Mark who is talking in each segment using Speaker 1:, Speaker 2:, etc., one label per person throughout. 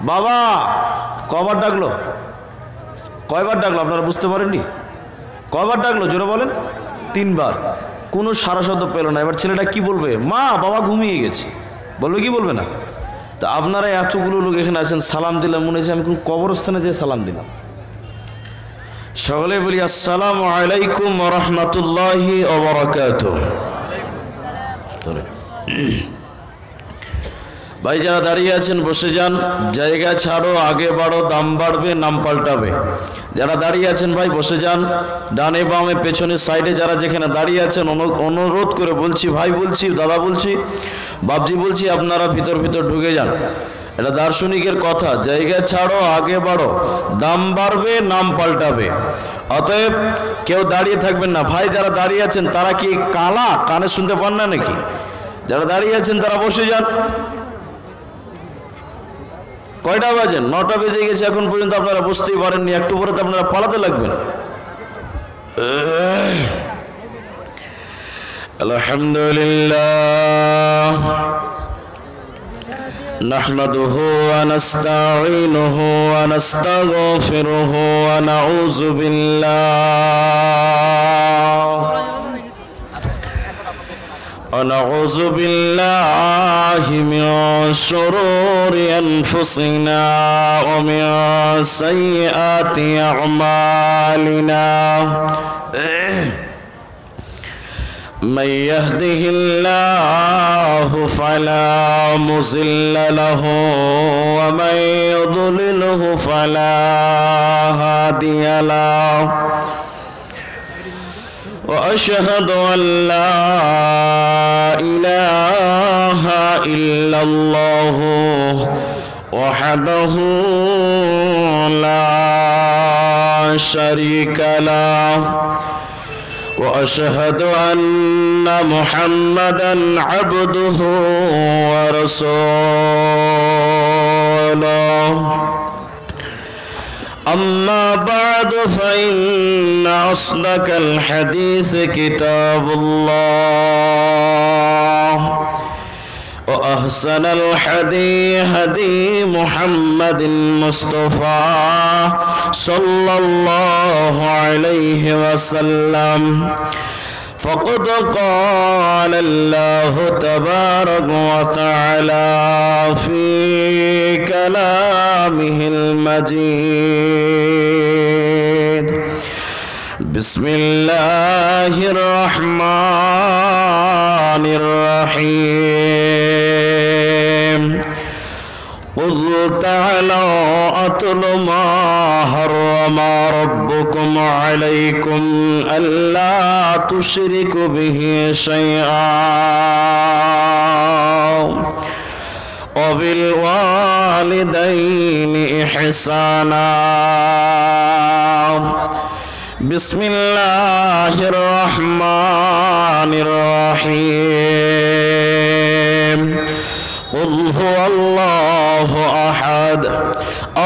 Speaker 1: বাবা কবার ডাকলো? কয়বার ডাকলো আপনারা বুঝতে পারেননি? কয়বার ডাকলো জোরে বলেন? 3 বার। কোনো সারা শব্দ পেল না। এবার ছেলেটা কি বলবে? মা বাবা ঘুমিয়ে গেছে বলবে কি বলবে না? তা আপনারা এতগুলো লোক এখানে আছেন, সালাম দিলাম মনে হচ্ছে আমি কোন কবরস্থানে যেয়ে সালাম দিলাম। সকলে বলি আসসালামু আলাইকুম ওয়া রাহমাতুল্লাহি ওয়া বারাকাতুহু। ভাই যারা দাঁড়িয়ে আছেন বসে যান, জায়গা ছাড়ো, আগে বাড়ো, দাম বাড়বে, নাম পাল্টাবে। যারা দাঁড়িয়ে আছেন ভাই বসে যান, ডানে বামে পেছনে সাইডে যারা যেখানে দাঁড়িয়ে আছেন অনুরোধ করে বলছি, ভাই বলছি, দাদা বলছি, বাপজি বলছি, আপনারা ভিতর ঢুকে যান। এটা দার্শনিকের কথা, জায়গা ছাড়ো, আগে বাড়ো, দাম বাড়বে, নাম পাল্টাবে। অতএব কেউ দাঁড়িয়ে থাকবেন না। ভাই যারা দাঁড়িয়ে আছেন তারা কি কালা, কানে শুনতে পান না নাকি? যারা দাঁড়িয়ে আছেন তারা বসে যান। কয়টা বাজেন? 9টা বেজে গেছে, এখন পর্যন্ত আপনারা বুঝতেই পারেননি। একটু পরে তো আপনারা পালাতে লাগবেন। আলহামদুলিল্লাহ নাহমাদুহু ওয়া নাস্তাঈনুহু ওয়া নাস্তাগফিরুহু ওয়া নাউযু ونعوذ بالله من شرور أنفسنا ومن سيئات أعمالنا من يهده الله فلا مضل له ومن يضلله فلا هادي له وأشهد أن لا إله إلا الله وحده لا شريك له وأشهد أن محمدا عبده ورسوله أما بعد فإن أصدق الحديث كتاب الله وأحسن الحديث هدي محمد المصطفى صلى الله عليه وسلم فقد قال الله تبارك وتعالى في كلامه المجيد بسم الله الرحمن الرحيم قل تعالوا أتل ما حرم ربكم عليكم ألا تشركوا به شيئا وبالوالدين إحسانا بسم الله الرحمن الرحيم قل هو الله أحد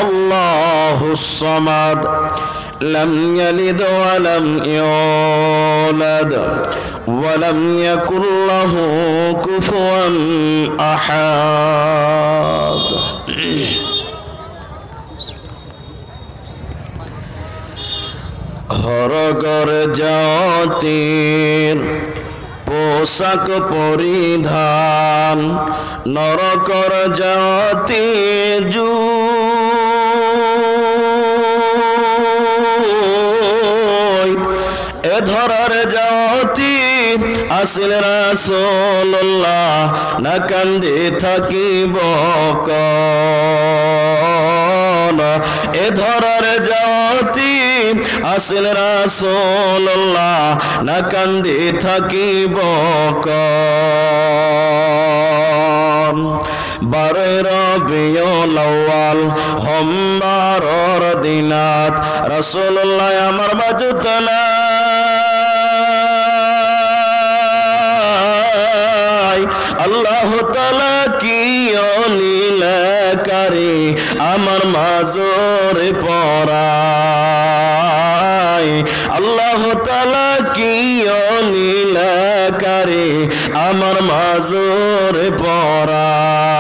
Speaker 1: الله الصمد لم يلد ولم يولد ولم يكن له كفوا أحد হরগর জাতির পোশাক পরিধান নরকর জাতি এ ধরার জাতি আসিল রাসূলুল্লাহ না কান্দে থাকিব কোন এ ধরার জাতি আসিল রাসূলুল্লাহ না কান্দে থাকিব কোন 12 রবিউল আউয়াল সোমবাৰৰ দিনাত রাসূলুল্লাহ আমার বাজুত আল্লাহ তাআলা কি লীলাকারী আমার মাজরে পড়ায় আল্লাহ তাআলা কি লীলাকারী আমার মাজরে পড়ায়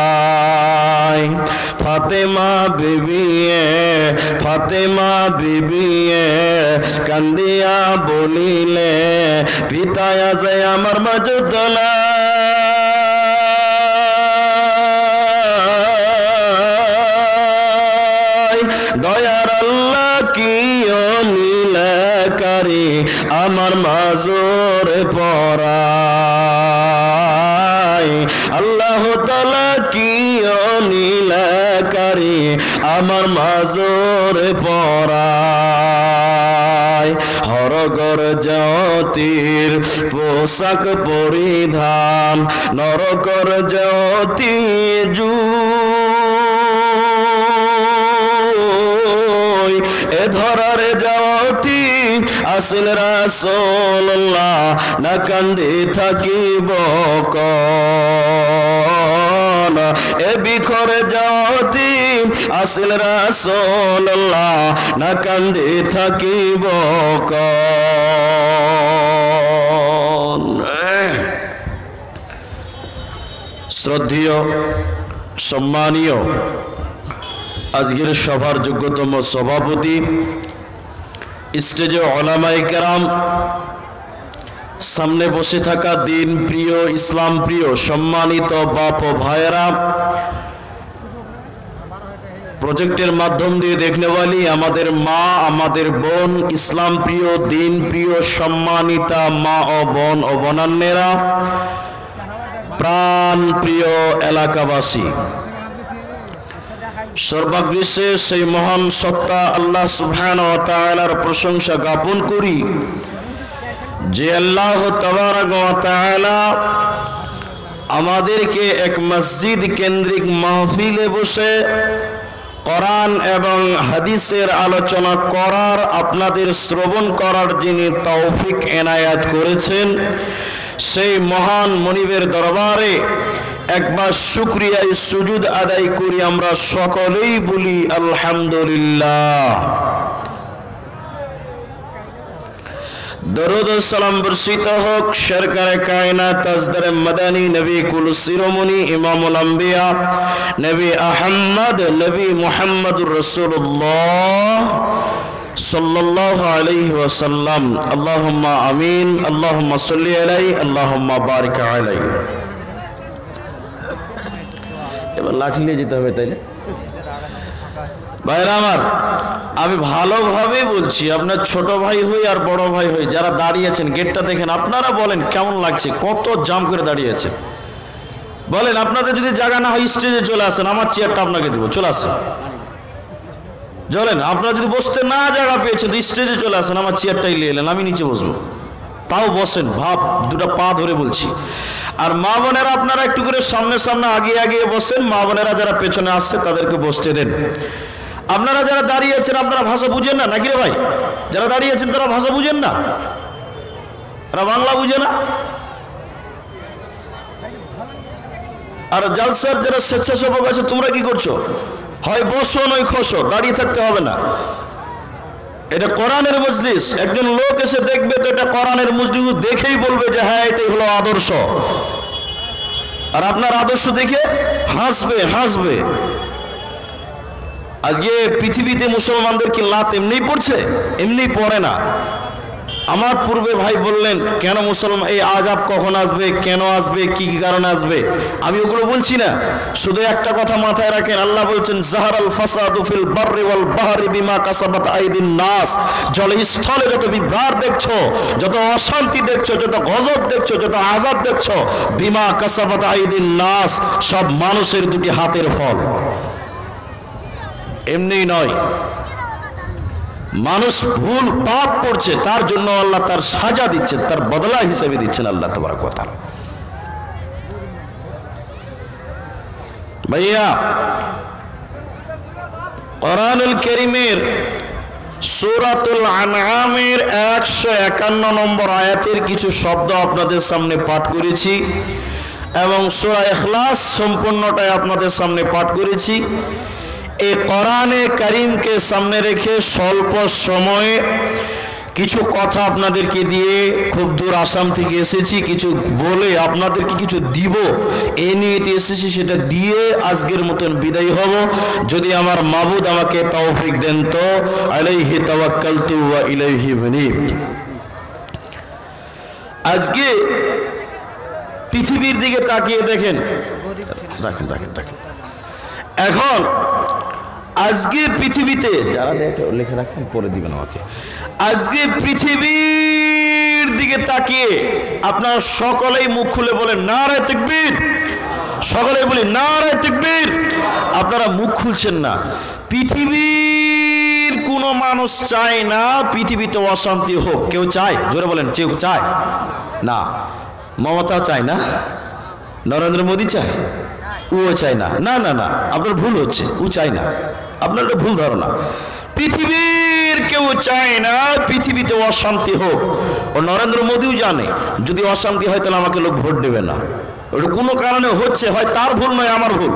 Speaker 1: ফাতেমা বিবিয়ে কান্দিয়া বলিলে পিতায় আছে আমার মাঝতলা দয়ার আল্লাহ কি লীলাকারী আমার মাজুর পরাই আল্লাহ তাআলা কি লীলাকারী আমার মাজুর পরাই হরগর জ্যোতির পোশাক পরিধান নরকর জ্যোতি জু এ ধরার জ্যোতি আসিল রাসূলুল্লাহ না কান্দি থাকিব কোন এ বিখর জ্যোতি আসিল রাসূলুল্লাহ না কান্দি থাকিব কোন শ্রদ্ধেয় সম্মানীয় আজকের সভার যোগ্যতম সভাপতি স্টেজে উলামায়ে কেরাম সামনে বসে থাকা দিন প্রিয় ইসলাম প্রিয় সম্মানিত বাপ ও ভাইয়েরা প্রজেক্টের মাধ্যম দিয়ে দেখনেওয়ালি আমাদের মা আমাদের বোন ইসলাম প্রিয় দিন প্রিয় সম্মানিতা মা ও বোন ও বোনান্নেরা প্রাণ প্রিয় এলাকাবাসী সর্বগ্রীষ্মে সেই মহান সত্তা আল্লাহ সুবহানাহু ওয়া তাআলার প্রশংসা জ্ঞাপন করি যে আল্লাহ তাবারক ওয়া তাআলা আমাদেরকে এক মসজিদ কেন্দ্রিক মাহফিলে বসে কোরআন এবং হাদিসের আলোচনা করার আপনাদের শ্রবণ করার যিনি তৌফিক এনায়াত করেছেন সেই মহান মনিবের দরবারে একবার শুকরিয়া সুজুদ আদায় করি আমরা সকলেই বলি আলহামদুলিল্লাহ দরুদ ও সালাম বর্ষিত হোক সরকারে কায়নাত তাজদারে মাদানী নবী কুল শিরোমণি ইমামুল আম্বিয়া নবী আহমদ নবী মুহাম্মদুর রাসূলুল্লাহ সাল্লাল্লাহু আলাইহি ওয়াসাল্লাম আল্লাহুম্মা আমিন আল্লাহুম্মা সাল্লি আলাইহি আল্লাহুম্মা বারিক আলাইহি এবার লাঠি নিয়ে যেতে হবে তাইলে ভাইরা আমার আমি ভালোভাবে বলছি আপনার ছোট ভাই হই আর বড় ভাই হই যারা দাঁড়িয়ে আছেন গেটটা দেখেন আপনারা বলেন কেমন লাগছে কত জাম করে দাঁড়িয়ে আছেন বলেন আপনাদের যদি জায়গা না হয় স্টেজে চলে আসেন আমার চেয়ারটা আপনাকে দেবো চলে আসেন চলেন আপনারা যদি বসতে না জায়গা পেয়েছেন তো স্টেজে চলে আসেন আমার চেয়ারটাই নিয়ে এলেন আমি নিচে বসবো তাও বসেন ভাব দুটো পা ধরে বলছি আর মা বোনেরা আপনারা একটু করে সামনে সামনে আগিয়ে আগিয়ে বসেন মা বোনেরা যারা পেছনে আসছে তাদেরকে বসতে দেন আপনারা যারা দাঁড়িয়ে আছেন আপনারা ভাষা বুঝেন না নাকি রে ভাই যারা দাঁড়িয়ে আছেন তারা ভাষা বুঝেন না তারা বাংলা বুঝে না আর জালসার যারা স্বেচ্ছাসেবক আছে তোমরা কি করছো হয় বসো নয় খসো দাঁড়িয়ে থাকতে হবে না এটা কোরআনের মজলিস একজন লোক এসে দেখবে তো এটা কোরআনের মজলিস দেখেই বলবে যে হ্যাঁ এটাই হলো আদর্শ আর আপনার আদর্শ দেখে হাসবে আজকে পৃথিবীতে মুসলমানদের কি লাত এমনি পড়ছে এমনি পড়ে না আমার পূর্বে ভাই বললেন কেন মুসলমান এই আযাব কখন আসবে কেন আসবে কি কি কারণে আসবে আমি ওগুলো বলছি না শুধু একটা কথা মাথায় রাখেন আল্লাহ বলছেন জাহারাল ফাসাদু ফিল বাররি ওয়াল বাহরি বিমা কাসাবাত আইদিন নাস জলে স্থলে যত বিভ্রাট দেখছো যত অশান্তি দেখছো যত গজব দেখছো যত আযাব দেখছো বিমা কাসাবাত আইদিন নাস সব মানুষের দুটি হাতের ফল এমনি নয় মানুষ ভুল পাপ করছে তার জন্য আল্লাহ তার সাজা দিচ্ছেন তার বদলা হিসেবে দিচ্ছেন আল্লাহ তাবারক ওয়া তাআলা ভাইয়া কোরআনুল কারীমের সূরাতুল আনআমের 151 নম্বর আয়াতের কিছু শব্দ আপনাদের সামনে পাঠ করেছি এবং সূরা ইখলাস সম্পূর্ণটাই আপনাদের সামনে পাঠ করেছি এই কোরআনে কারীমকে সামনে রেখে স্বল্প সময়ে কিছু কথা আপনাদেরকে দিয়ে, খুব দূর আসাম থেকে এসেছি, কিছু বলে আপনাদেরকে কিছু দিব এ নিয়ে এসেছি, সেটা দিয়ে আজকের মতন বিদায় হব। যদি আমার মাবুদ আমাকে তৌফিক দেন তো। আলাইহি তাওয়াক্কালতু ওয়া ইলাইহি মুনীব। আজকে পৃথিবীর দিকে তাকিয়ে দেখেন, রাখেন রাখেন রাখেন। এখন আজকে পৃথিবীতে যারা লিখে রাখেন পরে দিবেন আমাকে। আজকে পৃথিবীর দিকে তাকিয়ে আপনারা সকলেই মুখ খুলে বলেন নারে তাকবীর। সকলেই বলি নারে তাকবীর। আপনারা মুখ খুলছেন না। পৃথিবীর কোনো মানুষ চায় না পৃথিবীতে অশান্তি হোক। কেউ চায়? জোরে বলেন, কেউ চায় না? মমতা চায় না? নরেন্দ্র মোদী চায়? ও চায় না? না না না, আপনার ভুল হচ্ছে, ও চায় না, আপনার একটা ভুল ধারণা। পৃথিবীর কেউ চায় না পৃথিবীতে অশান্তি হোক। ও নরেন্দ্র মোদীও জানে যদি অশান্তি হয় তাহলে আমাকে লোক ভোট দেবে না। ওটা কোনো কারণে হচ্ছে, হয় তার ভুল নয় আমার ভুল,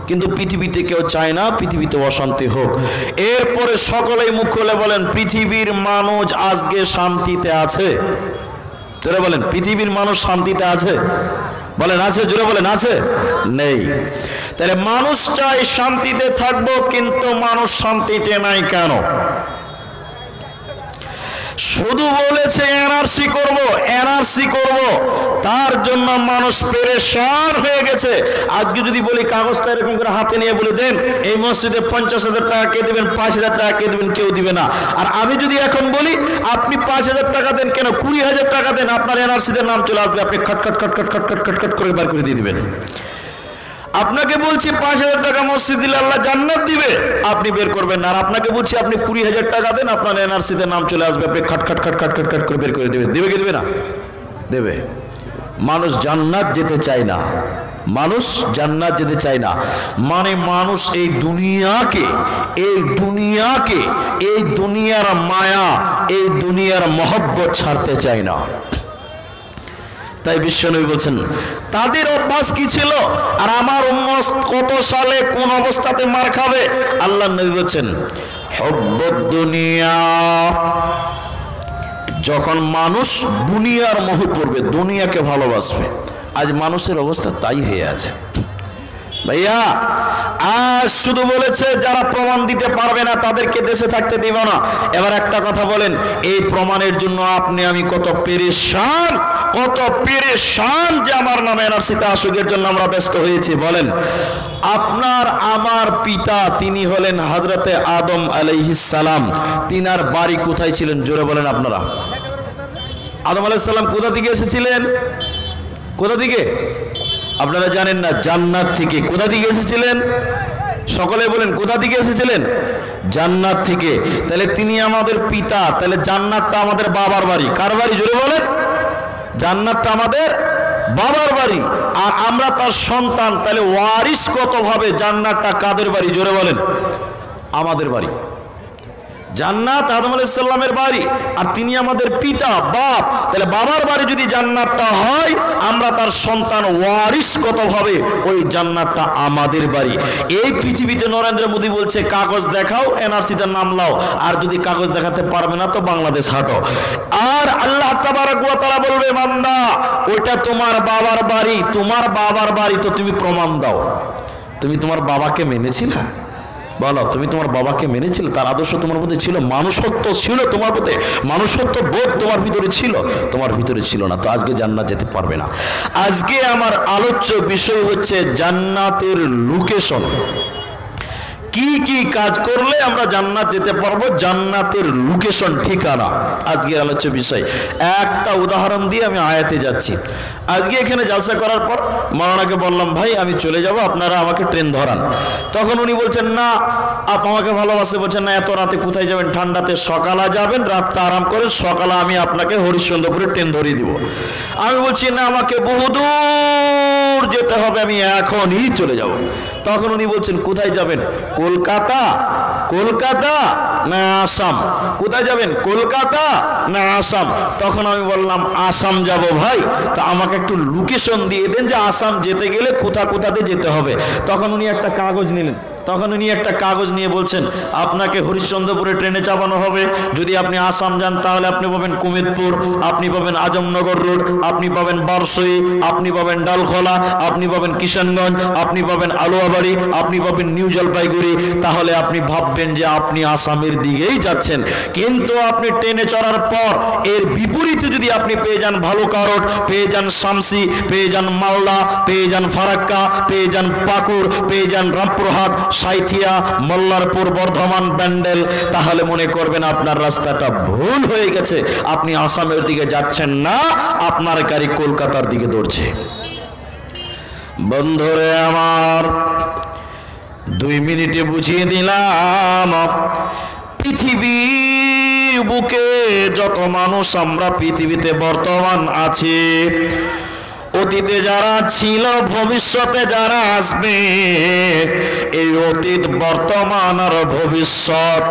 Speaker 1: কিন্তু পৃথিবীতে কেউ চায় না পৃথিবীতে অশান্তি হোক। এরপরে সকলেই মুখ খুলে বলেন পৃথিবীর মানুষ আজকে শান্তিতে আছে? জোরে বলেন, পৃথিবীর মানুষ শান্তিতে আছে? বলেন আছে? জোরে বলেন আছে? নেই। তাহলে মানুষ চাই শান্তিতে থাকবো, কিন্তু মানুষ শান্তিতে নাই কেন? শুধু বলেছে এনআরসি করব, এনআরসি করব, তার জন্য মানুষ পেরেশান হয়ে গেছে। আজকে যদি বলি কাগজটা এরকম করে হাতে নিয়ে বলে দেন এই মসজিদে 50,000 টাকা কে দিবেন, 5,000 টাকা কে দিবেন, কেউ দিবে না। আর আমি যদি এখন বলি আপনি 5,000 টাকা দেন, কেন 20,000 টাকা দেন, আপনার এনআরসিতে নাম চলে আসবে, আপনি খটখট খটখট খটখট খটখট করে বার করে দিয়ে দিবেন। আপনাকে বলছি 5,000 টাকা মসজিদ দিলে আল্লাহ জান্নাত দিবে, আপনি বের করবেন না। আর আপনাকে বলছি আপনি 20,000 টাকা দেন, আপনার এনআরসিতে নাম চলে আসবে, আপনি খটখট খটখট খটখট করে বের করে দেবেন। দেবে কি দেবে না? দেবে। মানুষ জান্নাত যেতে চায় না, মানুষ জান্নাত যেতে চায় না। মানে মানুষ এই দুনিয়াকে, এই দুনিয়াকে, এই দুনিয়ার মায়া, এই দুনিয়ার মহব্বত ছাড়তে চায় না। তাই বিশ্বনবী বলছেন তাদের অভ্যাস কি ছিল আর আমার উম্মত কত সালে কোন অবস্থাতে মার খাবে। আল্লাহ নবী বলছেন হুব্বুদ দুনিয়া, যখন মানুষ দুনিয়ার মোহে পড়বে, দুনিয়াকে ভালোবাসবে। আজ মানুষের অবস্থা তাই হয়ে আছে ভাইয়া। আজ শুধু বলেছে যারা প্রমাণ দিতে পারবে না তাদেরকে দেশে থাকতে দিব না। এবার একটা কথা বলেন, এই প্রমাণের জন্য আপনি আমি কত পেরেশান, কত পেরেশান যে আমার নামে এনআরসিতে আসুকের জন্য আমরা ব্যস্ত হয়েছি। বলেন, আপনার আমার পিতা তিনি হলেন হযরতে আদম আলাইহিস সালাম। তিনার বাড়ি কোথায় ছিলেন জোরে বলেন আপনারা? আদম আলাইহিস সালাম কোথা থেকে এসেছিলেন? কোথা থেকে? আপনারা জানেন না? জান্নাত থেকে। কোথা থেকে এসেছিলেন? সকলে বলেন কোথা থেকে এসেছিলেন? জান্নাত থেকে। তাহলে তিনি আমাদের পিতা, তাহলে জান্নাতটা আমাদের বাবার বাড়ি। কার বাড়ি জোরে বলেন? জান্নাতটা আমাদের বাবার বাড়ি, আর আমরা তার সন্তান। তাহলে ওয়ারিসগতভাবে জান্নাতটা কাদের বাড়ি জোরে বলেন? আমাদের বাড়ি। জান্নাত আদম আলাইহিস সালামের বাড়ি, আর তিনি আমাদের পিতা, বাপ। তাহলে বাবার বাড়ি যদি জান্নাতটা হয়, আমরা তার সন্তান, ওয়ারিসগতভাবে ওই জান্নাতটা আমাদের বাড়ি। এই পৃথিবীতে নরেন্দ্র মোদী বলছে কাগজ দেখাও, এনআরসিতে নাম লাও, আর যদি কাগজ দেখাতে পারবে না তো বাংলাদেশ হাঁটো। আর আল্লাহ তাবারক ওয়া তাআলা বলবে বান্দা ওইটা তোমার বাবার বাড়ি, তোমার বাবার বাড়ি, তো তুমি প্রমাণ দাও। তুমি তোমার বাবাকে মেনেছিলে? বলো, তুমি তোমার বাবাকে মেনেছিলে? তার আদর্শ তোমার মধ্যে ছিল? মানুষত্ব ছিল তোমার মধ্যে? মানুষত্ব বোধ তোমার ভিতরে ছিল? তোমার ভিতরে ছিল না, তো আজকে জান্নাত যেতে পারবে না। আজকে আমার আলোচ্য বিষয় হচ্ছে জান্নাতের লোকেশন। কি কি কাজ করলে আমরা জান্নাত যেতে পারবো, জান্নাতের লোকেশন, ঠিকানা আজকের আলোচ্য বিষয়। একটা উদাহরণ দিয়ে আমি আয়াতে যাচ্ছি। আজকে এখানে জালসা করার পর মাওলানাকে বললাম ভাই আমি চলে যাব, আপনারা আমাকে ট্রেন ধরান। তখন উনি বলছেন না, আপনি আমাকে ভালোবাসে, বলছেন না এত রাতে কোথায় যাবেন, ঠান্ডাতে সকালে যাবেন, রাতটা আরাম করেন, সকালে আমি আপনাকে হরিশ্চন্দ্রপুরে ট্রেন ধরিয়ে দিব। আমি বলছি না, আমাকে বহুদূর যেতে হবে, আমি এখনই চলে যাব। তখন উনি বলছেন কোথায় যাবেন? কলকাতা? কলকাতা না আসাম? কোথায় যাবেন? কলকাতা না আসাম? তখন আমি বললাম আসাম যাব ভাই, তা আমাকে একটু লোকেশন দিয়ে দেন যে আসাম যেতে গেলে কোথাতে যেতে হবে। তখন উনি একটা কাগজ নিলেন, তখন উনি একটা কাগজ নিয়ে বলছেন, আপনাকে হরিশ্চন্দ্রপুরে ট্রেনে চাপানো হবে। যদি আপনি আসাম যান তাহলে আপনি পাবেন কুমিদপুর, আপনি পাবেন আজমনগর রোড, আপনি পাবেন বারসই, আপনি পাবেন ডালখোলা, আপনি পাবেন কিষানগঞ্জ, আপনি পাবেন আলুয়াবাড়ি, আপনি পাবেন নিউ জলপাইগুড়ি। তাহলে আপনি ভাববেন যে আপনি আসামের দিকেই যাচ্ছেন। কিন্তু আপনি ট্রেনে চড়ার পর এর বিপরীতে যদি আপনি পেয়ে যান ভালুকারট, পেয়ে যান শামসি, পেয়ে যান মালদা, পেয়ে যান ফারাক্কা, পেয়ে যান পাকুড়, পেয়ে যান রামপুরহাট, সাঁইথিয়া, মল্লারপুর, বর্ধমান, ব্যান্ডেল, তাহলে মনে করবেন আপনার রাস্তাটা ভুল হয়ে গেছে। আপনি আসামের দিকে যাচ্ছেন না, আপনার গাড়ি কলকাতার দিকে দৌড়ছে। বন্ধুরে আমার, 2 মিনিটে বুঝিয়ে দিলাম, পৃথিবীর বুকে যত মানুষ আমরা পৃথিবীতে বর্তমান আছি, অতীতে যারা ছিল, ভবিষ্যতে যারা আসবে, এই অতীত, বর্তমান আর ভবিষ্যৎ,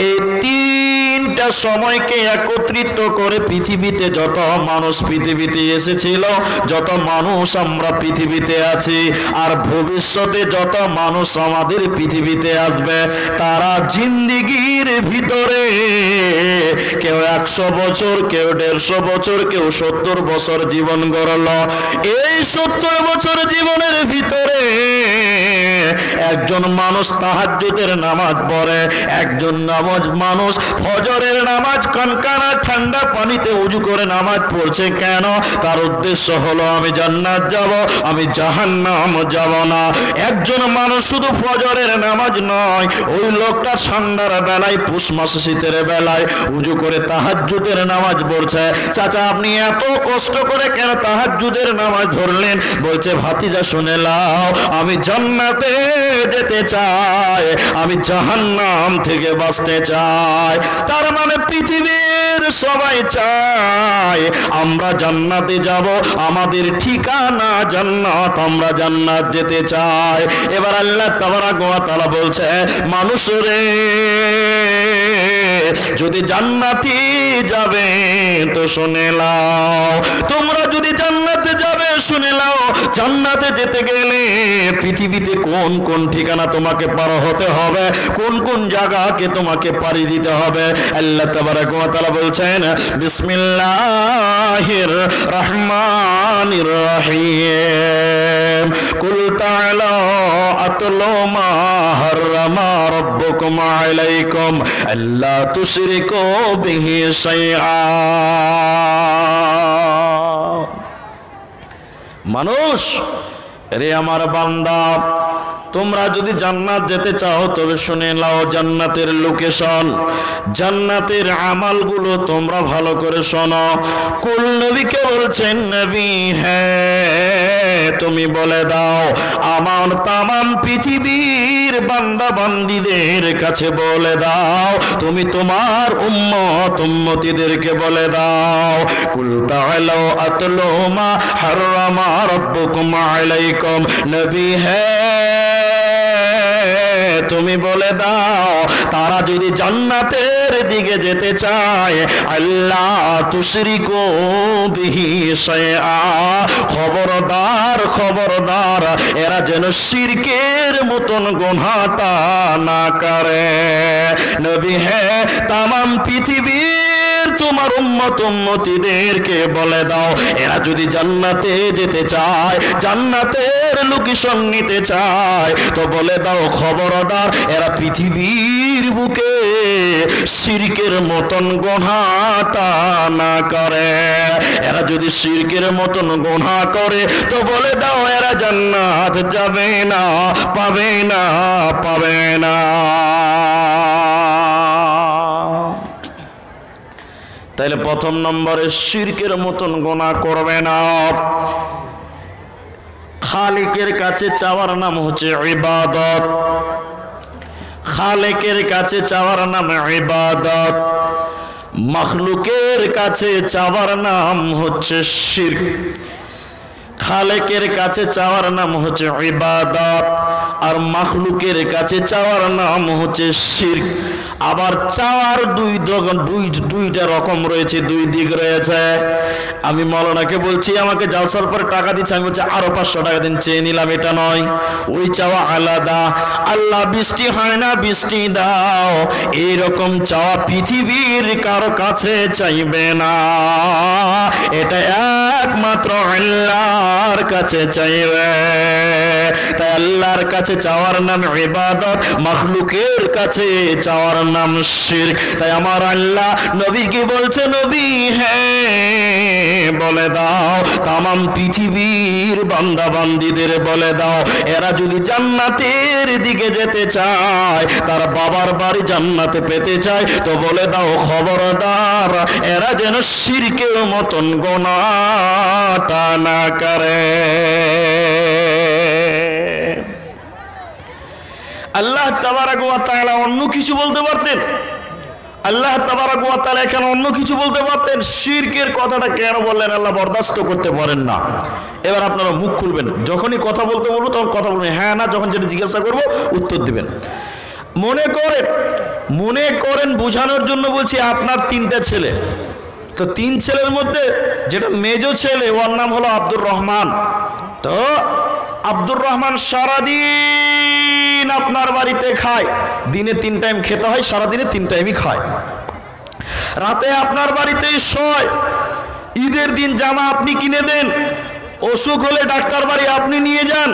Speaker 1: এই 3টা সময়কে একত্রিত করে পৃথিবীতে যত মানুষ পৃথিবীতে এসেছিল, যত মানুষ আমরা পৃথিবীতে আছি, আর ভবিষ্যতে যত মানুষ আমাদের পৃথিবীতে আসবে, তারা জিন্দিগির ভিতরে কেউ 100 বছর, কেউ 150 বছর, কেউ 70 বছর জীবন গড়ল। এই 70 বছর জীবনের ভিতরে একজন মানুষ তাহাজ্জুদের নামাজ পড়ে, একজন মানুষ ফজরের নামাজ কনকনা ঠান্ডা পানিতে ওযু করে নামাজ পড়ছে। কেন? তার উদ্দেশ্য হলো আমি জান্নাত যাব, আমি জাহান্নাম যাব না। একজন মানুষ শুধু ফজরের নামাজ নয়, ওই লোকটা ঠান্ডার বেলায়, পুষ মাসে শীতের বেলায় ওযু করে তাহাজ্জুদের নামাজ পড়ছে। চাচা, আপনি এত কষ্ট করে কেন তাহাজ্জুদের নামাজ ধরলেন? বলছে, ভাতিজা শুনে নাও, আমি জান্নাতে যেতে চাই, আমি জাহান্নাম থেকে বাঁচতে চাই। তার মানে পৃথিবীর সবাই চায় আমরা জান্নাতে যাব, আমাদের ঠিকানা জান্নাত, আমরা জান্নাত যেতে চাই। এবার আল্লাহ তাবারাক ওয়া তাআলা বলছে, মানুষ রে, যদি জান্নাতে যাবে তো শুনে নাও, তোমরা যদি জান্নাতে যাবে শুনে নাও, জান্নাতে যেতে গেলে পৃথিবীতে কোন কোন ঠিকানা তোমাকে পার হতে হবে, কোন কোন জায়গাকে তোমাকে পাড়ি দিতে হবে। আল্লাহ তাবারাক ওয়া তাআলা বলছেন, বিসমিল্লাহির রহমানির রহিম, কুল তাআলা আতলু মা হাররামা রাব্বুকুম আলাইকুম আল্লা তুশরিকু বিহি শাইআ। মানুষ রে, আমার বান্দা, তোমরা যদি জান্নাত যেতে চাও তবে শুনে নাও জান্নাতের লোকেশন, জান্নাতের আমালগুলো তোমরা ভালো করে শোনো। কুল নবীকে বলছেন, নবী হ্যাঁ, তুমি বলে দাও আমার তামাম পৃথিবীর বান্দা বান্দীদের কাছে বলে দাও, তুমি তোমার উম্মতিদেরকে বলে দাও, কুল তাআলাউ আতলু মা হাররামা রাব্বুকুম আলাইকুম, নবী হ্যাঁ, তুমি বলে দাও তারা যদি জান্নাতের দিকে যেতে চায়, আল্লাহ তুশরিকু বিহি শাইআ, খবরদার খবরদার, এরা যেন শিরকের মতন গুনাহটা না করে। নবী হ্যাঁ, তামাম পৃথিবীর তোমার উম্মতিদেরকে বলে দাও, এরা যদি জান্নাতে যেতে চায়, জান্নাতের লোকেশন নিতে চায়, তো বলে দাও খবরদার এরা পৃথিবীর বুকে শিরকের মতন গুনাহটা না করে। এরা যদি শিরকের মতন গুনাহ করে তো বলে দাও এরা জান্নাত যাবে না, পাবে না, পাবে না। তাহলে প্রথম নম্বরে শিরকের মতন গুনাহ করবে না। খালিকের কাছে চাওয়ার নাম হচ্ছে ইবাদত, খালিকের কাছে চাওয়ার নাম ইবাদত, মখলুকের কাছে চাওয়ার নাম হচ্ছে শিরক। খালেকের কাছে চাওয়ার নাম হচ্ছে ইবাদত, আর মাখলুকের কাছে চাওয়ার নাম হচ্ছে শিরক। আবার চাওয়ার দুইটা রকম রয়েছে, দুই দিক রয়েছে। আমি মৌলানাকে বলছি আমাকে জালসার পর টাকা দিচ্ছে, আমি বলছি আরো 500 টাকা দিন, চেয়ে নিলাম, এটা নয়। ওই চাওয়া আলাদা। আল্লাহ বৃষ্টি হয় না, বৃষ্টি দাও, এইরকম চাওয়া পৃথিবীর কারো কাছে চাইবে না, এটা একমাত্র আল্লাহর কাছে চাইবে। তাই আল্লাহর কাছে চাওয়ার নাম ইবাদত, মাখলুকের কাছে চাওয়ার নাম শিরক। তাই আমার আল্লাহ নবীকে বলছে, নবী হ্যাঁ বলে দাও তামাম পৃথিবীর বান্দা বান্দীদের বলে দাও, এরা যদি জান্নাতের দিকে যেতে চায়, তার বাবার বাড়ি জান্নাতে পেতে চায়, তো বলে দাও খবরদার এরা যেন শিরকের মতন গুনাহটা না করে। আল্লাহ তাবারাক ওয়া তাআলা অন্য কিছু বলতে পারতেন, আল্লাহ তাবারাক ওয়া তাআলা এখানে অন্য কিছু বলতে পারতেন, শিরকের কথাটা কেন বললেন আল্লাহ বরদাস্ত করতে পারেন না। এবার আপনারা মুখ খুলবেন, যখনই কথা বলতে বলবো তখন কথা বলবেন, হ্যাঁ না, যখন যেটা জিজ্ঞাসা করবো উত্তর দিবেন। মনে করেন বোঝানোর জন্য বলছি, আপনার 3টা ছেলে, তো 3 ছেলের মধ্যে যেটা মেজো ছেলে ওর নাম হলো আব্দুর রহমান। তো আব্দুর রহমান সারাদিন আপনার বাড়িতে খায়, দিনে 3 টাইম খেতে হয়, সারাদিনে 3 টাইমই খায়, রাতে আপনার বাড়িতেই শোয়, ঈদের দিন জামা আপনি কিনে দেন, অসুখ হলে ডাক্তার বাড়ি আপনি নিয়ে যান,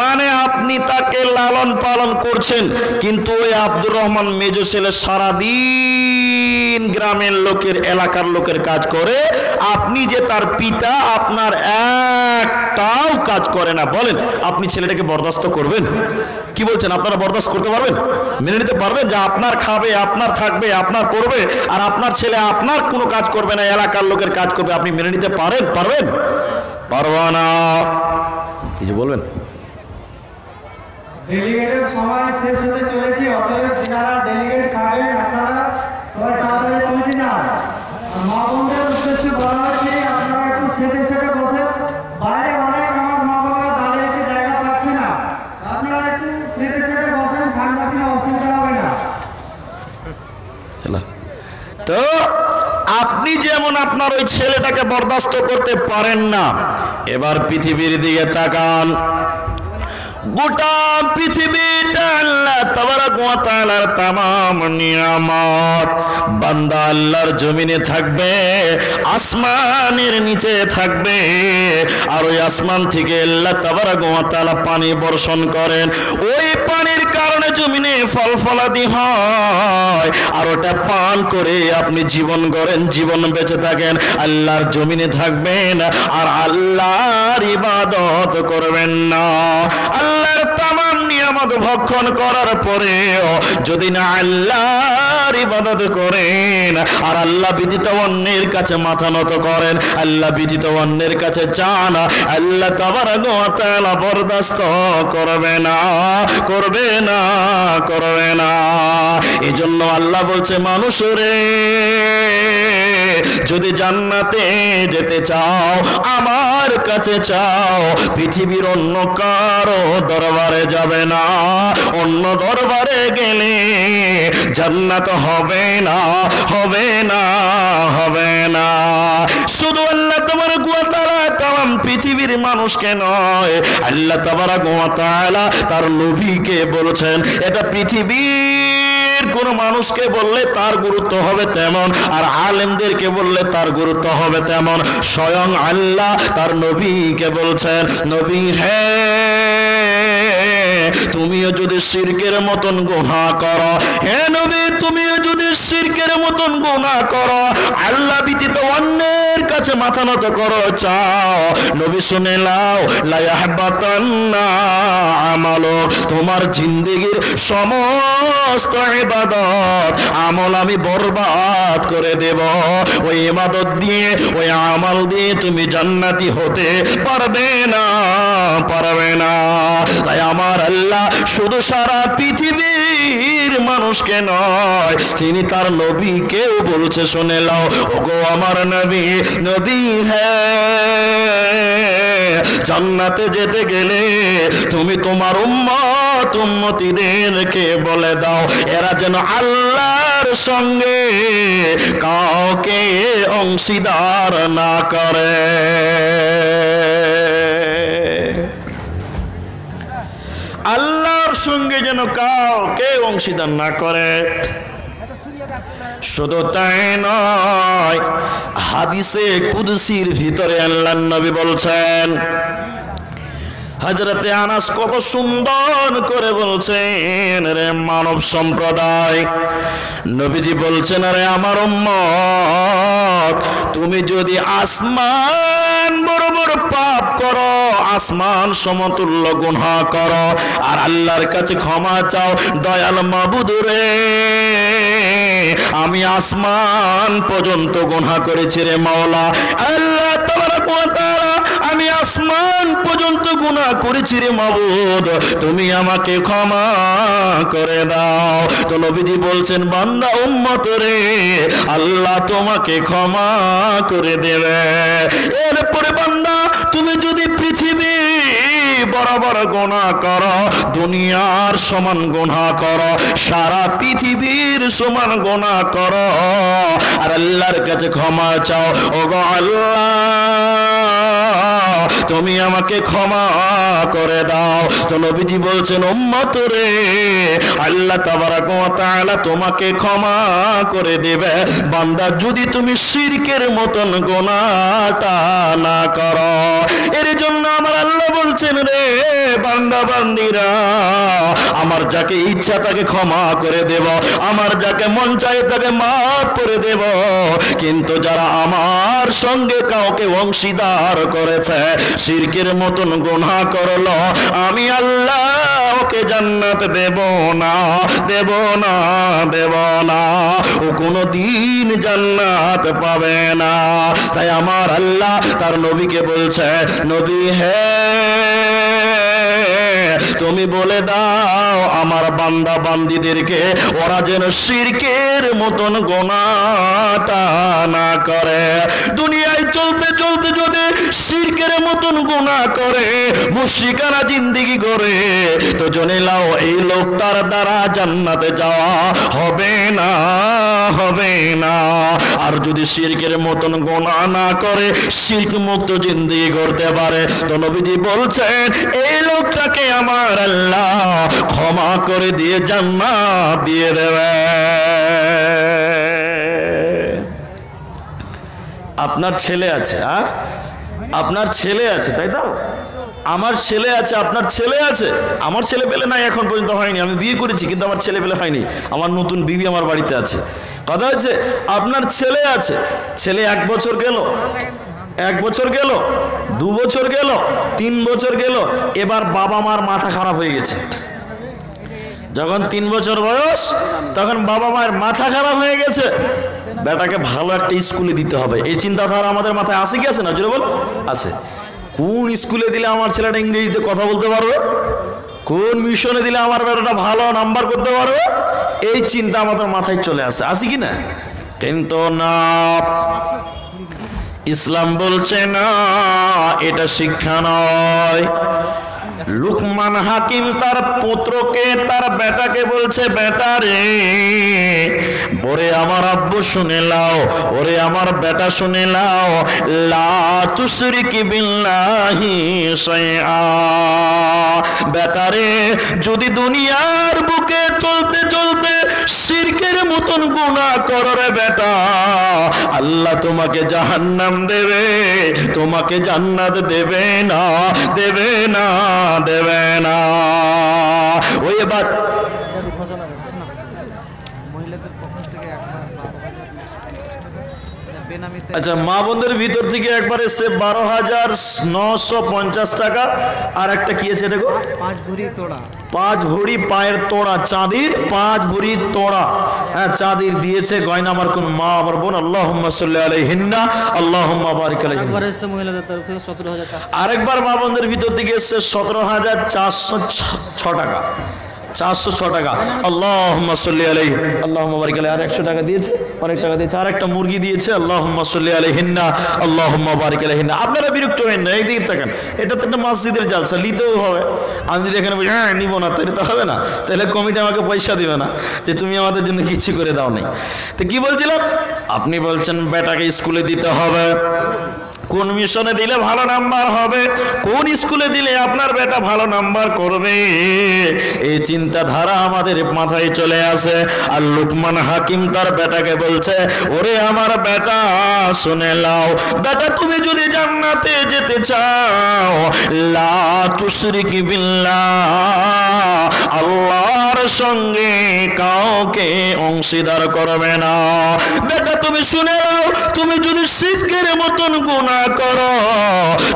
Speaker 1: মানে আপনি তাকে লালন পালন করছেন। কিন্তু ওই আব্দুর রহমান মেজো ছেলে সারাদিন গ্রামের লোকের, এলাকার লোকের কাজ করে, আপনি যে তার পিতা, আপনার একটাও কাজ করে না। বলেন আপনি ছেলেটাকে বরদাস্ত করবেন? কি বলছেন, আপনারা বরদাস্ত করতে পারবেন? মেনে নিতে পারবেন যে আপনার খাবে, আপনার থাকবে, আপনার করবে, আর আপনার ছেলে আপনার কোনো কাজ করবে না, এলাকার লোকের কাজ করবে? আপনি মেনে নিতে পারবেন? পারবা না। কিছু বলবেন?
Speaker 2: ডেলিগেটের সময় শেষ হতে চলেছে, অতএব যারা ডেলিগেট খাবেন আপনারা সবাই তাড়াতাড়ি পৌঁছে যান। মা বোনদের উদ্দেশ্যে বলা হচ্ছে আপনারা একটু সেটে সেটে বসে, বাইরে অনেক আমার মা বোনরা দাঁড়িয়ে জায়গা পাচ্ছে না, আপনারা একটু সেটে সেটে বসেন, ঠান্ডা দিনে অসুবিধা হবে না।
Speaker 1: তো আপনি যেমন আপনার ওই ছেলেটাকে বরদাস্ত করতে পারেন না, এবার পৃথিবীর দিকে তাকান। গোটা পৃথিবীটা আল্লাহ তাবারাক ওয়া তাআলার তামাম নিয়ামত। বান্দা আল্লাহর জমিনে থাকবে, আসমানের নিচে থাকবে, আর ওই আসমান থেকে আল্লাহ তাবারাক ওয়া তাআলা পানি বর্ষণ করেন। ওই পানির কারণে জমিনে ফল ফলাদি হয়, আর ওটা পান করে আপনি জীবন গড়েন, জীবন বেঁচে থাকেন, আল্লাহর জমিনে থাকবেন, আর আল্লাহর ইবাদত করবেন না। আল্লাহর তামাম নিয়ামত ভক্ষণ করার পরেও যদি না আল্লাহর ইবাদত করেন, আর আল্লাহ ব্যতীত অন্যের কাছে মাথা নত করেন, আল্লাহ ব্যতীত অন্যের কাছে চান, আল্লাহ তাবারাক ওয়া তাআলা বরদাস্ত করবে না। এজন্য আল্লাহ বলছে, মানুষ রে, যদি জান্নাতে যেতে চাও আমার কাছে চাও, পৃথিবীর অন্য কারো দরবারে যাবে না, অন্য দরবারে গেলে জান্নাত হবে না। শুধু আল্লাহ তাবারাক ওয়া তাআলা তামাম পৃথিবীর মানুষকে নয়, আল্লাহ তাবারাক ওয়া তাআলা তার নবীকে বলেছেন, এটা পৃথিবীর কোন মানুষকে বললে তার গুরুত্ব হবে তেমন, আর আলেমদেরকে বললে তার গুরুত্ব হবে তেমন। স্বয়ং আল্লাহ তার নবীকে বলছেন, নবী তুমিও যদি শিরকের মতন গুনাহ করো, হে নবী তুমিও যদি শিরকের মতন গুনাহ করো, আল্লাহ ব্যতীত অন্যের কাছে মাথা নত করো চাও, নবী শুনে নাও, লা ইয়াহবাতান্না আমালু, তোমার জিন্দেগীর সমস্ত ইবাদত আমল আমি বরবাদ করে দেব। ওই ইবাদত দিয়ে, ওই আমল দিয়ে তুমি জান্নাতি হতে পারবে না। তাই আমার আল্লাহ শুধু সারা পৃথিবীর মানুষ মানুষকে নয়, তিনি তার নবীকেও বলছে শুনে নাও, ওগো আমার নবী, নবী হ্যাঁ, জান্নাতে যেতে গেলে তুমি তোমার উম্মতিদেরকে বলে দাও এরা যেন আল্লাহর সঙ্গে কাউকে অংশীদার না করে। আল্লাহর সঙ্গে যেন কাউকে অংশীদার না করে। শুধু তাই নয়, হাদিসে কুদসির ভিতরে আল্লাহর নবী বলছেন, হযরতে আনাস কত সুন্দর করে বলছেন, রে মানব সম্প্রদায়, নবীজি বলছেন, আরে আমার উম্মত, তুমি যদি আসমান বরাবর পাপ করো, আসমান সমতুল্য গুনাহ করো, আর আল্লাহর কাছে ক্ষমা চাও, দয়াল মাবুদ রে, আমি আসমান পর্যন্ত গুনাহ করেছি রে মাওলা, আল্লাহ তাবারাক ওয়া তাআলা, আমি আসমান পর্যন্ত গুনাহ করেছি রে মাবুদ, তুমি আমাকে ক্ষমা করে দাও। তো নবীজি বলছেন, বান্দা উম্মত রে, আল্লাহ তোমাকে ক্ষমা করে দেবে। এরপরে বান্দা, তুমি যদি পৃথিবী বরাবর গুনাহ করো, দুনিয়ার সমান গুনাহ করো, সারা পৃথিবীর সমান গুনাহ করো, আর আল্লাহর কাছে ক্ষমা চাও, ওগো আল্লাহ তুমি আমাকে ক্ষমা করে দাও। তো নবীজি বলছেন, উম্মত রে, আল্লাহ তাবারাক ওয়া তাআলা তোমাকে ক্ষমা করে দেবে, বান্দা যদি তুমি শিরকের মতন গুনাহটা না করো। এর জন্য আমার আল্লাহ বলছেন, রে বান্দা বান্দিরা, আমার যাকে ইচ্ছা তাকে ক্ষমা করে দেব, আমার যাকে মন চায় তাকে মাফ করে দেব, কিন্তু যারা আমার সঙ্গে কাউকে অংশীদার করেছে, শিরকের মতন গুনাহ করলো, আমি আল্লাহ ওকে জান্নাত দেব না, দেব না, দেব না, ও কোনদিন জান্নাত পাবে না। তাই আমার আল্লাহ তার নবীকে বলছে, নবী হ্যাঁ, তুমি বলে দাও আমার বান্দা বান্দীদেরকে, ওরা যেন শিরকের মতন গুনাহটা না করে। দুনিয়ায় চলতে চলতে যদি শিরকের মতন গুনাহ করে, মুশরিকানা জিন্দেগি করে, তো জেনে নাও এই লোকটার দ্বারা জান্নাতে যাওয়া হবে না, হবে না। আর যদি শিরকের মতন গুনাহ না করে, শিরক মুক্ত জিন্দেগি করতে পারে, তো নবীজি বলছেন, এই লোকটাকে আমার আল্লাহ ক্ষমা করে দিয়ে জান্নাত দিয়ে দেবে। আপনার ছেলে আছে, আপনার ছেলে আছে, তাই তো? আমার ছেলে আছে, আপনার ছেলে আছে। আমার ছেলে পেলে নাই, এখন পর্যন্ত হয়নি, আমি বিয়ে করেছি কিন্তু আমার ছেলে পেলে হয়নি, আমার নতুন বিবি আমার বাড়িতে আছে। কথা হচ্ছে, আপনার ছেলে আছে, ছেলে 1 বছর গেল, 1 বছর গেল, 2 বছর গেল, 3 বছর গেল, এবার বাবা মার মাথা খারাপ হয়ে গেছে। যখন 3 বছর বয়স, তখন বাবা মায়ের মাথা খারাপ হয়ে গেছে, বেটাকে ভালো একটা স্কুলে দিতে হবে, এই চিন্তাধারা আমাদের মাথায় আসে কি আসে না? জোরে বল, আসে। কোন স্কুলে দিলে আমার ছেলেটা ইংরেজিতে কথা বলতে পারবে, কোন মিশনে দিলে আমার বেটাটা ভালো নাম্বার করতে পারবে, এই চিন্তা আমাদের মাথায় চলে আসে, আসে কি না? কিন্তু না, ইসলাম বলছে না, এটা শিক্ষা নয়। লুকমান হাকিম তার পুত্রকে, তার বেটাকে বলছে, বেটা রে, ওরে আমার আব্বু শুনে লাও, ওরে আমার বেটা শুনে লাও, লা তুশরিকি বিল্লাহি শাইআ। বেটা রে, যদি দুনিয়ার বুকে চলতে চলতে শিরকের মতন গুনাহ করো রে বেটা, আল্লাহ তোমাকে জাহান্নাম দেবে, তোমাকে জান্নাত দেবে না, দেবে না, দেবে না। ওই বাদ আচ্ছা, মা বোনদের ভিতর থেকে একবার এসছে 12,950 টাকা। আর একটা কি আছে দেখো,
Speaker 2: 5 ভরি তোড়া,
Speaker 1: 5 ভরি পায়ের তোড়া, চাঁদির 5 ভরি তোড়া, হ্যাঁ চাঁদির দিয়েছে গয়না আমার কোন মা, আমার বোন। আল্লাহুম্মা সাল্লি আলাইহিন্না, আল্লাহুম্মা বারিক আলাইহিন্না।
Speaker 2: একবার এসছে মহিলাদের তরফ থেকে 17,000 টাকা।
Speaker 1: আরেকবার মা বোনদের ভিতর থেকে এসছে 17,406 টাকা। 406 টাকা। আল্লাহুম্মা সাল্লি আলাইহি, আল্লাহুম্মা বারিক আলাইহি। আর 100 টাকা দিয়েছে, অনেক টাকা দিয়েছে। আর একটা মুরগি দিয়েছে, আল্লাহুম্মা সাল্লি আলাইহিন্না, আল্লাহুম্মা বারিক আলাইহিন্না। আপনারা বিরক্ত হবেন না, এইদিকে তাকান, এটা তো একটা মসজিদের জালসা, নিতেও হবে। আমি যদি এখানে বলি হ্যাঁ নিব না, তাহলে তো হবে না, তাহলে কমিটি আমাকে পয়সা দিবে না যে তুমি আমাদের জন্য কিছু করে দাও নাই। তো কি বলছিলাম, আপনি বলছেন বেটাকে স্কুলে দিতে হবে, কোন মিশনে দিলে ভালো নাম্বার হবে, কোন স্কুলে দিলে আপনার বেটা ভালো নাম্বার করবে, এই চিন্তাধারা আমাদের মাথায় চলে আসে। আর লুকমান হাকিম তার বেটাকে বলছে, ওরে আমার বেটা শুনে লাও, বেটা তুমি যদি জান্নাতে যেতে চাও, লা তুশরিক বিল্লাহ, আল্লাহর সঙ্গে কাউকে অংশীদার করবে না। বেটা তুমি শুনে লাও, তুমি যদি শিরকের মতন গুনাহ করো,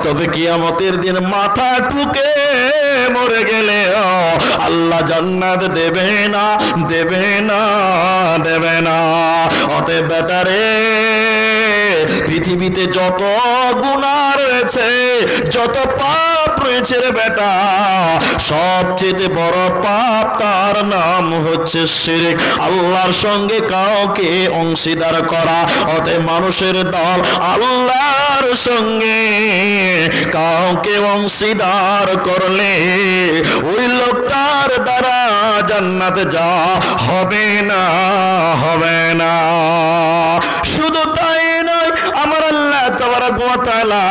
Speaker 1: তবে কিয়ামতের দিন মাথা ঠুকে মরে গেলে আল্লাহ জান্নাত দেবে না, দেবে না, দেবে না। অতএব বেটারে, পৃথিবীতে যত গুনাহ রয়েছে, যত পাপ রয়েছে রে বেটা, সবচেয়ে বড় পাপ তার নাম হচ্ছে শিরক, আল্লাহর সঙ্গে কাউকে অংশীদার করা। অতএব মানুষের দল আল্লাহর সঙ্গে কাউকে অংশীদার করলে ওই লোকটার দ্বারা জান্নাতে যাওয়া হবে না, হবে না। শুধু তাই নয়, আমার আল্লাহ তাবারক ওয়া তাআলা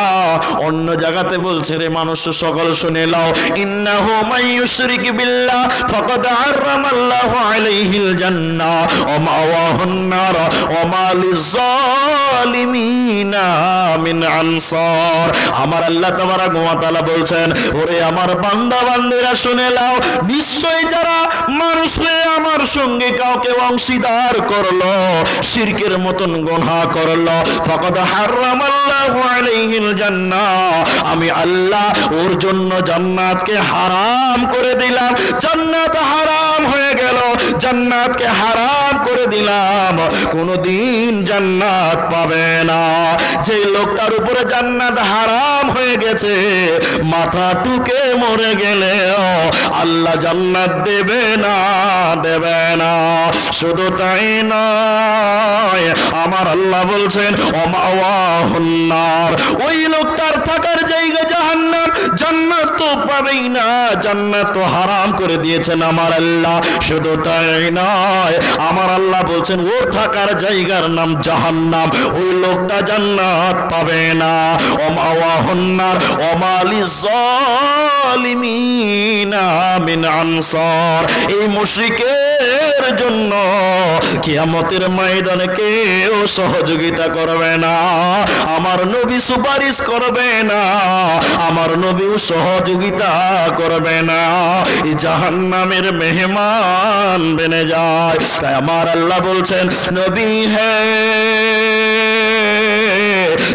Speaker 1: অন্য জায়গাতে বলছে, রে মানুষ সকল শুনে লাও, ইন্নাহু মাইয়ুশরিক বিল্লাহ ফাকাদ হারামাল্লাহু আলাইহিল জান্নাহ ওয়া মাওয়াহুন নার ওয়া মা লিয-যালিমিনা মিন আনসার। আমার আল্লাহ তাবারক ওয়া তাআলা বলছেন, ওরে আমার বান্দা বান্দীরা শুনে লাও, নিশ্চয়ই যারা মানুষে আমার সঙ্গে কাউকে অংশীদার করলো, শিরকের মতন গুনাহ করলো, ফাকাদ হারামাল্লাহু আলাইহিল জান্নাহ, আমি আল্লাহ ওর জন্য জান্নাতকে হারাম করে দিলাম। জান্নাত হারাম হয়ে গেল, জান্নাতকে হারাম করে দিলাম, কোনদিন জান্নাত পাবে না। যে লোকটার উপরে জান্নাত হারাম হয়ে গেছে, মাথা টুকে মরে গেলে আল্লাহ জান্নাত দেবে না, দেবে না। শুধু তাই নয়, আমার আল্লাহ বলছেন ওমাওয়াহুন নার, ওই লোকটার থাকার জায়গা জাহান্নাম, জান্নাত তো পাবেই না, জান্নাত তো হারাম করে দিয়েছেন আমার আল্লাহ। শুধু তাই নয়, আমার আল্লাহ বলছেন ওর থাকার জায়গার নাম জাহান্নাম, ওই লোকটা জান্নাত পাবে না। ওমাওয়াহুন নার ওয়া মা লিয-যালিমিনা মিন আনসার। এই মুশরিকের জন্য কিয়ামতের ময়দানে কেউ সহযোগিতা করবে না, আমার নবী সুপারিশ করবে না, আমার নবীও সহযোগিতা করবে না, এই জাহান্নামের মেহমান বনে যায়। তাই আমার আল্লাহ বলছেন, নবী হে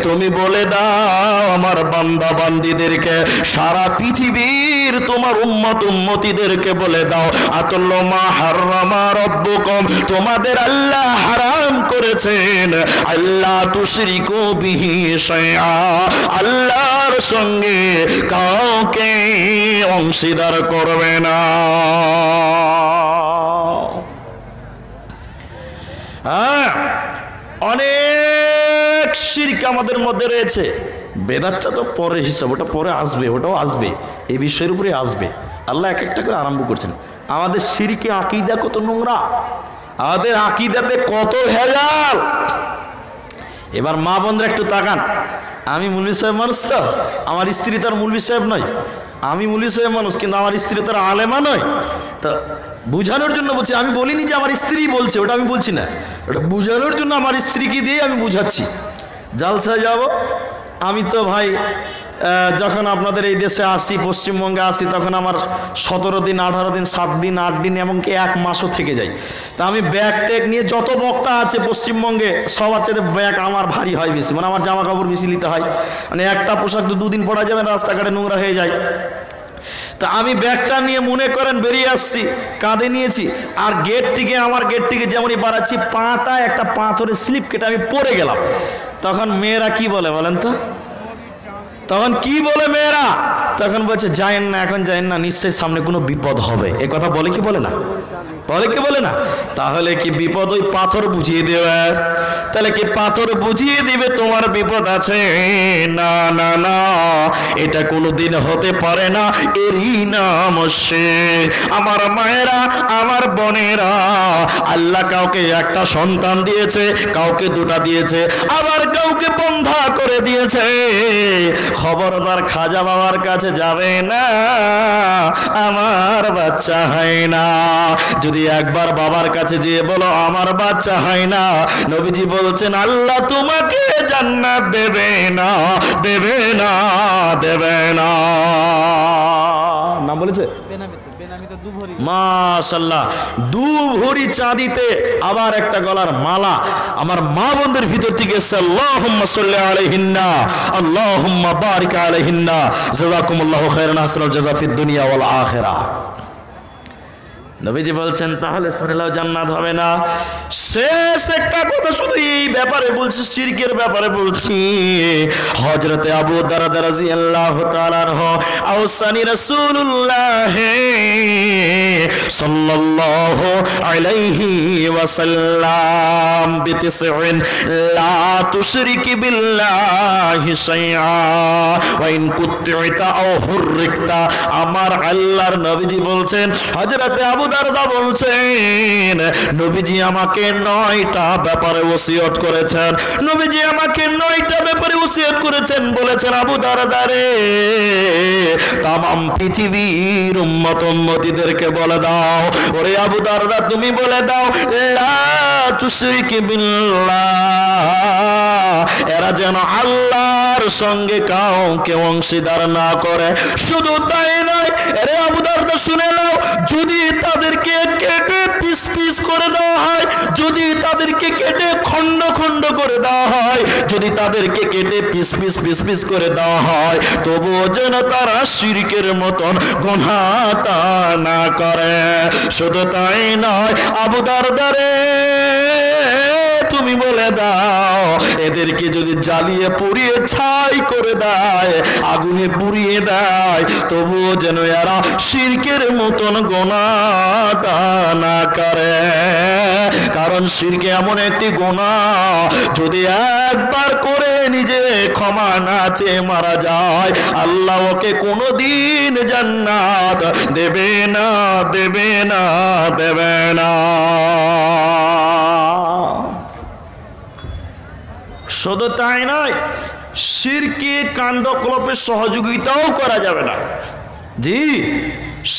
Speaker 1: তুমি বলে দাও আমার বান্দা বান্দীদেরকে, সারা পৃথিবীর তোমার উম্মত উম্মতিদেরকে বলে দাও, আতাল্লু মা হারামা রাব্বুকুম, তোমাদের আল্লাহ হারাম করেছেন আল্লাহ তুশরিকু বিহি শাইআ, আল্লাহর সঙ্গে কাউকে অংশীদার করবে না। হ্যাঁ, অনেক শিরক আমাদের মধ্যে রয়েছে। বেদাতটা তো পরে হিসাব, ওটা পরে আসবে, ওটাও আসবে, এই বিষয়ের উপরে আসবে। আল্লাহ এক একটা করে আরম্ভ করছেন। আমাদের শিরকে আকীদা কত নোংরা, আমাদের আকীদাতে কত ভেজাল। এবার মা বোনরা একটু তাকান, আমি মৌলভী সাহেব মানুষ, তো আমার স্ত্রী তার মৌলভী সাহেব নয়, আমি মৌলভী সাহেব মানুষ কিন্তু আমার স্ত্রী তার আলেমা নয়। তা বুঝানোর জন্য বলছি, আমি বলিনি যে আমার স্ত্রী বলছে, ওটা আমি বলছি না, ওটা বুঝানোর জন্য আমার স্ত্রীকে দিয়ে আমি বুঝাচ্ছি। জালসায় যাব আমি তো ভাই, যখন আপনাদের এই দেশে আসি, পশ্চিমবঙ্গে আসি, তখন আমার 17 দিন 18 দিন 7 দিন 8 দিন এমনকি 1 মাসও থেকে যাই। তা আমি ব্যাগ ট্যাগ নিয়ে, যত বক্তা আছে পশ্চিমবঙ্গে সবার চেয়ে ব্যাগ আমার ভারী হয় বেশি, মানে আমার জামা কাপড় বেশি নিতে হয়, মানে একটা পোশাক তো 2 দিন পরা যাবে না, রাস্তাঘাটে নোংরা হয়ে যায়। তা আমি ব্যাগটা নিয়ে মনে করেন বেরিয়ে আসছি, কাঁধে নিয়েছি, আর আমার গেটটিকে যেমনই বাড়াচ্ছি, পাটা একটা পাথরের স্লিপ কেটে আমি পড়ে গেলাম। তখন মেয়েরা কি বলে বলেন তো, তখন কি বলে মেয়েরা, তখন বলছে যায়েন না, এখন যায়েন না, নিশ্চয়ই সামনে কোনো বিপদ হবে। এ কথা বলে কি বলে না? বলে কি বলে না? তাহলে কি বিপদ ওই পাথর বুঝিয়ে দেবে? তাহলে কি পাথর বুঝিয়ে দিবে তোমার বিপদ আছে? না না না, এটা কোনোদিন হতে পারে না। এরই নাম শিরক। আমার মায়েরা, আমার বোনেরা, আল্লাহ কাউকে একটা সন্তান দিয়েছে, কাউকে দুটা দিয়েছে, আবার কাউকে বন্ধা করে দিয়েছে। খবরদার খাজা বাবার কাছে যাবে না, আমার বাচ্চা হয় না। যদি একবার বাবার কাছে যেয়ে বলো আমার বাচ্চা হয় না, নবীজি বলছেন আল্লাহ তোমাকে জান্নাত দেবে না, দেবে না, দেবে না। নাম বলেছে মাশাআল্লাহ, দু ভরি চাঁদিতে আবার একটা গলার মালা। আমার মা বোনদের ভিতর থেকে এসেছে আল্লাহুম্মা সাল্লি আলাইহিন্না, আল্লাহুম্মা বারিক আলাইহিন্না, জাযাকুমুল্লাহু খায়রান, হাসানাল জাযা ফিদ দুনিয়া ওয়াল আখিরাহ। নবীজি বলছেন তাহলে শুনলেও জান্নাত হবে না। শেষ একটা কথা শুধু এই ব্যাপারে বলছি, শিরকের ব্যাপারে বলছি। হযরতে আবু দারদা রাদিয়াল্লাহু তাআলা আনহু আওসানি রাসূলুল্লাহ সাল্লাল্লাহু আলাইহি ওয়াসাল্লাম বিতিসইন লা তুশরিকি বিল্লাহি শাইআ ওয়া ইন কুতি'তা আও হুররিকতা। আমার আল্লাহর নবীজি বলছেন, হযরতে আবু দারদা বলছেন, নবীজি আমাকে 9টা ব্যাপারে ওসিয়ত করেছেন। নবীজি আমাকে 9টা ব্যাপারে ওসিয়ত করেছেন। বলেছেন আবু দারদা রে, তামাম পৃথিবীর উম্মত উম্মতীদেরকে বলে দাও, ওরে আবু দারদা তুমি বলে দাও, লা তুশরিকি বিল্লাহ, এরা যেন আল্লাহর সঙ্গে কাউকে অংশীদার না করে। শুধু তাই নয়, আরে আবু দারদা শুনে নাও, যদি তাদেরকে কেটে পিস পিস করে দেওয়া হয়, যদি তাদেরকে কেটে খণ্ড খণ্ড করে দেওয়া হয়, যদি তাদেরকে কেটে পিস পিস পিস পিস করে দেওয়া হয়, তবুও যেন তারা শিরকের মতন গুনাহটা না করে। শুধু তাই নয়, আবু দারদা রে তুমি বলে দাও, এদেরকে যদি জ্বালিয়ে পুড়িয়ে ছাই করে দেয়, আগুনে পুড়িয়ে দেয়, তবুও যেন এরা শিরকের মতন গুনাহটা না করে। কারণ শিরকে এমন একটি গুনাহ, যদি একবার করে নিজে ক্ষমা না চেয়ে মারা যায়, আল্লাহ ওকে কোনোদিন জান্নাত দেবে না, দেবে না, দেবে না। শুধু তাই নয়, শিরকি কাণ্ডকলাপের সহযোগিতাও করা যাবে না। জি,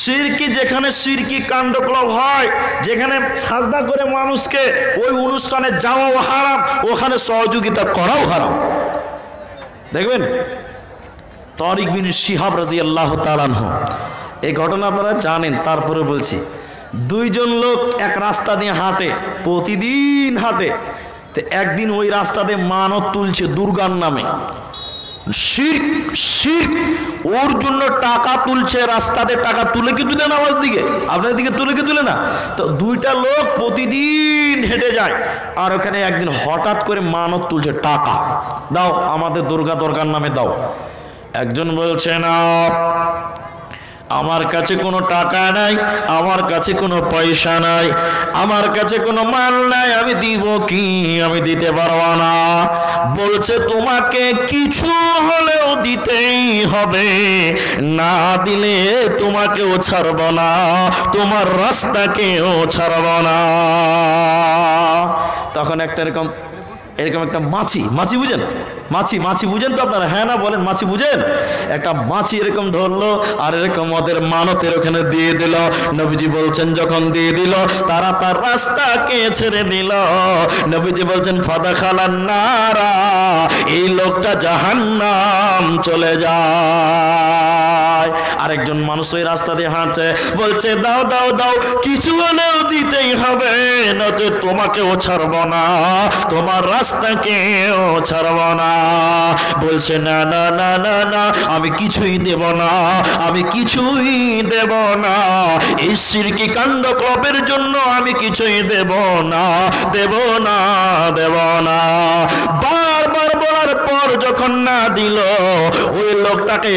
Speaker 1: শিরকি যেখানে শিরকি কাণ্ডকলাপ হয়, যেখানে সাজদা করে মানুষকে ওই অনুষ্ঠানে যাওয়াও হারাম, ওখানে সহযোগিতা করাও হারাম। দেখবেন তারিক বিন শিহাব রাদিয়াল্লাহু তাআলা আনহু, এই ঘটনা আপনারা জানেন, তারপরে বলছি। দুইজন লোক এক রাস্তা দিয়ে হাঁটে, প্রতিদিন হাঁটে। একদিন ওই রাস্তাতে মানত তুলছে দুর্গার নামে, শিরক শিরক, ওর জন্য টাকা তুলছে, রাস্তাতে টাকা তুলে কি তুলে না আমার দিকে, আপনার দিকে তুলে কি তুলে না। তো দুইটা লোক প্রতিদিন হেঁটে যায়, আর ওখানে একদিন হঠাৎ করে মানত তুলছে, টাকা দাও আমাদের দুর্গার নামে দাও। একজন বলছে না, আমার কাছে কোনো টাকা নাই, আমার কাছে কোনো পয়সা নাই, আমার কাছে কোনো মাল নাই, আমি দিব কি, আমি দিতে পারবো না। বলছে তোমাকে কিছু হলেও দিতেই হবে, না দিলে তোমাকেও ছাড়ব না, তোমার রাস্তাকেও ছাড়ব না। তখন একটা এরকম একটা মাছি বুঝেন, মাছি বুঝেন তো আপনারা? হ্যাঁ না বলেন, মাছি বুঝেন? একটা মাছি এরকম ধরলো আর এরকম ওদের মানতের ওখানে দিয়ে দিল। নবীজি বলছেন যখন দিয়ে দিল, তারা তার রাস্তাকে ছেড়ে দিল। নবীজি বলছেন ফাদাখালান নারা, এই লোকটা জাহান্নাম চলে যায়। আরেকজন মানুষ ওই রাস্তা দিয়ে হাঁটছে, বলছে দাও দাও দাও, কিছু হলেও দিতেই হবে, নয়তো তোমাকেও ছাড়ব না, তোমার রাস্তাকেও ছাড়ব না। বলছে না না না না না, আমি কিছুই দেব না, আমি কিছুই দেব না, এই শিরকি কাণ্ডকলাপের জন্য আমি কিছুই দেব না, দেব না, দেব না। বারবার বলার পর যখন না দিল, ওই লোকটাকে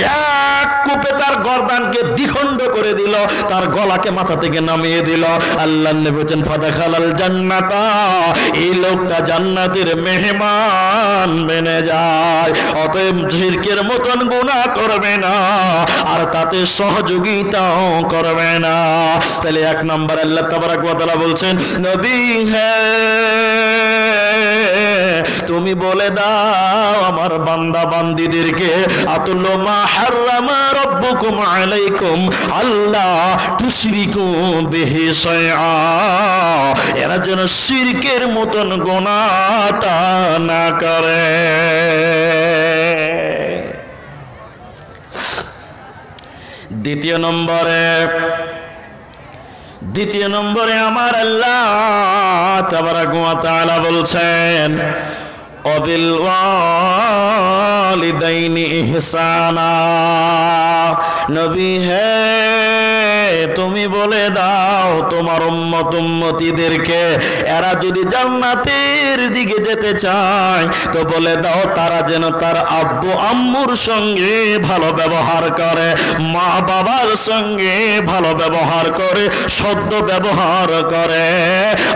Speaker 1: এক কূপে তার গর্দানকে দ্বিখণ্ড করে দিল, তার গলাকে মাথা থেকে নামিয়ে দিল। আল্লাহ নবী বলেছেন ফাদাখালাল জান্নাতা, এই লোকটা জান্নাতের মেহমান বেনে যায়। অতএব শিরকের মতন গুনাহ করবে না, আর তাতে সহযোগিতাও করবে না। তাহলে এক নম্বর আল্লাহ তাবারক ওয়া তাআলা বলছেন, নবী তুমি বলে দাও আমার বান্দা বান্দীদেরকে, আতুল্লু মা হারামা রাব্বুকুম আলাইকুম আল্লাহ তুশরিকু বিহি শাইআ, এরা যেন শিরকের মতন গুনাহটা না করে। দ্বিতীয় নম্বরে আমার আল্লাহ তাবারক ওয়া তাআলা বলছেন অবিল ওয়ালিদাইনি ইহসানা, নবী হে তুমি বলে দাও তোমার উম্মতিদেরকে, এরা যদি জান্নাতের দিকে যেতে চায় তো বলে দাও তারা যেন তার আব্বু আম্মুর সঙ্গে ভালো ব্যবহার করে, মা বাবার সঙ্গে ভালো ব্যবহার করে, সদ্য ব্যবহার করে।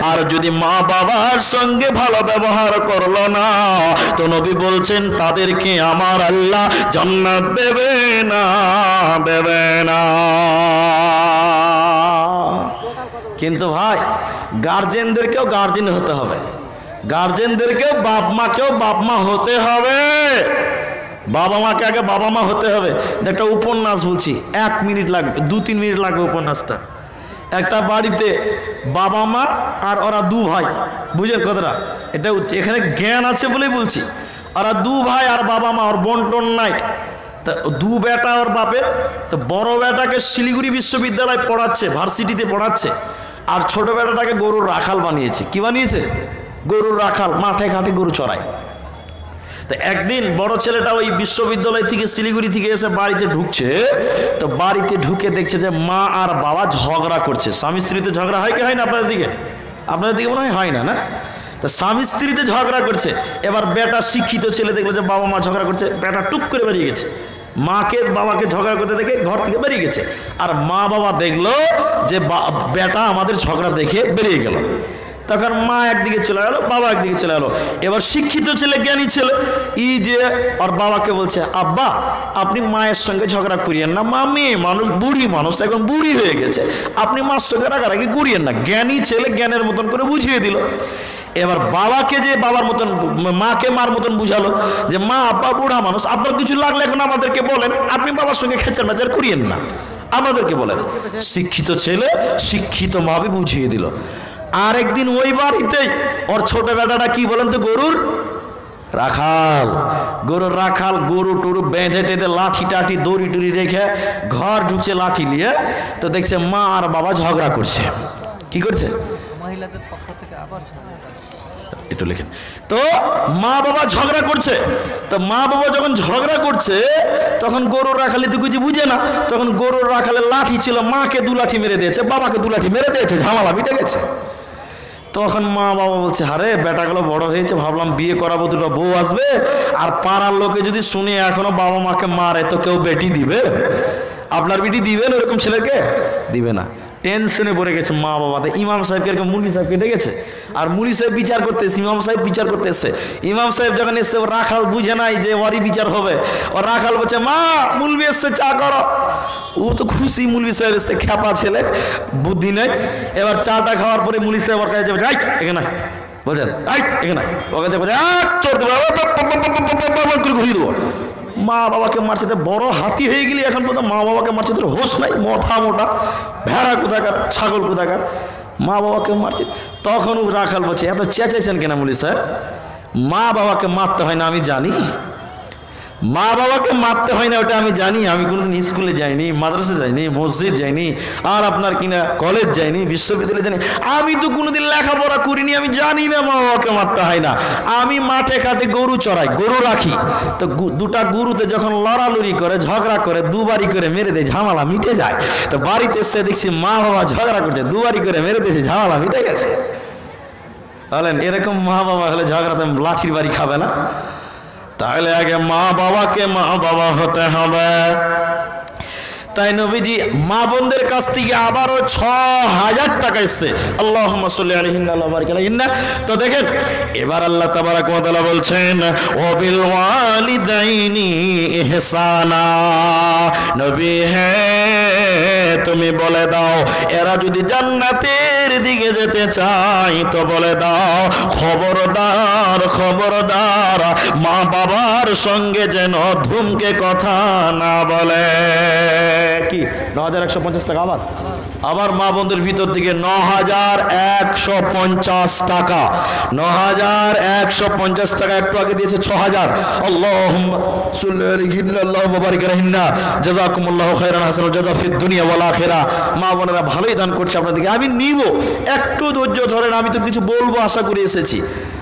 Speaker 1: আর যদি মা বাবার সঙ্গে ভালো ব্যবহার করলো না তো নবী বলছেন তাদেরকে আমার আল্লাহ জান্নাত দেবে না। কিন্তু ভাই গার্জেনদেরকেও গার্জেন হতে হবে, গার্জেনদেরকেও বাপ মাকেও বাপ মা হতে হবে, বাবা মাকে আগে বাবা মা হতে হবে। একটা উপন্যাস বলছি, 1 মিনিট লাগবে, 2-3 মিনিট লাগবে উপন্যাসটা। একটা বাড়িতে বাবা মা আর ওরা 2 ভাই, বুঝেন কথাটা? এটা এখানে জ্ঞান আছে বলেই বলছি। ওরা 2 ভাই আর বাবা মা, ওর বোন টোন নাই। তা 2 বেটা ওর বাপের, তো বড় বেটাকে শিলিগুড়ি বিশ্ববিদ্যালয় পড়াচ্ছে, ভার্সিটিতে পড়াচ্ছে, আর ছোট বেটাটাকে গরুর রাখাল বানিয়েছে। কি বানিয়েছে? গরুর রাখাল, মাঠে ঘাটে গরু চড়ায়। তো একদিন বড় ছেলেটা ওই বিশ্ববিদ্যালয় থেকে শিলিগুড়ি থেকে এসে বাড়িতে ঢুকছে, তো বাড়িতে ঢুকে দেখছে যে মা আর বাবা ঝগড়া করছে। স্বামী স্ত্রীতে ঝগড়া হয় কি হয় না আপনাদের দিকে? আপনাদের দিকে মনে হয় না, না? তো স্বামী স্ত্রীতে ঝগড়া করছে। এবার বেটা শিক্ষিত ছেলে দেখলো যে বাবা মা ঝগড়া করছে, বেটা টুক করে বেরিয়ে গেছে, মাকে বাবাকে ঝগড়া করতে দেখে ঘর থেকে বেরিয়ে গেছে। আর মা বাবা দেখলো যে বেটা আমাদের ঝগড়া দেখে বেরিয়ে গেল। তখন মা একদিকে চলে গেল, বাবা একদিকে চলে গেল। এবার শিক্ষিত ছেলে, জ্ঞানী ছেলে, যে ওর বাবাকে বলছে, আব্বা আপনি মায়ের সঙ্গে ঝগড়া করিয়েন না, মা মেয়ে মানুষ, বুড়ি মানুষ, এখন বুড়ি হয়ে গেছে, আপনি মার সঙ্গে রাগারাগি করিয়েন না। জ্ঞানী ছেলে জ্ঞানের মতন করে বুঝিয়ে দিল। এবার বাবাকে যে বাবার মতন, মাকে মার মতন বুঝালো যে মা আব্বা বুড়া মানুষ, আপনার কিছু লাগলে এখন আমাদেরকে বলেন, আপনি বাবার সঙ্গে খেচার মেচার করিয়েন না, আমাদেরকে বলেন। শিক্ষিত ছেলে শিক্ষিত মাকে বুঝিয়ে দিল। আর একদিন ওই বাড়িতেই ওর ছোট বেটাটা কি বলেন তো, গরুর রাখাল, গরু টরু বেঁধে টেঁধে লাঠি টাঠি দড়ি টড়ি রেখে ঘর ঢুকছে লাঠি নিয়ে। তো দেখছে মা আর বাবা ঝগড়া করছে। কি করছে? মহিলাদের পক্ষ থেকে আবার একটু লেখেন তো, মা বাবা ঝগড়া করছে। তো মা বাবা যখন ঝগড়া করছে তখন গরুর রাখালি তো কিছু বুঝে না, তখন গরুর রাখালের লাঠি ছিল, মাকে 2 লাঠি মেরে দিয়েছে, বাবাকে 2 লাঠি মেরে দিয়েছে, ঝামেলা মিটে গেছে। তখন মা বাবা বলছে, আরে বেটাগুলো বড় হয়েছে, ভাবলাম বিয়ে করাবো, 2টা বউ আসবে, আর পাড়ার লোকে যদি শুনে এখনো বাবা মাকে মারে তো কেউ বেটি দিবে? আপনার বেটি দিবেন ওরকম ছেলেকে? দিবে না। টেনশনে পড়ে গেছে মা বাবাতে। ইমাম সাহেবকে এরকম মুলি সাহেবকে ডেকেছে, আর মুলি সাহেব বিচার করতে এসছে, ইমাম সাহেব বিচার করতে এসছে। ইমাম সাহেব যখন এসছে, ও রাখাল বুঝে নাই যে ওরই বিচার হবে। ও রাখাল বলছে, মা মুলবি এসছে, চা করো। ও তো খুশি, মুলবি সাহেব এসছে, খ্যাপা ছেলে, বুদ্ধি নেই। এবার চাটা খাওয়ার পরে মুলি সাহেব ওর কাছে যাবে, এখানে বলছেন, এখানে ওর কাছে বলছে, চোর দেবো, ঘুরিয়ে দেবো। মা বাবাকে মারছে, বড় হাতি হয়ে গেলি এখন পর্যন্ত মা বাবাকে মারছে, তোর হোশ নাই, মাথা মোটা, ভেড়া কোথাকার, ছাগল কোথাকার, মা বাবাকে মারছে। তখন ও রাখাল বলছে, এত চেঁচাইছেন কেন মুলি সাহেব? মা বাবাকে মারতে হয় না আমি জানি, মা বাবাকে মারতে হয় না ওটা আমি জানি। আমি কোনোদিন স্কুলে যাইনি, মাদ্রাসা যাইনি, মসজিদ যাইনি, আর আপনার কিনা কলেজ যাইনি, বিশ্ববিদ্যালয়ে যাইনি, আমি তো কোনোদিন লেখাপড়া করিনি, আমি জানি না মা বাবাকে মারতে হয় না। আমি মাঠে ঘাটে গরু চড়াই, গরু রাখি, তো 2টা গরুতে যখন লড়ালড়ি করে, ঝগড়া করে, 2 বারি করে মেরে দেয়, ঝামেলা মিটে যায়। তো বাড়িতে এসে দেখছি মা বাবা ঝগড়া করছে, 2 বারি করে মেরে দিয়েছে, ঝামেলা মিটে গেছে। বলেন এরকম মা বাবা হলে ঝগড়াতে লাঠির বাড়ি খাবে না? তাহলে আগে মা বাবাকে মা বাবা হতে হবে। তাই নবীজি মা বোনদের কাছ থেকে আবারও ৬,০০০ টাকা এসছে। আল্লাহুম্মা সাল্লি আলাইহি ওয়া বারিক আলাইহি। তো দেখেন এবার আল্লাহ তাবারাক ওয়া তাআলা বলছেন ওয়াবিল ওয়ালিদাইনি ইহসানা। নবী হে তুমি বলে দাও এরা যদি জান্নাতের দিকে যেতে চায় তো বলে দাও খবরদার খবরদার মা বাবার সঙ্গে যেন ধুমকে কথা না বলে। কি ৯,১৫০ টাকা আবার মা বোনদের ভিতর থেকে ৯,১৫০ টাকা ৯,১৫০ টাকা একটু আগে দিয়েছে ৬,০০০। আল্লাহুম্মা সাল্লি আলাইহি ওয়া বারিক আলাইহি জাযাকুমুল্লাহু খাইরান হাসানাল জাযা ফিদ দুনিয়া ওয়াল আখিরা। মা বোনেরা ভালোই দান করছে আপনাদেরকে, আমি নিব, একটু ধৈর্য ধরেন, আমি তো কিছু বলবো আশা করে এসেছি।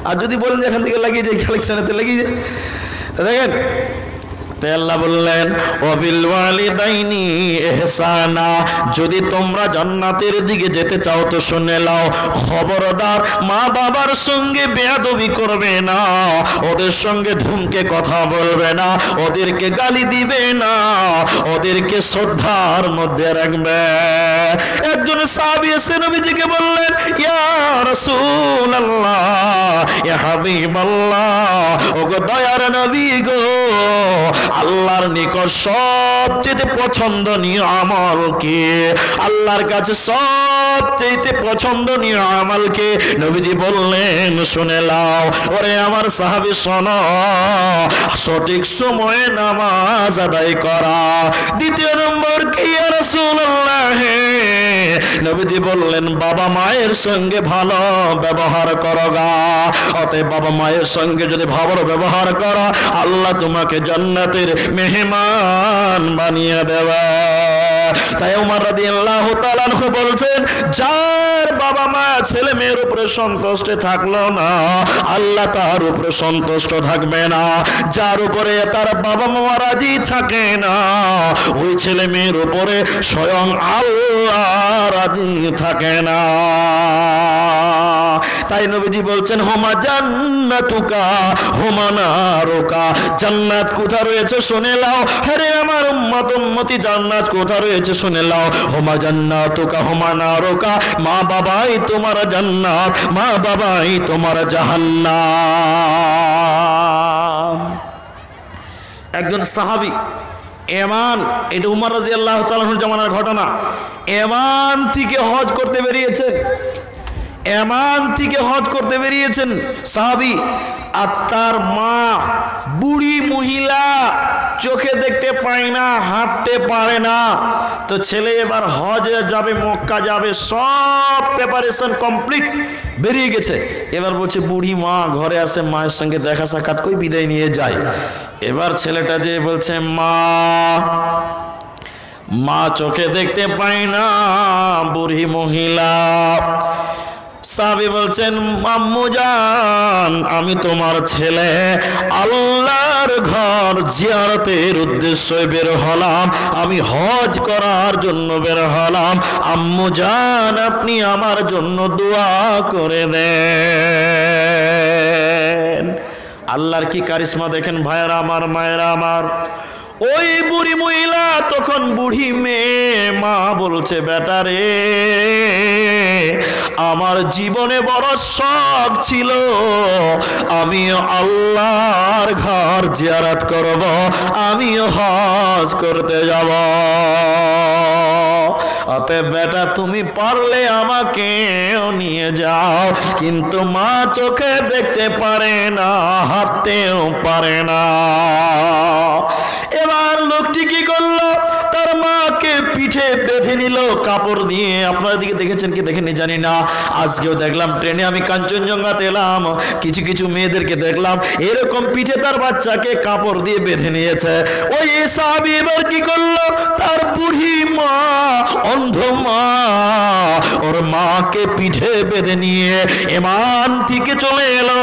Speaker 1: আর যদি বলেন এখান থেকে লাগিয়ে যায় কালেকশনেতে লাগিয়ে যায়, দেখেন আল্লাহ বললেন ওয়াবিল ওয়ালিদাইনি ইহসানা। যদি তোমরা জান্নাতের দিকে যেতে চাও তো শুনে নাও খবরদার মা বাবার সঙ্গে বেয়াদবি করবে না, ওদের সঙ্গে ধুমকে কথা বলবে না, ওদেরকে গালি দিবে না, ওদেরকে শ্রদ্ধার মধ্যে রাখবে। একজন সাহাবী এসে নবীজিকে বললেন ইয়া রাসূলুল্লাহ ইয়া হাবিবাল্লাহ, ওগো দয়ার নবী গো আল্লাহর নিকট সবচেয়ে পছন্দনীয় আমল কি? আল্লাহর কাছে সবচেয়ে পছন্দনীয় আমল কি? নবীজি বললেন শুনে নাও ওরে আমার সাহাবী শোনো, সঠিক সময়ে নামাজ আদায় করা। দ্বিতীয় নম্বর কি ইয়া রাসূলুল্লাহ? নবীজি বললেন বাবা মায়ের সঙ্গে ভালো ব্যবহার করো গা। অতএব বাবা মায়ের সঙ্গে যদি ভালো ব্যবহার করো আল্লাহ তোমাকে জান্নাতের মেহমান বানিয়ে দেবে। তাই ওমর রাদিয়াল্লাহু তাআলা আনহু বলছেন যার বাবা মা ছেলে মেয়ের উপরে সন্তুষ্ট থাকলো না আল্লাহ তার উপরে সন্তুষ্ট থাকবে না। যার উপরে তার বাবা মা রাজি থাকে না ওই ছেলে মেয়ের উপরে স্বয়ং আল্লাহ রাজি থাকে না। তাই নবীজি বলছেন হুমা জান্নাতুকা হুমা নারুকা। জান্নাত কোথায় রয়েছে শুনে নাও, আরে আমার উম্মত উম্মতি জান্নাত কোথায় রয়েছে শুনে নাও। হুমা জান্নাতুকা হুমা নারুকা, মা বাবাই তোমার জান্নাত, মা বাবাই তোমার জাহান্নাম। একজন সাহাবী এমান, এটা উমর রাদিয়াল্লাহু তাআলা জামানার ঘটনা, এমান থেকে হজ করতে বেরিয়েছেন। এমান থেকে হজ করতে বেরিয়েছেন সাহাবী, আর তার মা বুড়ি মহিলা, চোখে দেখতে পায় না, হাঁটতে পারে না। তো ছেলে এবার হজে যাবে, মক্কা যাবে, সব প্রিপারেশন কমপ্লিট, বেরিয়ে গেছে। এবার বলছে বুড়ি মা ঘরে আসে, মায়ের সঙ্গে দেখা সাক্ষাৎ করে বিদায় নিয়ে যায়। এবার ছেলেটা যে বলছে মা মা চোখে দেখতে পায় না, বুড়ি মহিলা। সাহাবী বলছেন আম্মু জান আমি তোমার ছেলে, আল্লাহর ঘর জিয়ারতের উদ্দেশ্যে বের হলাম, আমি হজ করার জন্য বের হলাম, আম্মু জান আপনি আমার জন্য দোয়া করে দেন। আল্লাহর কি কারিশমা দেখেন ভাইয়েরা আমার, মায়েরা আমার। ওই বুড়ি মহিলা তখন বুড়ি মেয়ে, মা বলছে বেটা রে আমার জীবনে বড় শখ ছিল আমি আল্লাহর ঘর জিয়ারত করব, আমি হজ করতে যাব। অতএব বেটা তুমি পারলে আমাকে নিয়ে যাও। কিন্তু মা চোখে দেখতে পারে না, হাঁটতেও পারে না। এবার লোকটি কি করলো, তার মাকে পিঠে বেঁধে নিল কাপড় দিয়ে। আপনারা দিকে দেখেছেন কি দেখেননি জানি না, আজকেও দেখলাম ট্রেনে আমি কাঞ্চনজঙ্ঘাতে এলাম, কিছু কিছু মেয়েদেরকে দেখলাম এরকম পিঠে তার বাচ্চাকে কাপড় দিয়ে বেঁধে নিয়েছে। ওই সাহাবী এবার কি করলো, তার বুড়ি মা, অন্ধ মা, ওর মাকে পিঠে বেঁধে নিয়ে ইমান থেকে চলে এলো,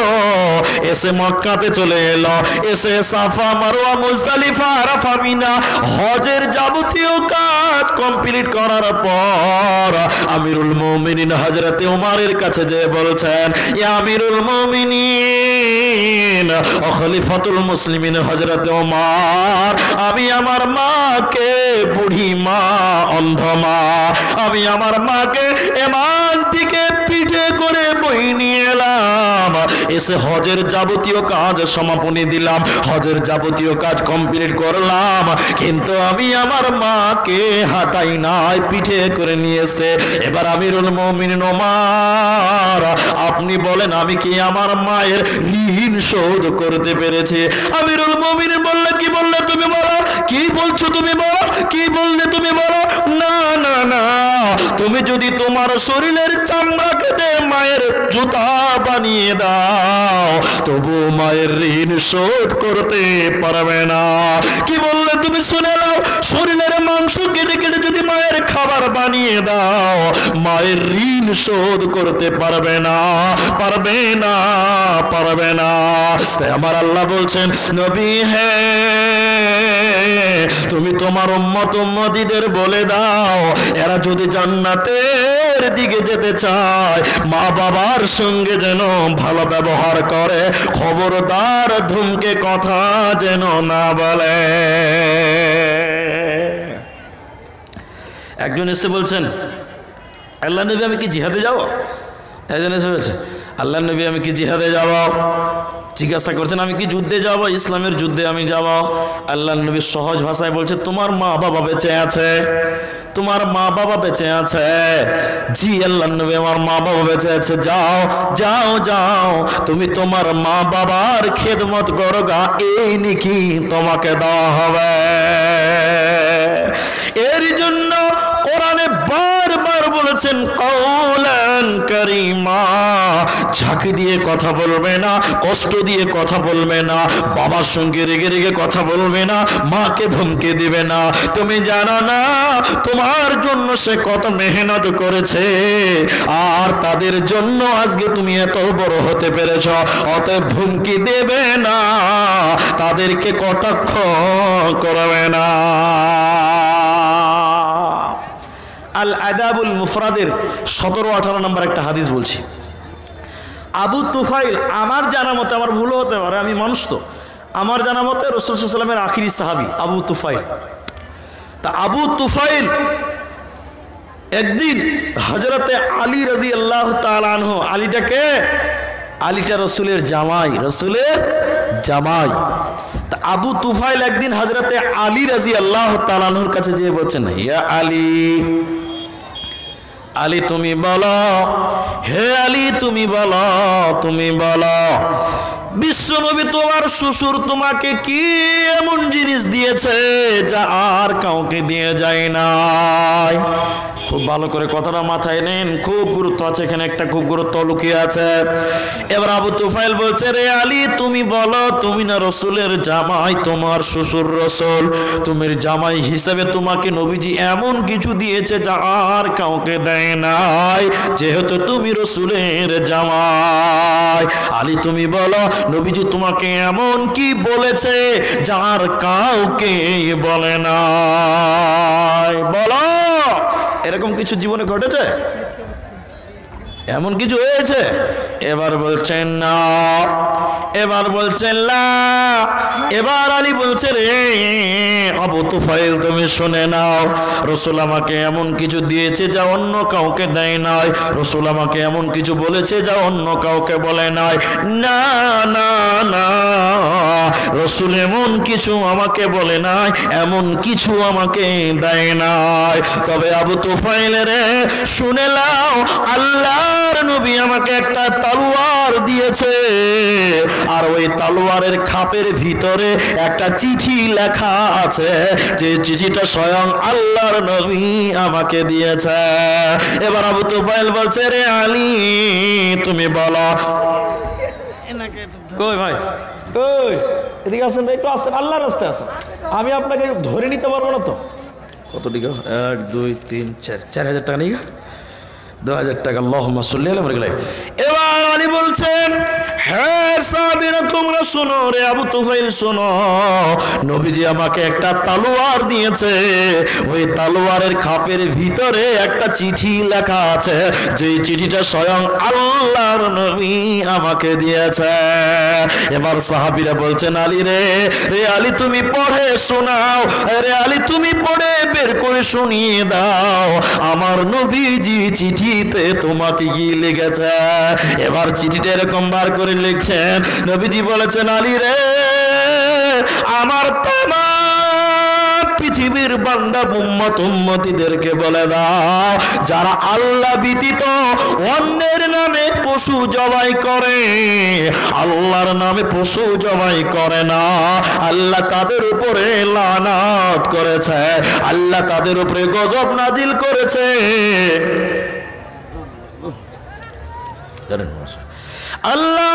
Speaker 1: এসে মক্কাতে চলে এলো, এসে সাফা মারওয়া মুজদালিফা আরাফা মিনা হজের যাবতীয় কাজ কমপ্লিট করার পর আমিরুল মুমিনিন হযরতে ওমরের কাছে যে বলছেন, ইয়া আমিরুল মুমিনিন ও খলিফাতুল মুসলিমিন হযরতে ওমর, আমি আমার মাকে, বুড়ি মা, অন্ধ মা, আমি আমার মাকে এমান থেকে পিঠে করে বই নিয়ে এলাম, এসে হজের যাবতীয় কাজ সমাপনী দিলাম, হজের যাবতীয় কাজ কমপ্লিট করলাম, কিন্তু আমি আমার মাকে হাঁটাই নাই, পিঠে করে নিয়েছে। এবার আমিরুল মুমিনিন ওমর, আপনি বলেন আমি কি আমার মায়ের ঋণ শোধ করতে পেরেছি? আমিরুল মুমিনিন বললে, কি বললে তুমি বলো, কি বলছো তুমি বলো, কি বললে তুমি বলো? না না না, তুমি যদি তোমার শরীরের চামড়া কেটে মায়ের জুতা বানিয়ে দাও, তবু মায়ের ঋণ শোধ করতে পারবে না। কি বললে তুমি? শুনে নাও, শরীরের মাংস কেটে কেটে যদি মায়ের খাবার বানিয়ে দাও, মায়ের ঋণ শোধ করতে পারবে না, পারবে না, পারবে না। তাই আমার আল্লাহ বলছেন, নবী হে, তুমি তোমার উম্মত উম্মতীদের বলে দাও, এরা যদি জান্নাতের দিকে যেতে চায়, মা বাবার সঙ্গে যেন ভালো ব্যবহার করে, খবরদার ধুমকে কথা যেন না বলে। একজন এসে বলছেন, আল্লাহ নবী আমি কি জিহাদে যাব? একজন এসে বলছে, আল্লাহ নবী আমি কি জিহাদে যাব? জিজ্ঞাসা করছেন আমি কি যুদ্ধে যাব, ইসলামের যুদ্ধে আমি যাব? আল্লাহ নবী সহজ ভাষায় বলছে, তোমার মা বাবা বেঁচে আছে? তোমার মা বাবা বেঁচে আছে? জি আল্লাহ নবী আমার মা বাবা বেঁচে আছে। যাও যাও যাও, তুমি তোমার মা বাবার খেদমত করো গা, এই নাকি তোমাকে দেওয়া হবে। এর জন্য কোরআনে বারবার বলেছেন, কওলান কারীমা, ঝাঁকি দিয়ে কথা বলবে না, কষ্ট দিয়ে কথা বলবে না, বাবার সঙ্গে রেগে রেগে কথা বলবে না, মাকে ধমকে দিবে না। তুমি জানো না তোমার জন্য সে কত মেহনত করেছে, আর তাদের জন্য আজকে তুমি এত বড় হতে পেরেছ, অতএব ধমকি দেবে না, তাদেরকে কটাক্ষ করবে না। আল আদাবুল মুফরাদের 17-18 নম্বর একটা হাদিস বলছি। আবু তুফাইল, আমার জানা মতে, আমার ভুল হতে পারে, আমি মানুষ তো, আমার জানা মতে রাসূল সাল্লাল্লাহু আলাইহি ওয়াসাল্লামের আখিরি সাহাবী আবু তুফাইল। তা আবু তুফাইল একদিন হযরতে আলী রাদিয়াল্লাহু তাআলা আনহু, আলীটাকে, আলীটা রাসূলের জামাই, রাসূলের জামাই। তা আবু তুফাইল একদিন হযরতে আলী রাদিয়াল্লাহু তাআলা আনহুর কাছে যেয়ে বলছেন, ইয়া আলী, আলী তুমি বলো, হে আলী তুমি বলো, তুমি বলো, বিশ্বনবী তোমার শ্বশুর তোমাকে কি এমন জিনিস দিয়েছে যা আর কাউকে দিয়ে যায় নাই? খুব ভালো করে কথাটা মাথায় নেন, খুব গুরুত্ব আছে এখানে, একটা খুব গুরুত্ব লুকিয়ে আছে। এবার আবু তুফাইল বলছে, রে আলী তুমি বলো, তুমি না রসুলের জামাই, তোমার শ্বশুর রসুল, তুমি জামাই হিসেবে তোমাকে নবীজি এমন কিছু দিয়েছে যা আর কাউকে দেয় নাই, যেহেতু তুমি রসুলের জামাই। আলী তুমি বলো, নবীজি তোমাকে এমন কি বলেছে যা আর কাউকে বলে নাই? বলো, এরকম কিছু জীবনে ঘটেছে? এমন কিছু হয়েছে? এবার বলছেন না, এবার বলছেন না। এবার আলী বলছে, রে আবু তুফাইল তুমি শুনে নাও, রাসূল আমাকে এমন কিছু দিয়েছে যা অন্য কাউকে দেয় নাই, রাসূল আমাকে এমন কিছু বলেছে যা অন্য কাউকে বলে নাই। না না না, রাসূল এমন কিছু আমাকে বলে নাই, এমন কিছু আমাকে দেয় নাই। তবে আবু তুফাইল রে শুনে নাও, আল্লাহর নবী আমাকে একটা তলোয়ার দিয়েছে, আর ওই তলোয়ারের খাপের ভিতরে একটা চিঠি লেখা আছে, যে চিঠিটা স্বয়ং আল্লাহর নবী আমাকে দিয়েছে। এবার আবু তুফাইল বলছে, রে আলী তুমি বলো। কই ভাই, কই এদিকে আসেন, একটু আসেন, আল্লাহর রাস্তায় আসেন, আমি আপনাকে ধরে নিতে পারবো না তো। কত টাকা? 1 2 3 4 4000 টাকা নিয়ে 2000 টাকা। আল্লাহুম্মা সাল্লি আলা মুহাম্মাদ। এবার আলী বলছেন, হে সাবিরাতু তোমরা শোনো রে আবু তুফাইল শোনো, নবীজি আমাকে একটা তালোয়ার দিয়েছে, ওই তালোয়ারের খাপের ভিতরে একটা চিঠি লেখা আছে, যেই চিঠিটা স্বয়ং আল্লাহর নবী আমাকে দিয়েছে। এবার সাহাবীরা বলছেন আলী রে, রে আলী তুমি পড়ে শোনাও, রে আলী তুমি পড়ে বের করে শুনিয়ে দাও আমার নবীজি চিঠিতে তোমাকে কি লিখেছে। এবার চিঠিটা এরকম বার করে লিখছেন, নবীজি বলেছেন আলী রে, আমার তামাম পৃথিবীর বান্দা উম্মত উম্মতিদেরকে বলে দাও, যারা আল্লাহ ব্যতীত অন্যের নামে পশু জবাই করে, আল্লাহর নামে পশু জবাই করে না, আল্লাহ তাদের উপরে লানত করেছে, আল্লাহ তাদের উপরে গজব নাজিল করেছে। আল্লাহ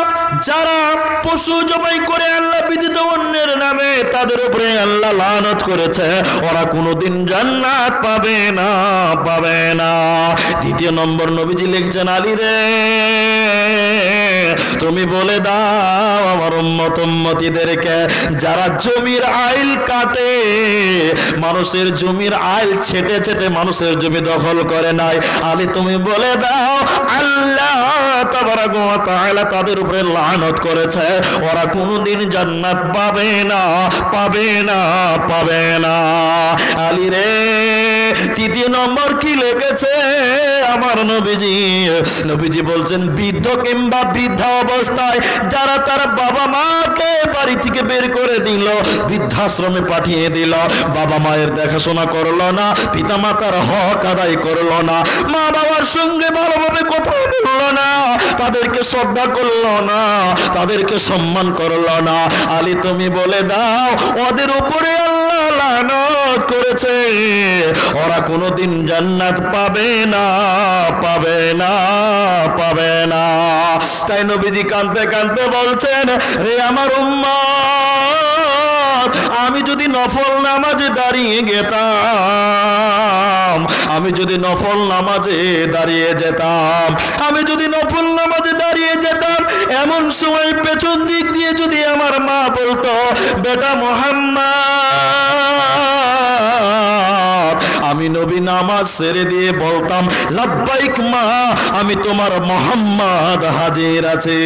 Speaker 1: যারা পশু জবাই করে আল্লাহ ব্যতীত অন্যের নামে, তাদের উপরে আল্লাহ লানত করেছে, ওরা কোনোদিন জান্নাত পাবে না, পাবে না। দ্বিতীয় নম্বর নবীজি লিখছেন আলী রে, তুমি বলে দাও আমার উম্মত উম্মতিদেরকে, যারা জমির আইল কাটে, মানুষের জমির আইল ছেটে ছেটে মানুষের জমি দখল করে নাই, আলী তুমি বলে দাও আল্লাহ তাবারাক ওয়া তাআলা তাদের উপরে লানত করেছে, ওরা কোনোদিন জান্নাত পাবে না, পাবে না, পাবে না। আলী রে, তৃতীয় নম্বর কি লিখেছে আমার নবীজি? নবীজি বলছেন বৃদ্ধ কিংবা বৃদ্ধা অবস্থায় যারা তার বাবা মাকে বাড়ি থেকে বের করে দিল, বৃদ্ধাশ্রমে পাঠিয়ে দিল, বাবা মায়ের দেখাশোনা করলো না, পিতা মাতার হক আদায় করলো না, মা বাবার সঙ্গে ভালোভাবে কথা বললো না, তাদেরকে শ্রদ্ধা করলো না, তাদেরকে সম্মান করলো না, আলী তুমি বলে দাও ওদের উপরে আল্লাহ লানত করেছে, ওরা কোনোদিন জান্নাত পাবে না, পাবে না, পাবে না। তাই নবীজি কাঁদতে কাঁদতে বলছেন, রে আমার উম্মত, আমি যদি নফল নামাজে দাঁড়িয়ে যেতাম, আমি যদি নফল নামাজে দাঁড়িয়ে যেতাম, আমি যদি নফল নামাজে দাঁড়িয়ে যেতাম, এমন সময় পেছন দিক দিয়ে যদি আমার মা বলতো, বেটা মুহাম্মদ, আমি নবী নামাজ ছেড়ে দিয়ে বলতাম লাব্বাইক মা, আমি তোমার মুহাম্মদ হাজির আছে।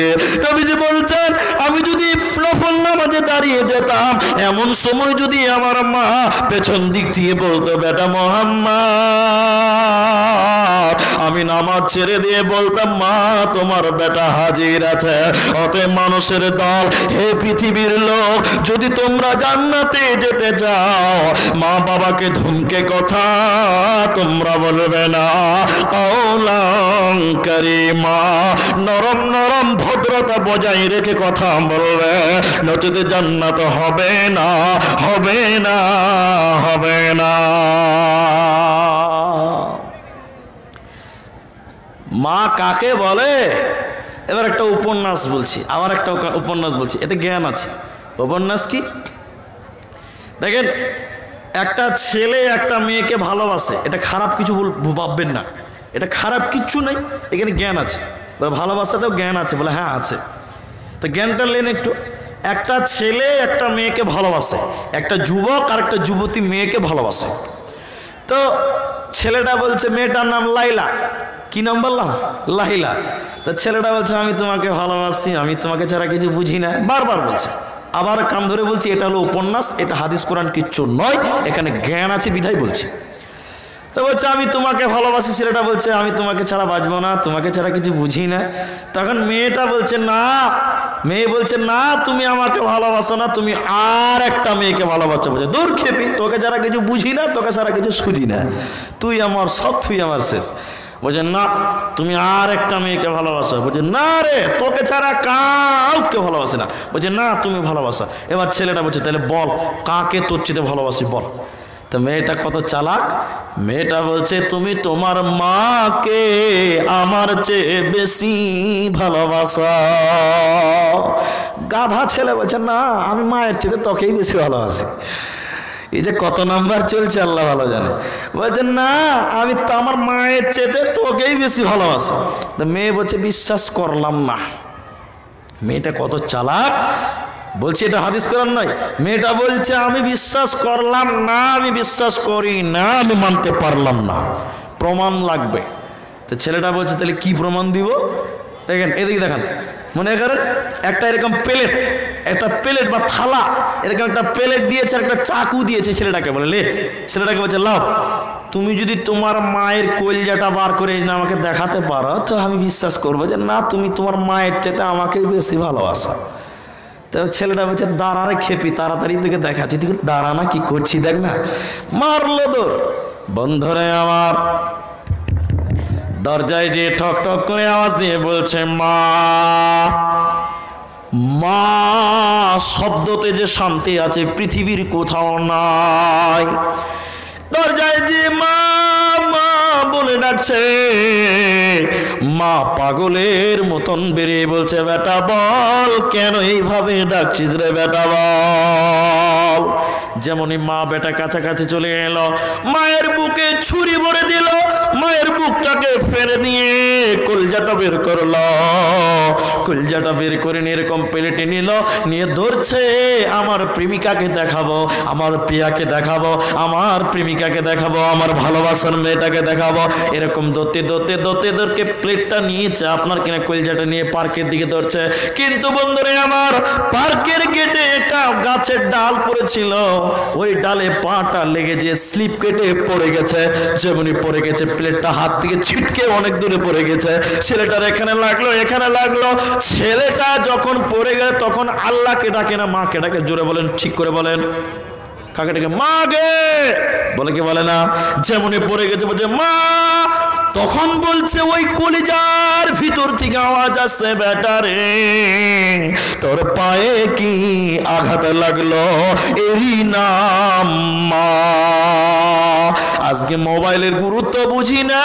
Speaker 1: নবীজি বলছেন আমি যদি নফল নামাজে দাঁড়িয়ে যেতাম, এমন সময় যদি আমার মা পেছন দিক দিয়ে বলতো বেটা মুহাম্মদ, আমি নামাজ ছেড়ে দিয়ে বলতাম মা তোমার বেটা হাজির আছে। অতএব মানুষের দল, হে পৃথিবীর লোক, যদি তোমরা জান্নাতে যেতে চাও, মা বাবাকে ধমকে কথা তোমরা বলবে না, কওলান কারীমা, নরম নরম ভদ্রতা বজায় রেখে কথা বলবে, নচেত জান্নাত হবে না, হবে না, হবে না। মা কাকে বলে? এবার একটা উপন্যাস বলছি, আবার একটা উপন্যাস বলছি, এতে জ্ঞান আছে। উপন্যাস কি দেখেন, একটা ছেলে একটা মেয়েকে ভালোবাসে, এটা খারাপ কিছু ভাববেন না, এটা খারাপ কিচ্ছু নেই, এখানে জ্ঞান আছে। ভালোবাসাতেও জ্ঞান আছে বলে, হ্যাঁ আছে। তো জ্ঞানটা লেন একটু। একটা ছেলে একটা মেয়েকে ভালোবাসে, একটা যুবক আর একটা যুবতী মেয়েকে ভালোবাসে। তো ছেলেটা বলছে, মেয়েটার নাম লাইলা, কি নাম বললাম? লাইলা। তো ছেলেটা বলছে আমি তোমাকে ভালোবাসি, আমি তোমাকে ছাড়া কিছু বুঝি না, বারবার বলছে। আবার কান ধরে বলছি এটা হলো উপন্যাস, এটা হাদিস কোরআন কিচ্ছু নয়, এখানে জ্ঞান আছে বিধায় বলছি। তো বলছে আমি তোমাকে ভালোবাসি, ছেলেটা বলছে আমি তোমাকে ছাড়া বাঁচবো না, তোমাকে ছাড়া কিছু বুঝি না। তখন মেয়েটা বলছে না, মেয়ে বলছে না তুমি আমাকে ভালোবাসো না, তুমি আর একটা মেয়েকে ভালোবাসো। বলছে দূর খেপি, তোকে ছাড়া কিছু বুঝি না, তোকে ছাড়া কিছু শুনি না, তুই আমার সব, তুই আমার শেষ। বলছে না তুমি আর একটা মেয়েকে ভালোবাসো। বলছে না রে, তোকে ছাড়া কাউকে ভালোবাসে না। বলছে না তুমি ভালোবাসো। এবার ছেলেটা বলছে তাহলে বল কাকে তোর চেয়ে ভালোবাসি বল। তো মেয়েটা কত চালাক, মেয়েটা বলছে তুমি তোমার মাকে আমার চেয়ে বেশি ভালোবাসো। গাধা ছেলে বলছে না আমি মায়ের চেয়ে তোকেই বেশি ভালোবাসি। এই যে কত নাম্বার চলছে আল্লাহ ভালো জানে। বলছে না আমি তো আমার মায়ের চেয়ে তোকেই বেশি ভালোবাসি। তো মেয়ে বলছে বিশ্বাস করলাম না। মেয়েটা কত চালাক, বলছি এটা হাদিস কোরআন নয়। মেয়েটা বলছে আমি বিশ্বাস করলাম না, আমি বিশ্বাস করি না, আমি মানতে পারলাম না, প্রমাণ লাগবে। তো ছেলেটা বলছে তাহলে কি প্রমাণ দিব? দেখেন এদিকে দেখান, মনে করেন একটা এরকম প্লেট, একটা প্লেট বা থালা, এরকম একটা প্লেট দিয়েছে, একটা চাকু দিয়েছে ছেলেটাকে, বলে লে। ছেলেটাকে বলছে লাভ, তুমি যদি তোমার মায়ের কলজাটা বার করে না আমাকে দেখাতে পারো তো আমি বিশ্বাস করবো যে না তুমি তোমার মায়ের চাইতে আমাকে বেশি ভালোবাসো। তো ছেলেটা বলছে দাঁড়ারে খেপি, তাড়াতাড়ি তোকে দেখাচ্ছি, তুই দাঁড়া না, কি করছি দেখ না। মারলো দৌড়। বন্ধুরে আমার, দরজায় যে ঠক ঠক করে আওয়াজ দিয়ে বলছে মা। মা শব্দতে যে শান্তি আছে পৃথিবীর কোথাও নাই। দরজায় যে মা মা বলে ডাকছে, মা পাগলের মতন বেরিয়ে বলছে বেটা বল কেন এইভাবে ডাকছিস রে বেটা বল। যেমনই মা বেটা কাছাকাছি চলে এলো, মায়ের বুকে ছুরি ভরে দিল, মায়ের বুকটাকে ফেলে দিয়ে কলজাটা বের করলো। কলজাটা বের করে নিয়ে এরকম প্লেটে নিল, নিয়ে ধরছে আমার প্রেমিকাকে দেখাবো, আমার প্রিয়াকে দেখাবো, আমার প্রেমিকাকে দেখাবো, আমার ভালোবাসার মেয়েটাকে দেখাবো। এরকম ধরতে ধরতে ধরতে ধরতে প্লেটটা নিয়েছে আপনার কিনা কলজাটা নিয়ে পার্কের দিকে ধরছে। কিন্তু বন্ধুরে আমার, পার্কের গেটে একটা গাছের ডাল পড়েছিল, ওই ডালে পাটা লেগে যে স্লিপ কেটে পড়ে গেছে। যেমনি পড়ে গেছে প্লেটটা হাত থেকে ছিটকে অনেক দূরে পড়ে গেছে। ছেলেটার এখানে লাগলো, এখানে লাগলো। ছেলেটা যখন পড়ে গেল তখন আল্লাহকে ডাকে না মাকে ডাকে। জোরে বলেন, ঠিক করে বলেন, কাকে ডাকে? মা গে বলে, কি বলে না? যেমনি পড়ে গেছে বলছে মা। তখন বলছে ওই কলিজার ভিতর থেকে আওয়াজ আসছে বেটা রে তোর পায়ে কি আঘাত লাগলো, এরই নাম মা। আজকে মোবাইলের গুরুত্ব বুঝি না,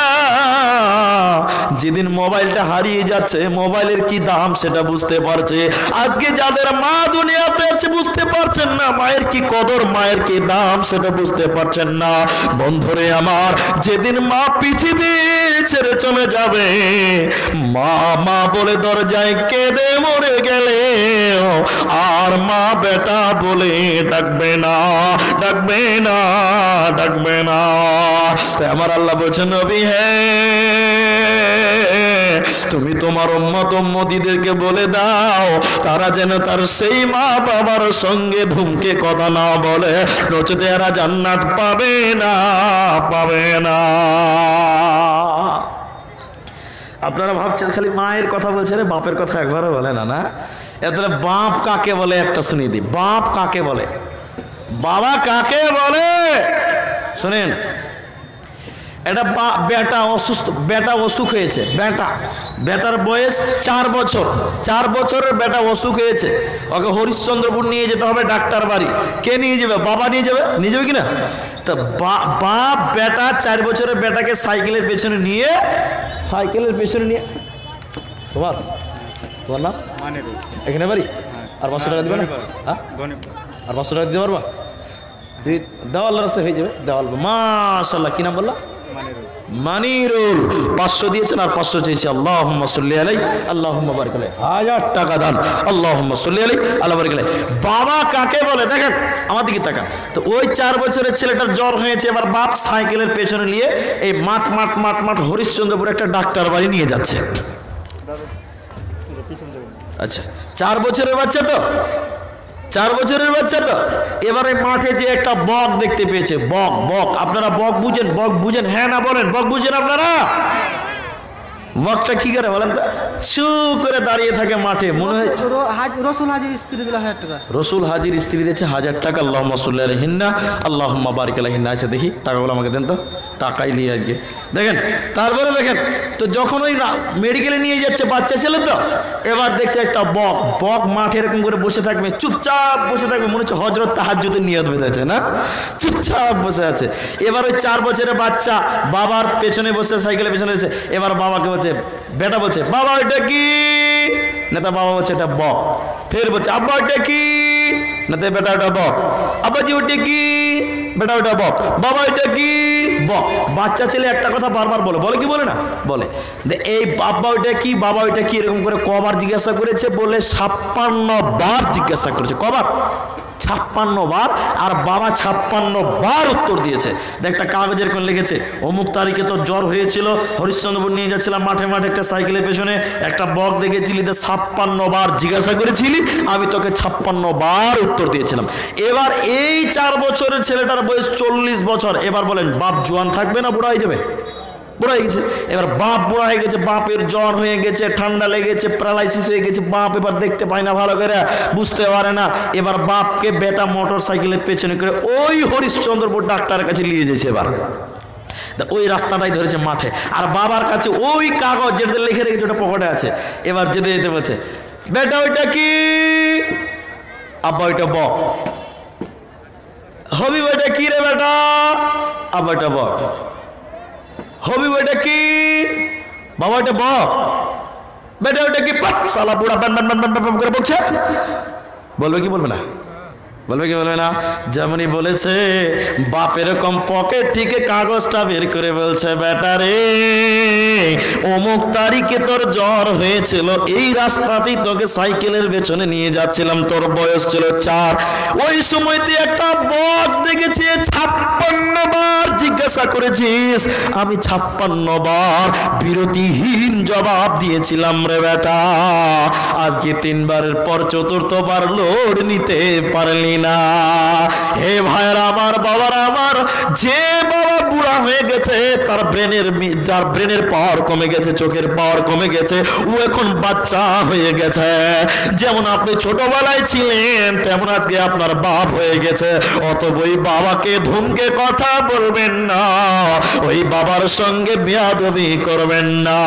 Speaker 1: যেদিন মোবাইলটা হারিয়ে যাচ্ছে মোবাইলের কি দাম সেটা বুঝতে পারছে। আজকে যাদের মা দুনিয়াতে আছে বুঝতে পারছেন না মায়ের কি কদর, মায়ের কি দাম সেটা বুঝতে পারছেন না। বন্ধুরে আমার, যেদিন মা পৃথিবী ছেড়ে চলে যাবে, মা মা বলে দরজায় কেঁদে মরে গেলে আর মা বেটা বলে ডাকবে না, ডাকবে না, ডাকবে না। আমার আল্লাহ বলছেন নবী হে তুমি তোমার উম্মত উম্মতীদেরকে বলে দাও তারা যেন তার সেই মা বাবার সঙ্গে ধুমকে কথা না বলে, নচেত এরা জান্নাত পাবে না, পাবে না। আপনারা ভাবছেন খালি মায়ের কথা বলছে, রে বাপের কথা একবারও বলে না। না তাহলে বাপ কাকে বলে একটা শুনিয়ে দিই। বাপ কাকে বলে, বাবা কাকে বলে শুনেন। এটা বেটা অসুস্থ, বেটা অসুখ হয়েছে, বেটার বয়স 4 বছর, 4 বছরের বেটা অসুখ হয়েছে, ওকে হরিশ্চন্দ্রপুর নিয়ে যেতে হবে ডাক্তার বাড়ি। কে নিয়ে যাবে? বাবা নিয়ে যাবে, নিয়ে যাবে কিনা? তা বাপ বেটা 4 বছরের বেটাকে সাইকেলের পেছনে নিয়ে তোমার নাম এখানে বাড়ি, আর 500 টাকা দিবে না? হ্যাঁ, আর 500 টাকা দিতে পারবা? দেওয়াল রাস্তায় হয়ে যাবে, দেওয়াল। মাশাআল্লাহ, কি নাম বললা? মানিরুল। 500 দিয়েছেন আর 500 চেয়েছি। আল্লাহুম্মা সাল্লি আলাইহি আল্লাহুম্মা বারিক আলাইহি, 1000 টাকা দান। আল্লাহুম্মা সাল্লি আলাইহি আল্লাহ বারিক আলাইহি। বাবা কাকে বলে দেখেন, আমার দিকে তাকান। তো ওই 4 বছরের ছেলেটার জ্বর হয়েছে, এবার বাপ সাইকেলের পেছনে নিয়ে এই মাঠ হরিশ্চন্দ্রপুর একটা ডাক্তার বাড়ি নিয়ে যাচ্ছে। আচ্ছা, 4 বছরের বাচ্চা তো, 4 বছরের বাচ্চা তো। এবারে মাঠে যে একটা বক দেখতে পেয়েছে, বক। আপনারা বক বুঝেন? বক বুঝেন? হ্যাঁ না বলেন, বক বুঝেন আপনারা? বকটা কি করে বলেন তো? চু করে দাঁড়িয়ে থাকে মাঠে, মনে হয়
Speaker 3: রসুল হাজির স্ত্রী দিল 1000 টাকা।
Speaker 1: রসুল হাজির স্ত্রী দিয়েছে 1000 টাকা। আল্লাহুম্মা সাল্লি আলাইহিন্না আল্লাহুম্মা বারিক আলাইহিন্না। আচ্ছা দেখি টাকাগুলো আমাকে দেন তো, টাকাই নিয়ে আজকে দেখেন। তারপরে দেখেন তো যখন ওই মেডিকেলে নিয়ে যাচ্ছে বাচ্চা ছেলে তো, এবার দেখছে একটা বক মাঠে এরকম করে বসে থাকবে, চুপচাপ বসে থাকবে, মনে হচ্ছে হযরত তাহাজ্জুদের নিয়ত বেঁধেছে না, চুপচাপ বসে আছে। এবার ওই 4 বছরের বাচ্চা বাবার পেছনে বসে, সাইকেলের পেছনে বসে। এবার বাবাকে বলছে, বেটা বলছে বাবা এটা কি? না তা বাবা বলছে এটা বক। ফের বলছে আব্বা এটা কি? না তো বেটা ওটা বক। আব্বাজি ওটা কি? বেটা ওটা বক। বাবা এটা কি? বাচ্চা ছেলে একটা কথা বারবার বলে কি বলে না বলে যে এই বাবা ওইটা কি বাবা ওইটা কি এরকম করে কবার জিজ্ঞাসা করেছে বলে 56 বার জিজ্ঞাসা করেছে। কবার? 56 বার। আর বাবা 56 বার উত্তর দিয়েছে। একটা কাগজের কোন লিখেছে অমুক তারিখে তোর জ্বর হয়েছিল, হরিশ্চন্দ্রপুর নিয়ে যাচ্ছিলাম মাঠে একটা সাইকেলের পেছনে একটা বক দেখেছিলি, 56 বার জিজ্ঞাসা করেছিলি, আমি তোকে 56 বার উত্তর দিয়েছিলাম। এবার এই 4 বছরের ছেলেটার বয়স 40 বছর। এবার বলেন বাপ জোয়ান থাকবে না বুড়া হয়ে যাবে? বুড়া হয়ে গেছে। এবার বাপ বুড়া হয়ে গেছে, বাপের জ্বর হয়ে গেছে, ঠান্ডা লেগেছে, প্যারালাইসিস হয়ে গেছে, বাপ এবার দেখতে পায় না, ভালো করে বুঝতে পারে না। এবার বাপকে বেটা মোটর সাইকেলের পেছনে করে ওই হরিশ্চন্দ্রপুর ডাক্তারের কাছে নিয়ে যেছে। এবার ওই রাস্তাটাই ধরেছে মাঠে, আর বাবার কাছে ওই কাগজ যেটা লিখে রেখেছে ওটা পকেটে আছে। এবার যেতে যেতে বলছে বেটা ওইটা কি? আব্বা ওইটা বক। হবি ওইটা কি রে বেটা? আব্বা ওইটা বক। হবি ওইটা কি? বাবা ওইটা বক। বেটা ওইটা কি? সালা বুড়া বান বান বান বান করে বলছে। বলবে কি বলবে না? বলবে কি বলবে না? যেমনই বলেছে বাপ এরকম পকেট থেকে কাগজটা বের করে বলছে বেটা রে অমুক তারিখে তোর জ্বর হয়েছিল, এই রাস্তাতেই তোকে সাইকেলের পেছনে নিয়ে যাচ্ছিলাম, তোর বয়স ছিল 4। ওই সময়তে একটা বক দেখেছি, 56 বার জিজ্ঞাসা করেছিস, আমি 56 বার বিরতিহীন জবাব দিয়েছিলাম রে বেটা। আজকে 3 বারের পর 4বার লোড নিতে পারলি না। হে ভাইরা আমার, বাবার আমার, যে বাবা বুড়া হয়ে গেছে, তার ব্রেনের পাওয়ার কমে গেছে, চোখের পাওয়ার কমে গেছে, ও এখন বাচ্চা হয়ে গেছে। যেমন আপনি ছোটবেলায় ছিলেন তেমন আজকে আপনার বাপ হয়ে গেছে। অতএব ওই বাবাকে ধুমকে কথা বলবেন না, ওই বাবার সঙ্গে বেয়াদবি করবেন না।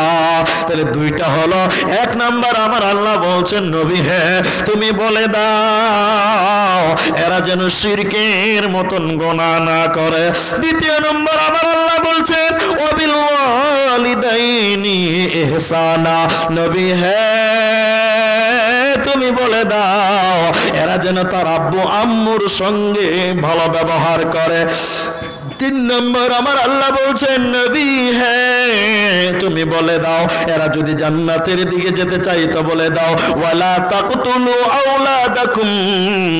Speaker 1: তাহলে 2টা হলো। 1 নাম্বার আমার আল্লাহ বলছেন নবী হে তুমি বলে দাও এরা যেন শিরকের মতন গুনাহ না করে। 2 নম্বর আমার আল্লাহ বলছেন ওয়াবিল ওয়ালিদাইনি ইহসানা, নবী হে তুমি বলে দাও এরা যেন তার আব্বু আম্মুর সঙ্গে ভালো ব্যবহার করে। 3 নম্বর আমার আল্লাহ বলছেন নবী হে তুমি বলে দাও এরা যদি জান্নাতের দিকে যেতে চাই তো বলে দাও ওয়ালা তাকতুলু আওলাদাকুম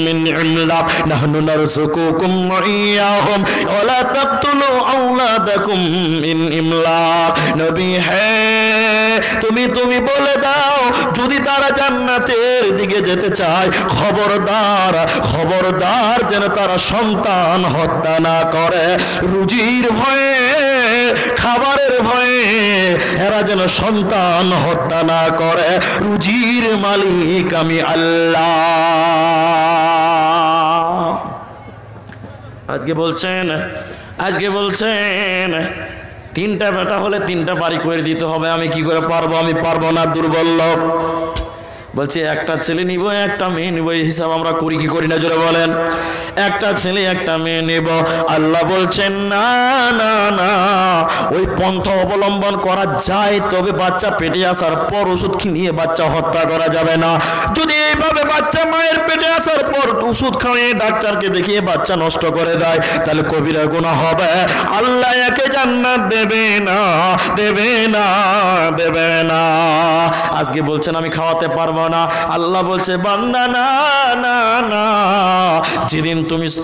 Speaker 1: মিন ইমলাক নাহনু নারযুকুকুম ওয়া ইয়াহুম ওয়ালা তাকতুলু আওলাদাকুম মিন ইমলাক, নবী হে তুমি বলে দাও যদি তারা জান্নাতের দিকে যেতে চায় খবরদার যেন তারা সন্তান হত্যা না করে। রুজির ভয়ে, খাবারের ভয়ে এরা যেন সন্তান হত্যা না করে। রুজির মালিক আমি আল্লাহ। আজকে বলছেন 3টা বেটা হলে 3টা বাড়ি করে দিতে হবে। আমি কি করে পারবো? আমি পারবো না, দুর্বল লোক। বলছে একটা ছেলে নিব, একটা মেয়ে নিব, এই হিসাব আমরা করি কি করি না জোরে বলেন? একটা ছেলে একটা মেয়ে নেব। আল্লাহ বলছেন না না না, ওই পন্থা অবলম্বন করা যায়, তবে বাচ্চা পেটে আসার পর ওষুধ নিয়ে বাচ্চা হত্যা করা যাবে না। যদি এইভাবে বাচ্চা মায়ের পেটে আসার পর ওষুধ খাওয়িয়ে ডাক্তারকে দেখিয়ে বাচ্চা নষ্ট করে দেয় তাহলে কবিরা গুনাহ হবে। আল্লাহ একে জান্নাত দেবে না, দেবে না, দেবে না। আজকে বলছেন আমি খাওয়াতে পারবো না। আল্লাহ বলছে বান্দা না না না, যেদিন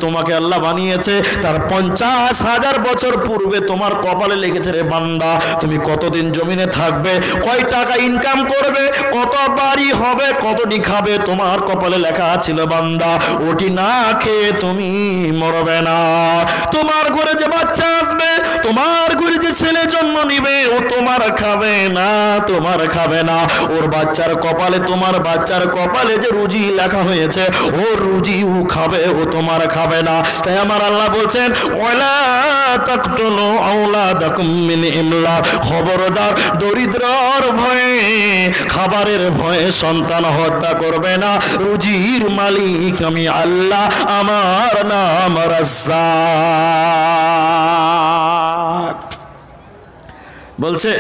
Speaker 1: তোমাকে আল্লাহ বানিয়েছে তার 50,000 বছর পূর্বে তোমার কপালে লিখেছে রে বান্দা তুমি কতদিন জমিনে থাকবে, কয় টাকা ইনকাম করবে, কত বাড়ি হবে, কতটি খাবে, তোমার কপালে লেখা ছিল বান্দা। ওটি না খেয়ে তুমি মরবে না। তোমার ঘরে যে বাচ্চা আসবে, তোমার ঘরে যে ছেলে জন্ম নিবে, ও তোমার খাবে না, তোমার খাবে না। ওর বাচ্চার কপালে, তোমার বাচ্চার কপালে যে রুজি লেখা হয়েছে ও রুজি ও খাবে, ও তোমার খাবে না। তাই আমার আল্লাহ বলছেন ওয়ালা তাকতুলু আওলাদাকুম মিন ইমলাক, খবরদার দরিদ্রর ভয়ে, খাবারের ভয়ে সন্তান হত্যা করবে না। রুজির মালিক আমি আল্লাহ, আমার নাম রাজ্জাক। বলছে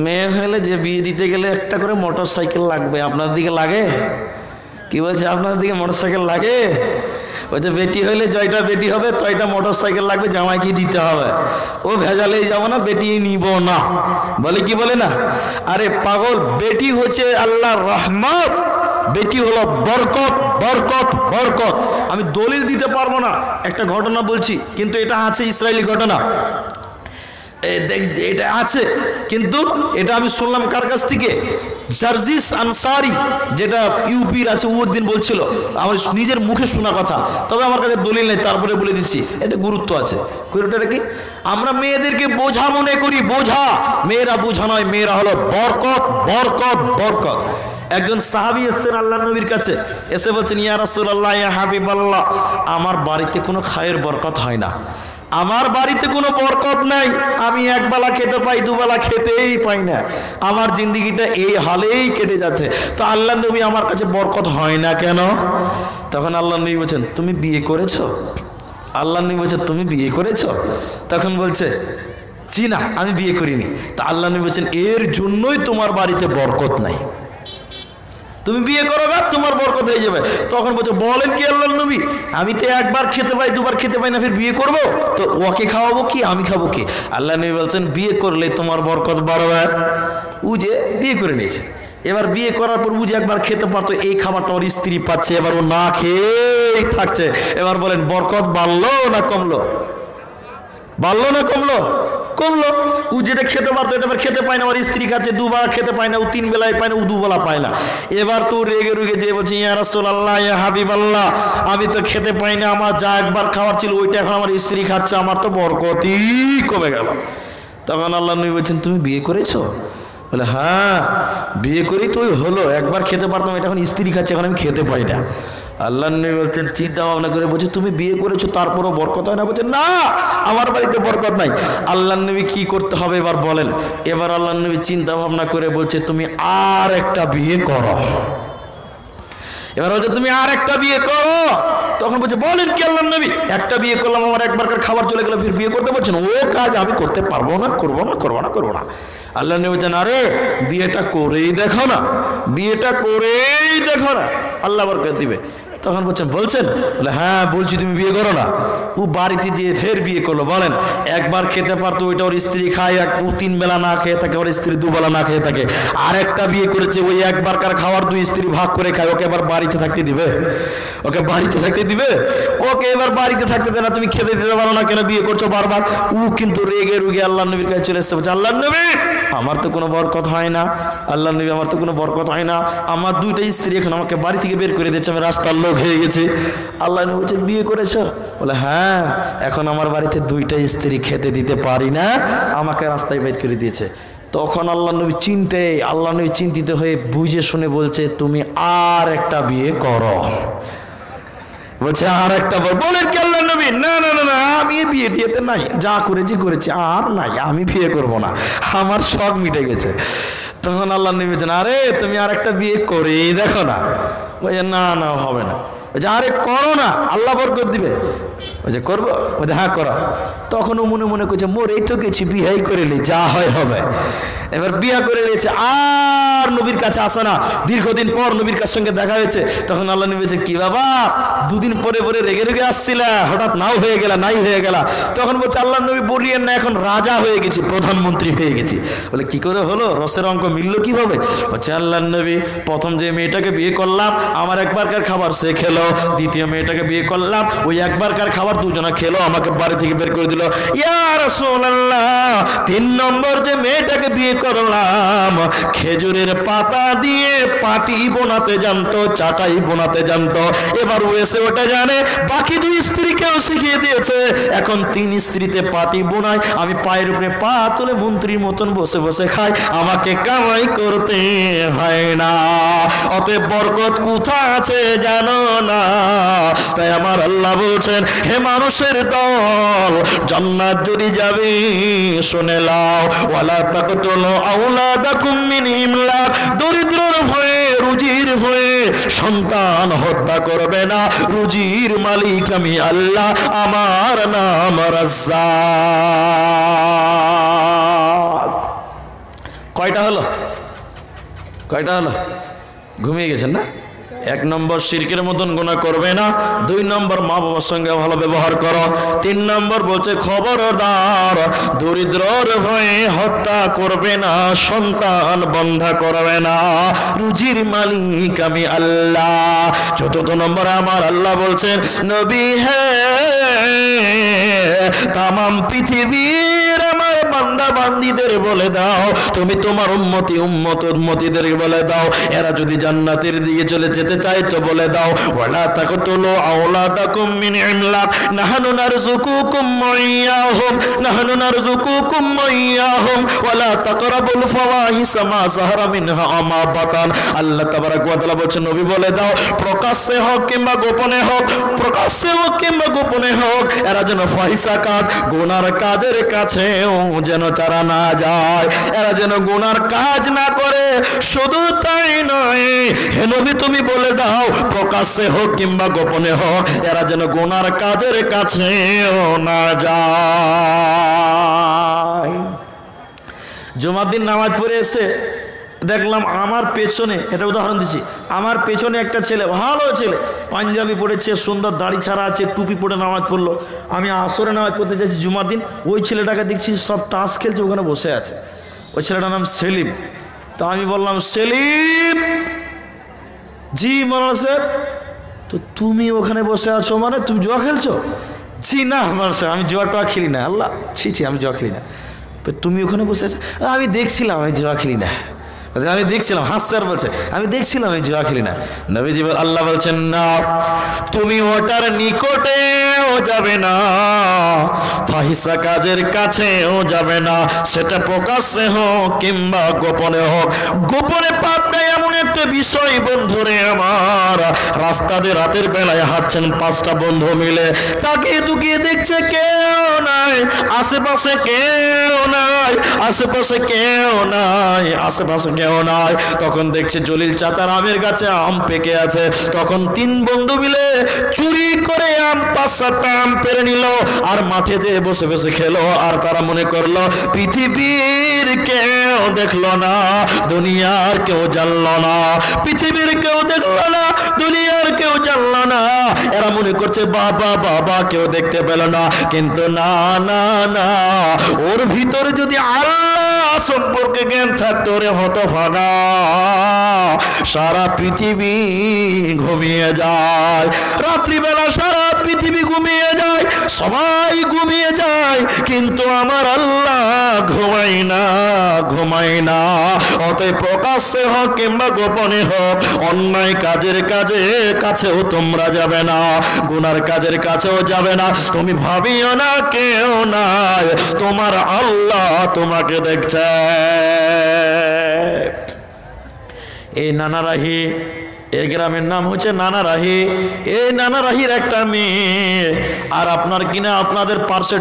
Speaker 1: মেয়ে হলে যে বিয়ে দিতে গেলে একটা করে মোটর সাইকেল লাগবে। আপনার দিকে লাগে? কি বলছে? আপনার দিকে মোটর সাইকেল লাগে? বলছে বেটি হইলে জয়টা বেটি হবে, তয়টা মোটর সাইকেল লাগবে, জামাইকে দিতে হবে। ও ভেজালেই যাবো না, বেটি নিব না, বলে কি বলে না? আরে পাগল, বেটি হচ্ছে আল্লাহর রহমত, বেটি হলো বরকত, বরকত, বরকত। আমি দলিল দিতে পারবো না, একটা ঘটনা বলছি, কিন্তু এটা আছে ইসরায়েলি ঘটনা, এটা আছে, কিন্তু এটা আমি শুনলাম কার কাছ থেকে? জার্জিস আনসারি, যেটা ইউপির আছে, ও দিন বলছিল, আমার নিজের মুখে শোনা কথা, তবে আমার কাছে দলিল নেই, তারপরে বলে দিচ্ছি, এটা গুরুত্ব আছে। গুরুত্বটা কি? আমরা মেয়েদেরকে বোঝা মনে করি, বোঝা। মেয়েরা বোঝা নয়, মেয়েরা হলো বরকত, বরকত, বরকত। একজন সাহাবী এসেছেন আল্লাহ নবীর কাছে, এসে বলছেন, ইয়া রাসূলুল্লাহ, ইয়া হাবিবাল্লাহ, আমার বাড়িতে কোনো খায়ের বরকত হয় না, আমার বাড়িতে কোনো বরকত নাই, আমি একবেলা খেতে পাই, দুবেলা খেতেই পাই না, আমার জিন্দিগিটা এই হালেই কেটে যাচ্ছে, তো আল্লাহ নবী আমার কাছে বরকত হয় না কেন? তখন আল্লাহ নবী বলছেন, তুমি বিয়ে করেছো? আল্লাহ নবী বলছেন, তুমি বিয়ে করেছো? তখন বলছে, জি না, আমি বিয়ে করিনি। তা আল্লাহ নবী বলছেন, এর জন্যই তোমার বাড়িতে বরকত নাই, তুমি বিয়ে করো না, তোমার বরকত হয়ে যাবে। তখন বলছো, বলেন কি আল্লাহর নবী, আমি তো একবার খেতে পাই, দুবার খেতে পাই না, ফির বিয়ে করব, তো ওকে খাওয়াবো কি, আমি খাবো কি? আল্লাহ নবী বলছেন, বিয়ে করলে তোমার বরকত বাড়বে। ও যে বিয়ে করে নিয়েছে, এবার বিয়ে করার পর ও যে একবার খেতে পারতো, এই খাবারটা ওর স্ত্রী পাচ্ছে, এবার ও না খেয়েই থাকছে, এবার বলেন বরকত বাড়লো না কমলো? বাড়লো না কমলো? কমলো। ও যেটা খেতে পারতো এটা এবার খেতে পায় না, আমার স্ত্রী খাচ্ছে, দুবার খেতে পায় না, ও তিন বেলায় পায় না, ও দুবেলা পায় না। এবার তো রেগে রুগে যে বলছে, ইয়া রাসূলুল্লাহ, ইয়া হাবিবাল্লাহ, আমি তো খেতে পাই না, আমার যা একবার খাওয়ার ছিল ওইটা এখন আমার স্ত্রী খাচ্ছে, আমার তো বরকতই কমে গেল। তখন আল্লাহ নবী বলছেন, তুমি বিয়ে করেছো? বলে, হ্যাঁ বিয়ে করি তো ওই হলো, একবার খেতে পারতাম, এটা এখন স্ত্রী খাচ্ছে, এখন আমি খেতে পাই না। আল্লাহ নবী বলছেন, চিন্তা ভাবনা করে বলছে, তুমি বিয়ে করেছো তারপরও বরকত হয় না? বলছে, না, আমার বাড়িতে বরকত নাই। আল্লাহ নবী কি করতে হবে এবার বলেন? এবার আল্লাহ নবী চিন্তা ভাবনা করে বলছে, তুমি আর একটা বিয়ে করো। এবার বলছে, তুমি আর একটা বিয়ে করো। তখন বলছে, বলেন কি আল্লাহ নবী, একটা বিয়ে করলাম, আমার একবারকার খাবার চলে গেল, ফির বিয়ে করতে বলছেন, ও কাজ আমি করতে পারবো না, করবো না, করবো না, করবো না। আল্লাহ নবী বলছেন, আরে বিয়েটা করেই দেখো না, বিয়েটা করেই দেখো না, আল্লাহ বরকত দিবে। তখন বলছেন, বলে, হ্যাঁ বলছি, তুমি বিয়ে করো না। ও বাড়িতে যেয়ে ফের বিয়ে করলো। বলেন, একবার খেতে পারতো, ওইটা ওর স্ত্রী খায়, ও তিন বেলা না খেয়ে থাকে, ওর স্ত্রী দুবেলা না খেয়ে থাকে। আর একটা বিয়ে করেছে, ওই একবারকার খাওয়ার দুই স্ত্রী ভাগ করে খায়, ওকে এবার বাড়িতে থাকতে দিবে? ওকে বাড়িতে থাকতে দিবে? ওকে এবার বাড়িতে থাকতে দেয় না, তুমি খেতে দিতে পারো না কেন, বিয়ে করছো বারবার? ও কিন্তু রেগে রুগে আল্লাহ নবীর কাছে চলে এসছে, বলছে, আল্লাহ নবী, আমার তো কোনো বরকত হয় না, আল্লাহ নবী, আমার তো কোনো বরকত হয় না, আমার দুইটা স্ত্রী এখন আমাকে বাড়ি থেকে বের করে দিচ্ছে, আমি রাস্তার লোক হয়ে গেছে। আল্লাহ নবী বলছে, বিয়ে করেছো? বলে, হ্যাঁ, এখন আমার বাড়িতে দুইটা স্ত্রী খেতে দিতে পারি না, আমাকে রাস্তায় বের করে দিয়েছে। তখন আল্লাহ নবী চিন্তিত হয়ে বুঝে শুনে বলছে, তুমি আর একটা বিয়ে করো। বলছে, আর একটা বলেন কি আল্লাহ নবী, না না না না, আমি বিয়েতে নাই, যা করেছি আর নাই, আমি বিয়ে করব না, আমার শখ মিটে গেছে। তখন আল্লাহ নবী বলছেন, আরে তুমি আর একটা বিয়ে করেই দেখো না। বলছে, না না, হবে না। বলছে, আরে করো না, আল্লাহ বরকত দিবে। বলছে, করবো? বলছে, হ্যাঁ করো। তখন ও মনে মনে করছে, মোর এই তো গেছি, বিয়াই করে নি, যা হয় হবে। এবার বিয়া করে নিয়েছে, আর নবীর কাছে আসে না। দীর্ঘদিন পর নবীর কাছে সঙ্গে দেখা হয়েছে। তখন আল্লাহ নবী বলছে, কি বাবা, দুদিন পরে পরে রেগে রেগে আসছিলা, হঠাৎ নাই হয়ে গেলা। তখন বলছে, আল্লাহ নবী বলিয়েন না, এখন রাজা হয়ে গেছি, প্রধানমন্ত্রী হয়ে গেছি। বলে, কি করে হলো, রসের অঙ্ক মিললো কিভাবে? বলছে, আল্লাহ নবী, প্রথম যে মেয়েটাকে বিয়ে করলাম, আমার একবারকার খাবার সে খেলো, দ্বিতীয় মেয়েটাকে বিয়ে করলাম, ওই একবারকার খাবার দুজনা খেলো, আমাকে বাড়ি থেকে বের করে দিল। ইয়া রাসূলুল্লাহ, তিন নম্বর যে মেয়েটাকে বিয়ে করলাম, খেজুরের পাতা দিয়ে পাটি বোনাতে জানতো, চাটাই বোনাতে জানতো। এবার ও এসে ওটা জানে, বাকি দুই স্ত্রীকেও শিখিয়ে দিয়েছে। এখন তিন স্ত্রীতে পাটি বোনায়, আমি পায়ের উপরে পা তুলে মন্ত্রীর মতন বসে বসে খাই, আমাকে কামাই করতে হয় না। অতএব বরকত কোথা আছে জানো না। তাই আমার আল্লাহ বলছেন, হে মানুষের দল, জান্নাত যদি যাবে শুনে লাও, ওয়ালা তাকতুলু আওলাদাকুম মিন ইমলাক, দরিদ্রর ভয়ে, রুজির ভয়ে সন্তান হত্যা করবে না, রুজির মালিক আমি আল্লাহ, আমার নাম রাজ্জাক। কয়টা হলো? ঘুমিয়ে গেছেন না? এক নম্বর শিরকের মতন গুনাহ করবে না, 2 নম্বর মা বাবার সঙ্গে ভালো ব্যবহার করো, 3 নম্বর বলছে খবরদার দরিদ্রর ভয়ে হত্যা করবে না, সন্তান বন্ধা করবে না, রুজির মালিক আমি আল্লাহ। 4 নম্বর আমার আল্লাহ বলছেন নবী হে তামাম পৃথিবীর আমার বান্দা বান্দীদের বলে দাও, তুমি তোমার উম্মতিদের বলে দাও, এরা যদি জান্নাতের দিকে চলে যেতে চায় তো বলে দাও ওয়ালা তাকতুলু আওলাদাকুম মিন ইমলাক নাহনু নারযুকুকুম ওয়া ইয়্যাহুম ওয়ালা তাকরাবুল ফাওয়াহিশা মা যাহারা মিনহা ওয়া মা বাতান। আল্লাহ তাবারাক ওয়া তাআলা বলেন নবী বলে দাও প্রকাশ্যে হোক কিংবা গোপনে হোক, প্রকাশ্যে হোক কিংবা গোপনে হোক, এরা যেন ফাহিশা কাজ গুনার কাজের কাছেও যেন তারা না যায়, এরা যেন গুনার কাজ না করে। শুধু তাই নয় হে নবী তুমি বলে দাও প্রকাশ্যে হোক কিংবা গোপনে হোক, এরা যেন গুনার কাজের কাছেও না যায়। জুমার দিন নামাজ পড়ে এসে দেখলাম আমার পেছনে, এটা উদাহরণ দিচ্ছি, আমার পেছনে একটা ছেলে, ভালো ছেলে, পাঞ্জাবি পড়েছে, সুন্দর দাড়ি ছাড়া আছে, টুপি পরে নামাজ পড়লো। আমি আসরে নামাজ পড়তে যাচ্ছি জুমার দিন, ওই ছেলেটাকে দেখছি সব টাস খেলছে, ওখানে বসে আছে। ওই ছেলেটার নাম সেলিম। তো আমি বললাম সেলিম, জি মৌলানা সাহেব। তো তুমি ওখানে বসে আছো মানে তুমি জুয়া খেলছো? জি না মৌলানা সাহেব, আমি জুয়া টুয়া খেলি না। আল্লাহ ছি, আমি জুয়া খেলি না। তুমি ওখানে বসে আছো? আমি দেখছিলাম আমি জুয়া খেলি না। আমি দেখছিলাম, হাসছে আর বলছে আমি দেখছিলাম আমি জুয়া খেলি না। নবীজি আল্লাহ বলছেন না, তুমি ওটার নিকটেও যাবে না, ফাহিশা কাজের কাছেও যাবে না, সেটা প্রকাশ্যে হোক কিংবা গোপনে হোক। গোপনে পাপটা এমন একটা বিষয় বন্ধুরে আমার, রাস্তাতে রাতের বেলায় হাঁটছেন 5টা বন্ধু মিলে, তাকিয়ে তুকিয়ে দেখছে কেউ নাই, আশেপাশে কেউ নাই, আশেপাশে কেউ নাই, আশেপাশে কেউ নাই। তখন দেখছে জলিল চাতার আমের গাছে আম পেকে আছে, তখন 3 বন্ধু মিলে চুরি করে আম 5-7টা আম পেরে নিল আর মাঠে যেয়ে বসে বসে খেলো। আর তারা মনে করলো পৃথিবীর কেউ দেখলো না, দুনিয়ার কেউ জানলো না, পৃথিবীর কেউ দেখলো না, দুনিয়ার কেউ জানলো না। এরা মনে করছে বাবা বাবা কেউ দেখতে পেল না, কিন্তু না না না, ওর ভিতরে যদি আল্লাহ সম্পর্কে জ্ঞান থাকতো রে হতভাগা, সারা পৃথিবী ঘুমিয়ে যায়, রাত্রিবেলা সারা পৃথিবী ঘুমিয়ে যায়, সবাই ঘুমিয়ে যায়, কিন্তু আমার আল্লাহ ঘুমায় না। অতএব প্রকাশ্যে হোক কিংবা গোপনে হোক, অন্যায় কাজের কাছেও তোমরা যাবে না, গুনার কাজের কাছেও যাবে না। তুমি ভাবিও না কেউ নাই, তোমার আল্লাহ তোমাকে দেখছে। এই নানারাহি, এই গ্রামের নাম হচ্ছে নানারাহি। এই নানারাহির একটা মেয়ে, আর আপনার কিনা আপনাদের পাশে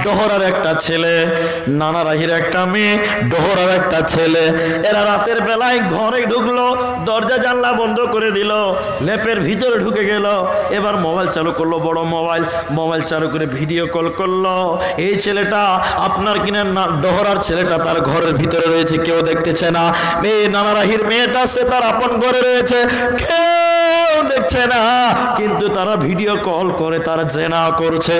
Speaker 1: ডহরার একটা ছেলে। নানারাহির একটা মেয়ে, ডহরার একটা ছেলে। এরা রাতের বেলায় ঘরে ঢুকলো, দরজা জানলা বন্ধ করে দিল, লেপের ভিতরে ঢুকে গেল। এবার মোবাইল চালু করলো, বড় মোবাইল চালু করে ভিডিও কল করলো। এই ছেলেটা আপনার কিনা ডহরার ছেলেটা তার ঘরের ভিতরে রয়েছে, কেউ দেখতেছে না। এই নানারাহির মেয়েটা সে তার আপন ঘরে রয়েছে, কেউ দেখছে না, কিন্তু তারা ভিডিও কল করে তারা জেনা করছে।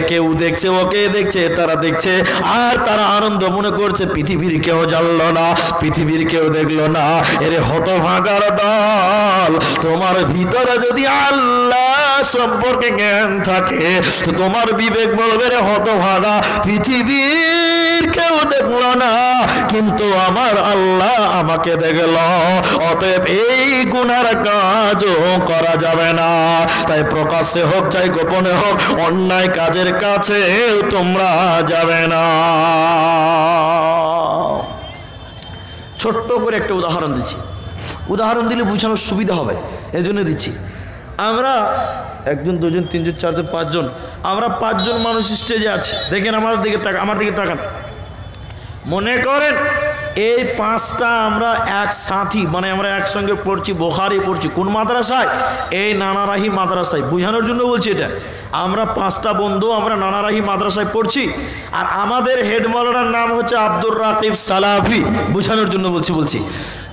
Speaker 1: কেউ দেখছে, ওকে দেখছে, তারা দেখছে, আর তারা আনন্দ মনে করছে পৃথিবীর কেউ জানলো না, পৃথিবীর কেউ দেখলো না। এর হতভাগার দল, তোমার ভিতরে যদি আল্লাহ সম্পর্কে জ্ঞান থাকে তো তোমার বিবেক বলবে রে হতভাগা, পৃথিবীর কেউ দেখলো না, কিন্তু আমার আল্লাহ আমাকে দেখলো। অতএব এই গুনার কাজও করা যাবে না। তাই প্রকাশ্যে হোক চাই গোপনে হোক, অন্যায় কাজের কাছে তোমরা যাবে না। ছোট্ট করে একটা উদাহরণ দিচ্ছি, উদাহরণ দিলে বোঝানোর সুবিধা হবে, এই জন্য দিচ্ছি। আমরা 1 জন 2 জন 3 জন 4 জন 5 জন, আমরা 5 জন মানুষ স্টেজে আছি। দেখেন আমার দিকে তাকান। মনে করেন এই 5টা আমরা একসাথী, মানে আমরা একসঙ্গে পড়ছি, বুখারী পড়ছি। কোন মাদ্রাসায়? এই নানারাহি মাদ্রাসায়। বোঝানোর জন্য বলছি এটা। আমরা 5টা বন্ধু আমরা নানারাহি মাদ্রাসায় পড়ছি, আর আমাদের হেড মাওলানার নাম হচ্ছে আব্দুর রাকিব সালাফি। বোঝানোর জন্য বলছি।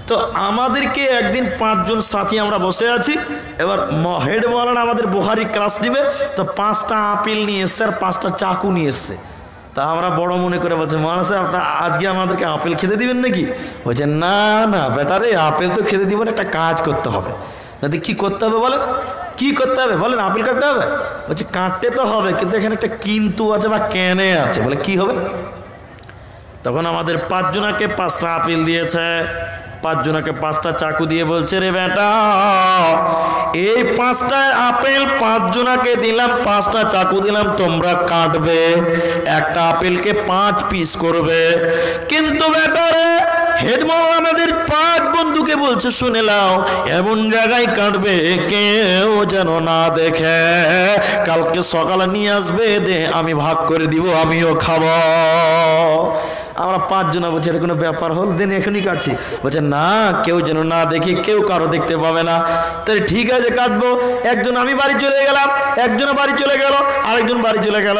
Speaker 4: তো আমাদেরকে একদিন 5 জন সাথী আমরা বসে আছি, এবার হেড মৌলানা আমাদের বুখারি ক্লাস দিবে, তো 5টা আপেল নিয়ে এসছে আর 5টা চাকু নিয়ে এসছে। তা আমরা বড় মনে করে বলছে, মৌলানা সাহেব আপনার আজকে আমাদেরকে আপেল খেতে দিবেন নাকি? বলছে না না বেটারে, আপেল তো খেতে দিবেন, একটা কাজ করতে হবে। না কি করতে হবে বলেন? কি করতে হবে বলেন? আপেল কাটতে হবে? বলছে কাটতে তো হবে, কিন্তু এখানে একটা কিন্তু আছে বা কেনে আছে। বলে কি হবে? তখন আমাদের 5 জনাকে 5টা আপেল দিয়েছে, 5 জনাকে 5টা চাকু দিয়ে বলছে, রে বেটা এই 5টা আপেল 5 জনাকে দিলাম, 5টা চাকু দিলাম, তোমরা কাটবে, একটা আপেলকে 5 পিস করবে। কিন্তু বেটারে হেড মাওলানাদের 5 বন্ধুকে বলছে, শুনে নাও, এমন জায়গায় কাটবে কেউ যেন না দেখে, কালকে সকালে নিয়ে আসবে, দে আমি ভাগ করে দিব, আমিও খাবো। আমরা 5 জনা বলছি এটা কোনো ব্যাপার হল, দেন এখনই কাটছি। বলছে না, কেউ যেন না দেখি, কেউ কারো দেখতে পাবে না। তাই ঠিক আছে কাটবো। একজন আমি বাড়ি চলে গেলাম, একজন বাড়ি চলে গেল, আরেকজন বাড়ি চলে গেল।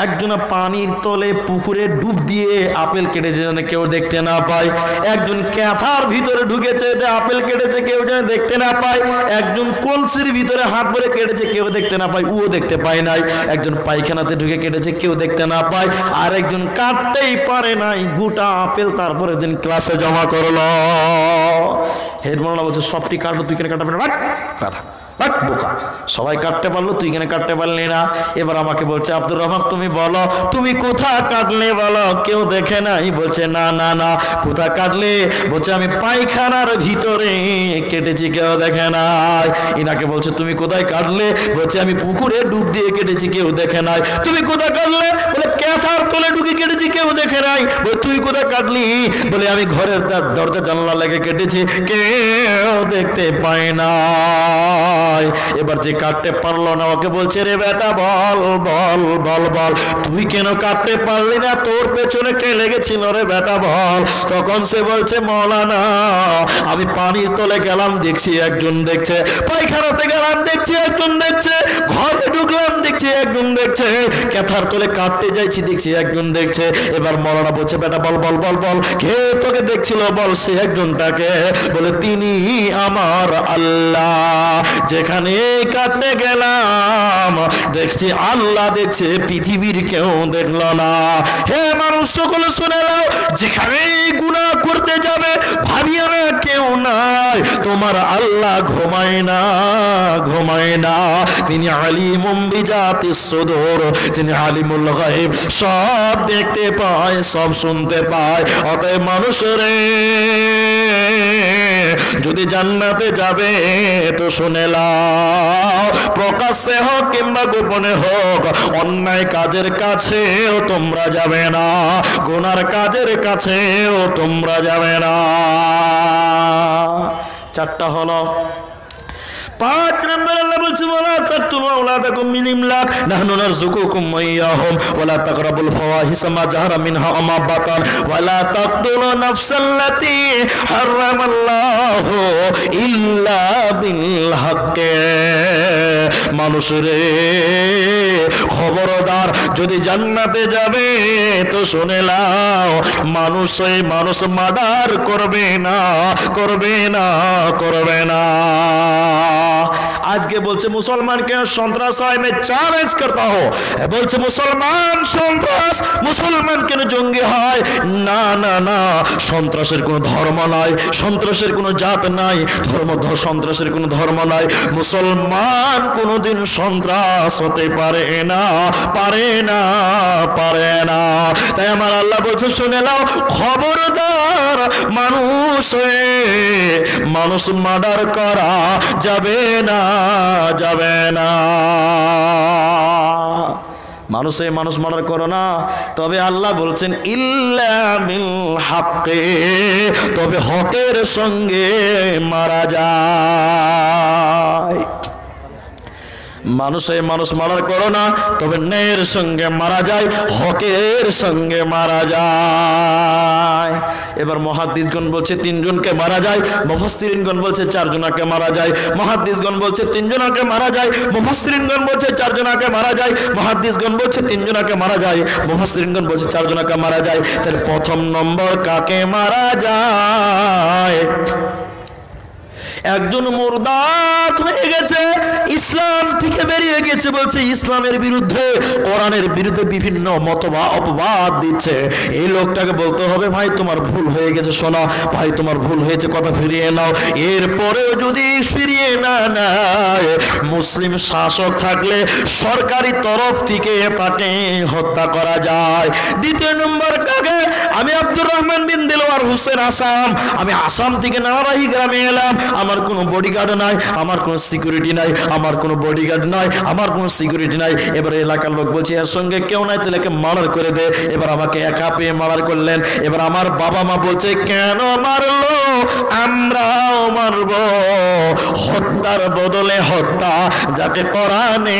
Speaker 4: একজন পানির তলে পুকুরে ডুব দিয়ে আপেল কেটেছে যেন কেউ দেখতে না পায়। একজন ক্যাথার ভিতরে ঢুকেছে, আপেল কেটেছে, কেউ যেন দেখতে না পায়। একজন কলসির ভিতরে হাত ভরে কেটেছে, কেউ দেখতে না পায়, ও দেখতে পায় নাই। একজন পায়খানাতে ঢুকে কেটেছে, কেউ দেখতে না পায়। আর একজন কাটতেই পারে নাই গোটা আপেল, তারপরে দিন ক্লাসে জমা করলো। হেড মাওলানা বলছে সবটি কাটলো, তুই কেন কাটবে না? কথা বোকা, সবাই কাটতে পারলো, তুই কেন কাটতে পারলি না? এবার আমাকে বলছে, আব্দুর রহমান তুমি বলো, তুমি কোথা কাটলে বলো, কেউ দেখে নাই? বলছে না না না, কোথা কাটলে? বলছে আমি পায়খানার ভিতরে কেটেছি, কেউ দেখে নাই। ইনাকে বলছে তুমি কোথায় কাটলে? বলছে আমি পুকুরে ডুব দিয়ে কেটেছি, কেউ দেখে নাই। তুমি কোথা কাটলে? বলে ক্যাথার তলে ঢুকে কেটেছি, কেউ দেখে নাই। বলে তুই কোথা কাটলি? বলে আমি ঘরের দরজা জানলা লেগে কেটেছি, কেউ দেখতে পায় না। এবার যে কাটতে পারলো না ওকে বলছে, রে বেটা বল বল বল বল, তুই কেন কাটতে পারলি না? তোর পেছনে কে লেগেছিল রে বেটা বল? তখন সে বলছে, মৌলানা আমি পানির তলে গেলাম, দেখছি একজন দেখছে, পায়খানাতে গেলাম দেখছি একজন দেখছে, ঘরে ঢুকলাম দেখছি একজন দেখছে, ক্যাথার তলে কাটতে যাইছি দেখছি একজন দেখছে। এবার মৌলানা বলছে, বেটা বল বল বল বল, কে তোকে দেখছিল বল সে একজনটাকে? বলে তিনি আমার আল্লাহ। যেখানে কাটতে গেলাম দেখছি আল্লাহ দেখছে, পৃথিবীর কেউ দেখলো না। হে মানুষ সকলে শুনে নাও, যেখানে গুনাহ করতে যাবে ভাবিও না কেউ নাই, তোমার আল্লাহ ঘুমায় না, ঘুমায় না। তিনি আলিমুম বিজাতিস সুদূর, তিনি আলিমুল গায়ব, সব দেখতে পায়, সব শুনতে পায়। অতএব মানুষরে যদি জান্নাতে যাবে তো শুনে নাও, প্রকাশ্যে হোক কিংবা গোপনে হোক, অন্যায় কাজের কাছেও তোমরা যাবে না, গুনার কাজের কাছেও তোমরা যাবে না। 4টা হলো। 5 নম্বর আল্লাহ বলছে, ওয়ালা তাকতুলু আওলাদাকুম মিন ইমলাক নাহনু নারযুকুকুম ওয়া ইয়াহুম ওয়ালা তাকরাবুল ফাওয়াহিশা মা জাহারা মিনহা ওয়া মা বাতান ওয়ালা তাকতুলু নাফসাল্লাতী হারামাল্লাহু ইল্লা বিল হাক্কি। মানুষরে খবরদার, যদি জান্নাতে যাবে তো শুনে নাও, মানুষ মার্ডার করবে না, করবে না, করবে না। আজকে বলছে মুসলমানকে সন্ত্রাস হয়, मैं চ্যালেঞ্জ করতা হো। বলছে মুসলমান সন্ত্রাস, মুসলমান কেন জঙ্গি হয়? না না না, সন্ত্রাসের কোনো ধর্ম নাই, সন্ত্রাসের কোনো জাত নাই, সন্ত্রাসের কোনো ধর্ম নাই। মুসলমান কোনোদিন সন্ত্রাস হতে পারে না, পারে না, পারে না। তাই আমার আল্লাহ বলছে, শুনে নাও, খবরদার, মানুষ মার্ডার করা যাবে না, যাবে না। মানুষ মার্ডার করো না। তবে আল্লাহ বলছেন ইল্লা বিল হাক্কি, তবে হকের সঙ্গে মারা যায়।
Speaker 1: মানুষ মারার করো না, তবে ন্যায়ের সঙ্গে মারা যায়, হকের সঙ্গে মারা যায়। এবার মুহাদ্দিসগণ বলছে 3 জনকে মারা যায়, মুফাসসিরিনগণ বলছে 4 জনকে মারা যায়। মুহাদ্দিসগণ বলছে 3 জনকে মারা যায়, মুফাসসিরিনগণ বলছে 4 জনকে মারা যায়। মুহাদ্দিসগণ বলছে 3 জনকে মারা যায়, মুফাসসিরিনগণ বলছে 4 জনকে মারা যায়। তাহলে প্রথম নম্বর কাকে মারা যায়? একজন মুরতাদ হয়ে গেছে, ইসলাম থেকে বেরিয়ে গেছে, বলছে ইসলামের বিরুদ্ধে, কোরআনের বিরুদ্ধে বিভিন্ন মতবাদ অপবাদ দিচ্ছে। এই লোকটাকে বলতে হবে ভাই তোমার ভুল হয়ে গেছে, শোনো ভাই তোমার ভুল হয়েছে, কথা ফিরিয়ে নাও। এরপরেও যদি ফিরিয়ে না নেয়, মুসলিম শাসক থাকলে সরকারি তরফ থেকে তাকে হত্যা করা যায়। দ্বিতীয় নম্বর কাকে? আমি আব্দুর রহমান বিন দিলওয়ার হোসেন আসাম, আমি আসাম থেকে নারাহি গ্রামে এলাম, আমার কোনো বডিগার্ড নাই, আমার কোনো সিকিউরিটি নাই, আমার কোনো বডিগার্ড নাই, আমার কোনো সিকিউরিটি নাই। এবার এলাকার লোক বলছে এর সঙ্গে কেউ নাই, তাহলে মার্ডার করে দে। এবার আমাকে একা পেয়ে মার্ডার করলেন। এবার আমার বাবা মা বলছে কেন মারলো? আমরাও মারব, হত্যার বদলে হত্যা, যাকে কোরআনে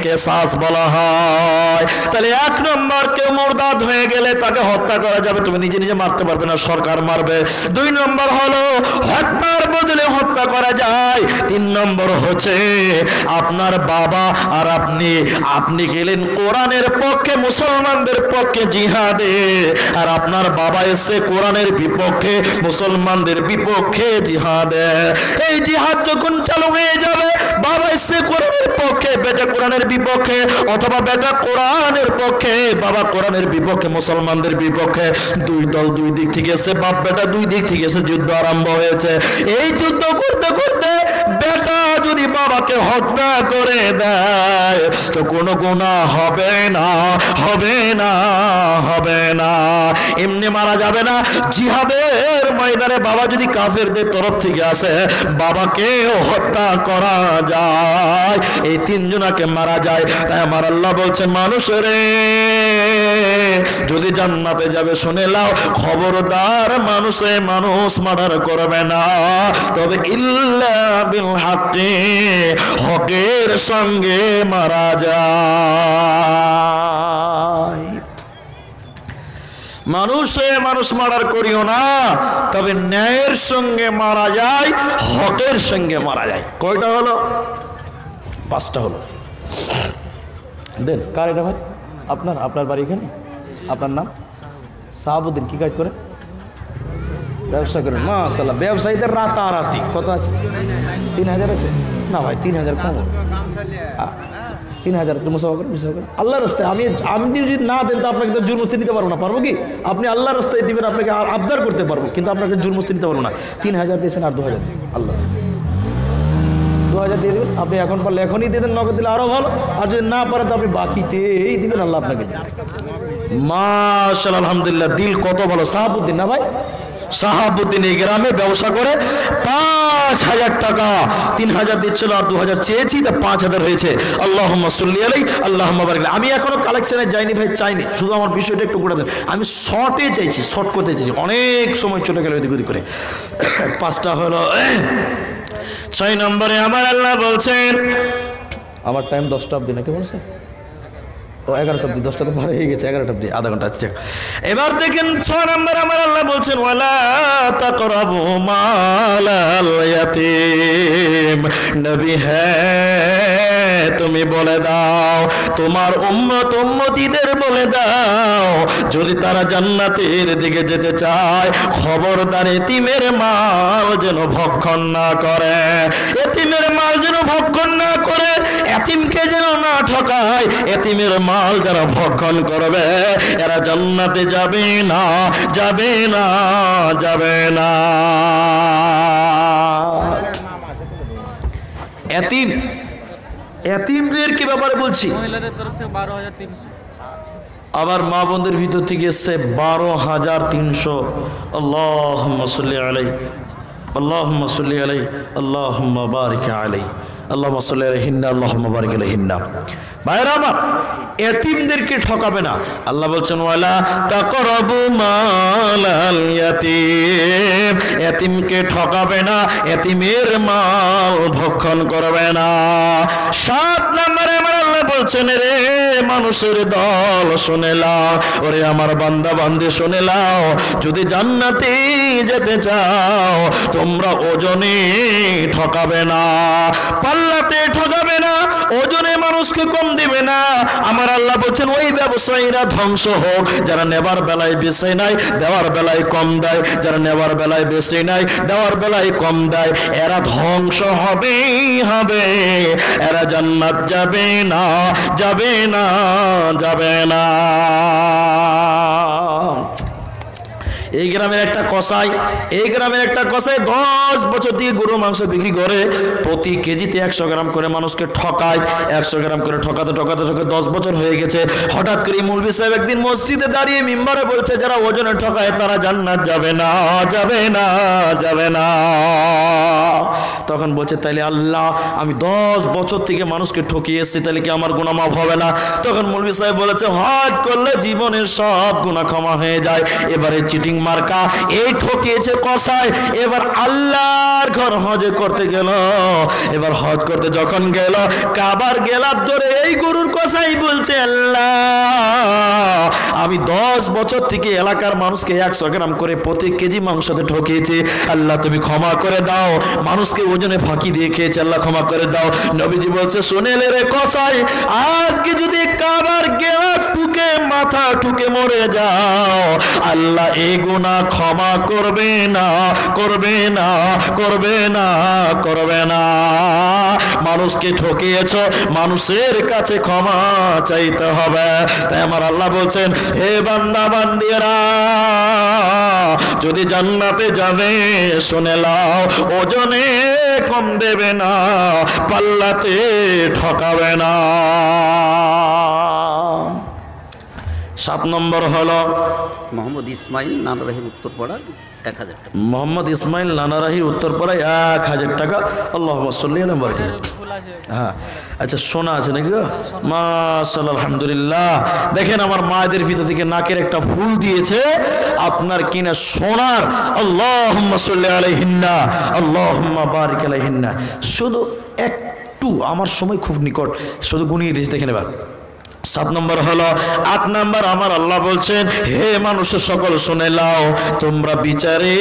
Speaker 1: কিসাস বলা হয়। তাহলে 1 নম্বর, কেউ মুরতাদ হয়ে গেলে তাকে হত্যা করা যাবে, তুমি নিজে নিজে মারতে পারবে না, সরকার মারবে। 2 নম্বর হলো হত্যার বদলে হত্যা করা যায়। 3 নম্বর হচ্ছে আপনার বাবা আর আপনি গেলেন কোরআনের পক্ষে, মুসলমানদের পক্ষে জিহাদে, আর আপনার বাবা এসে কোরআনের বিপক্ষে, মুসলমানদের বিপক্ষে জিহাদে। এই জিহাদ যখন চালু হয়ে যাবে, বাবা এসে কোরআনের পক্ষে, বেটা কোরআনের বিপক্ষে, অথবা বেটা কোরআনের পক্ষে, বাবা কোরআনের বিপক্ষে, মুসলমানদের বিপক্ষে, 2 দল 2 দিক থেকে এসে, বাপ বেটা 2 দিক থেকে এসে যুদ্ধ আরম্ভ হয়েছে। এই যুদ্ধ করতে করতে বেটা যদি বাবাকে হত্যা করে দেয়, তো কোনো গুনাহ হবে না, হবে না, হবে না, এমনি মারা যাবে না। জিহাদের ময়দানে বাবা যদি কাফেরদের তরফ থেকে আসে, বাবাকেও হত্যা করা যায়। এই 3 জনকে মারা যায়। তাই আমার আল্লাহ বলছেন মানুষের যদি জান্নাতে যাবে শুনে লাও, খবরদার মানুষ মার্ডার করবে না, তবে ইল্লা বিল হাক্কি, হকের সঙ্গে মারা যায়। মানুষ মার্ডার করিও না, তবে ন্যায়ের সঙ্গে মারা যায়, হকের সঙ্গে মারা যায়। কয়টা হলো? 5টা হলো। দেন কার এটা ভাই? আপনার বাড়ি এখানে? আপনার নাম? শাহাবুদ্দিন। কি কাজ করে? ব্যবসা করেন? মাশাআল্লাহ। ব্যবসায়ীদের রাতারাতি কত আছে? 3000 আছে না ভাই? 3000 কম। 3000 তুমি মুসাফা করেন, আল্লাহর রাস্তায়। আমি যদি না দেন তো আপনাকে তো জুলমস্তি নিতে পারবো না। পারবো কি? আপনি আল্লাহর রাস্তায় দিবেন, আপনাকে আবদার করতে পারবো, কিন্তু আপনাকে জুলমস্তি নিতে পারবো না। 3000 দিয়েছেন, আর 2000 আল্লাহর রাস্তায় 2000 দিয়ে দেবেন। আপনি এখন পারলে এখনই দিয়ে দেন, নগদ দিলে আরো ভালো। আর যদি না পারেন তো আপনি বাকিতেই দিবেন, আল্লাহ আপনাকে দেবেন। মাশাআল্লাহ, আলহামদুলিল্লাহ। দিল কত ভালো। শাহাবুদ্দিন না ভাই? শাহাবুদ্দিন এই গ্রামে ব্যবসা করে 5000 টাকা, 3000 দিচ্ছিল আর 2000 চেয়েছি, তা 5000 হয়েছে। আল্লাহুম্মা সাল্লি আলাইহি, আল্লাহুম্মা বারিক। আমি এখনো কালেকশনে যাইনি ভাই, চাইনি, শুধু আমার বিষয়টা একটু করে দেন। আমি শর্টে চাইছি, শর্ট করতে চাইছি, অনেক সময় চলে গেল এদিক ওদিক করে। 5টা হলো। 6 নম্বরে আমার আল্লাহ বলছেন, আমার টাইম 10টা অবধি নাকি বলছে? ও 11টা অবধি, 10টা তো ভালো হয়ে গেছে, 11টা অবধি আধা ঘন্টা আছে। এবার দেখেন 6 নম্বর আমার আল্লাহ বলছেন, ওয়ালা তাকরাবু মালাল ইয়াতীম। নবী হ্যাঁ, তুমি বলে দাও, তোমার উম্মতীদের বলে দাও, যদি তারা জান্নাতের দিকে যেতে চায়, খবরদার এতিমের মাল যেন ভক্ষণ না করে, এতিমের মাল যেন ভক্ষণ না করে, এতিমকে যেন না ঠকায়। এতিমের মাল যারা ভক্ষণ করবে এরা জান্নাতে যাবে না, যাবে না, যাবে না। এতিমদের কি ব্যাপারে বলছি?
Speaker 3: মহিলাদের তরফ থেকে 12300,
Speaker 1: আবার মা বোনদের ভিতর থেকে এসছে 12300। আল্লাহুম্মা সাল্লি আলাইহি, আল্লাহুম্মা সাল্লি আলাইহি, আল্লাহুম্মা বারিক আলাইহি।
Speaker 4: আল্লাহুম্মা সাল্লি আলাইহিন্না আল্লাহুম্মা বারিক আলাইহিন্না। ভাইরা আমার, এতিমদেরকে ঠকাবে না। আল্লাহ বলছেন ওয়ালা তাকরাবু মালাল ইয়াতীম, এতিমকে ঠকাবে না, এতিমের মাল ভক্ষণ করবে না। 7 নম্বরে আমার আল্লাহ বলছেন রে মানুষের দল শুনে লাও, ওরে আমার বান্দা বান্দি শুনে লাও, যদি জান্নাতে যেতে চাও তোমরা ওজনে ঠকাবে না, পাল্লাতে ঠকাবে না, ওজনে মানুষকে কম দিবে না। আমার আল্লাহ বলছেন ওই ব্যবসায়ীরা ধ্বংস হোক যারা নেবার বেলায় বেশি নাই, দেওয়ার বেলায় কম দেয়, যারা নেবার বেলায় বেশি নাই, দেওয়ার বেলায় কম দেয়, এরা ধ্বংস হবেই হবে, এরা জান্নাত যাবে না, যাবে না, যাবে না। এই গ্রামের একটা কসাই, 10 বছর দিয়ে গরুর মাংস বিক্রি করে, প্রতি কেজিতে 100 গ্রাম করে মানুষকে ঠকায়, 100 গ্রাম করে ঠকাতে 10 বছর হয়ে গেছে। হঠাৎ করে মৌলভী সাহেব একদিন মসজিদে দাঁড়িয়ে মিম্বারে বলছে যারা ওজনে ঠকায় তারা জান্নাত যাবে না, যাবে না, যাবে না। তখন বলছে তাইলে আল্লাহ আমি 10 বছর থেকে মানুষকে ঠকিয়ে এসেছি, তাহলে কি আমার গুনাহ মাফ হবে না? তখন মৌলভী সাহেব বলেছে হজ করলে জীবনের সব গুনাহ ক্ষমা হয়ে যায়। এবারে চিটিং মার্কা এই ঠকিয়েছে কসাই, এবার আল্লাহর ঘর হজ করতে গেল, এবার হজ করতে যখন গেল কাবার গেলাপ ধরে এই গরুর কসাই বলছে আল্লাহ আমি 10 বছর থেকে এলাকার মানুষকে 100 গ্রাম করে প্রতি কেজি মাংসতে ঠকিয়েছি, আল্লাহ তুমি ক্ষমা করে দাও, মানুষকে ওজনে ফাঁকি দিয়ে খেয়েছে, আল্লাহ ক্ষমা করে দাও। নবীজি বলছে শুনেলে রে কসাই, আজকে যদি কাবার গেলাপ ঠুকে মাথা ঠুকে মরে যাও আল্লাহ এই গুনাহ ক্ষমা করবে না, করবে না, করবে না, করবে না। মানুষকে ঠকিয়েছ, মানুষের কাছে ক্ষমা চাইতে হবে। তাই আমার আল্লাহ বলছেন হে বান্দা বান্দিরা যদি জান্নাতে যাবে শুনে লাও, ওজনে কম দেবে না, পাল্লাতে ঠকাবে না। 7 নম্বর হলো
Speaker 5: মোহাম্মদ ইসমাইল নানারাহির উত্তরপাড়ার 1000 টাকা।
Speaker 4: মোহাম্মদ ইসমাইল নানারাহির উত্তরপাড়ায় 1000 টাকা। আল্লাহুম্মা সাল্লি আলা মুহাম্মদ। হ্যাঁ আচ্ছা, সোনা আছে নাকি? মাশাআল্লাহ, আলহামদুলিল্লাহ। দেখেন আমার মায়েদের ভিতর থেকে নাকের একটা ফুল দিয়েছে আপনার কিনা সোনার। আল্লাহুম্মা সাল্লি আলাইহিন্না আল্লাহুম্মা বারিক আলাইহিন্না। শুধু একটু আমার সময় খুব নিকট, শুধু গুনিয়ে দিয়েছি, দেখেন এবার। 7 নম্বর হলো 8 নম্বর আমার আল্লাহ বলছেন হে মানুষের সকল শুনে লাও, তোমরা বিচারে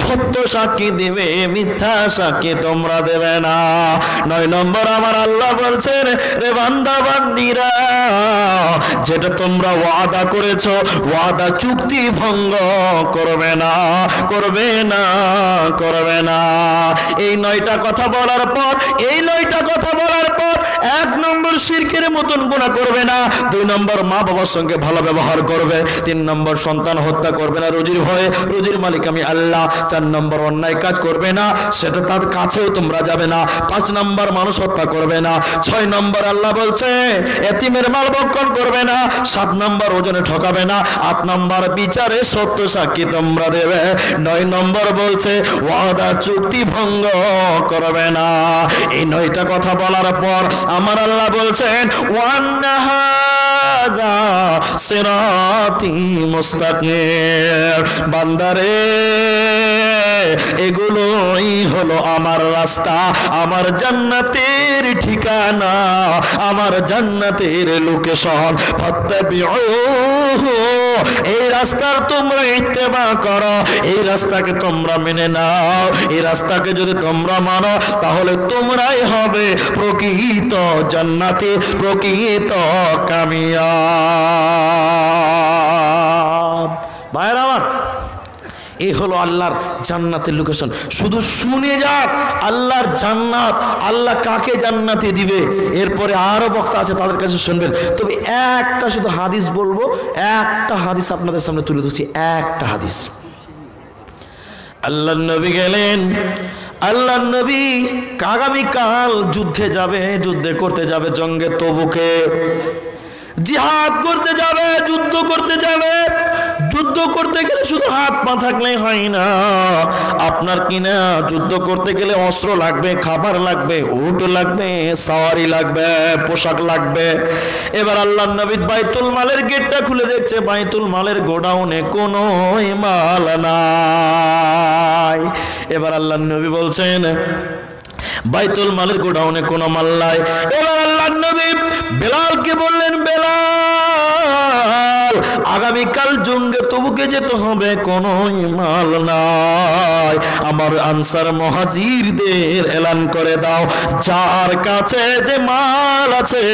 Speaker 4: সত্য সাক্ষী দেবে, মিথ্যা সাক্ষী তোমরা দেবে না। 9 নম্বর আমার আল্লাহ বলছেন রে বান্দা বান্দিরা যেটা তোমরা ওয়াদা করেছো ওয়াদা চুক্তি ভঙ্গ করবে না, করবে না, করবে না। এই 9টা কথা বলার পর, এই 9টা কথা বলার পর 1 নম্বর শিরকের মতন গুনাহ করবে না, 2 নম্বর মা বাবার সঙ্গে ভালো ব্যবহার করবে, 3 নম্বর সন্তান হত্যা করবে না রুজির ভয়ে, রুজির মালিক আমি আল্লাহ, 4 নম্বর অন্যায় কাজ করবে না, সেটা তার কাছেও তোমরা যাবে না, 5 নম্বর মানুষ হত্যা করবে না, 6 নম্বর আল্লাহ বলছে এতিমের মাল ভক্ষণ করবে না, 7 নম্বর ওজনে ঠকাবে না, 8 নম্বর বিচারে সত্য সাক্ষী তোমরা দেবে, 9 নম্বর বলছে ওয়াদা চুক্তি ভঙ্গ করবে না। এই 9টা কথা বলার পর আমার আল্লাহ বলছেন ওয়ান্নাহা সিরাতি মুস্তাকিম, বান্দারে এগুলোই হলো আমার রাস্তা, আমার জান্নাতের ঠিকানা, আমার জান্নাতের লোকেশন। ফাত্তাবিউহু, এই রাস্তার তোমরা ইত্তেবা করো, এই রাস্তাকে তোমরা মেনে নাও, এই রাস্তাকে যদি তোমরা মানো তাহলে তোমরাই হবে প্রকৃত জান্নাতি, প্রকৃত কামিয়াব। ভাইরা আমার, এই হলো আল্লাহর জান্নাতের লোকেশন। শুধু শুনে যান আল্লাহর জান্নাত, আল্লাহ কাকে জান্নাতে দিবে, এরপরে আরো বক্তা আছে তাদের কাছে শুনবেন। তবে একটা শুধু হাদিস বলবো, একটা হাদিস আপনাদের সামনে তুলে ধরছি, একটা হাদিস। আল্লাহর নবী গেলেন, আল্লাহর নবী আগামীকাল যুদ্ধে যাবে, যুদ্ধে করতে যাবে জঙ্গে তবুকে। জিহাদ করতে যাবে, যুদ্ধ করতে যাবে। যুদ্ধ করতে গেলে শুধু হাত পা থাকলেই হয় না, আপনার কিনা যুদ্ধ করতে গেলে অস্ত্র লাগবে, খাবার লাগবে, উট লাগবে, সাওয়ারি লাগবে, পোশাক লাগবে। এবার আল্লাহর নবী বাইতুল মালের গেটটা খুলে দেখছে বাইতুল মালের গোডাউনে কোনো মাল নাই। এবার আল্লাহর নবী বলছেন বাইতুল মালের গোডাউনে কোনো মাল নাই। এবার আল্লাহর নবী বেলালকে বললেন, বেলাল আগামীকাল জঙ্গে তবুকে যেতে হবে, কোনো মাল নাই। আমার আনসার মুহাজিরদের এলান করে দাও, যার কাছে যে মাল আছে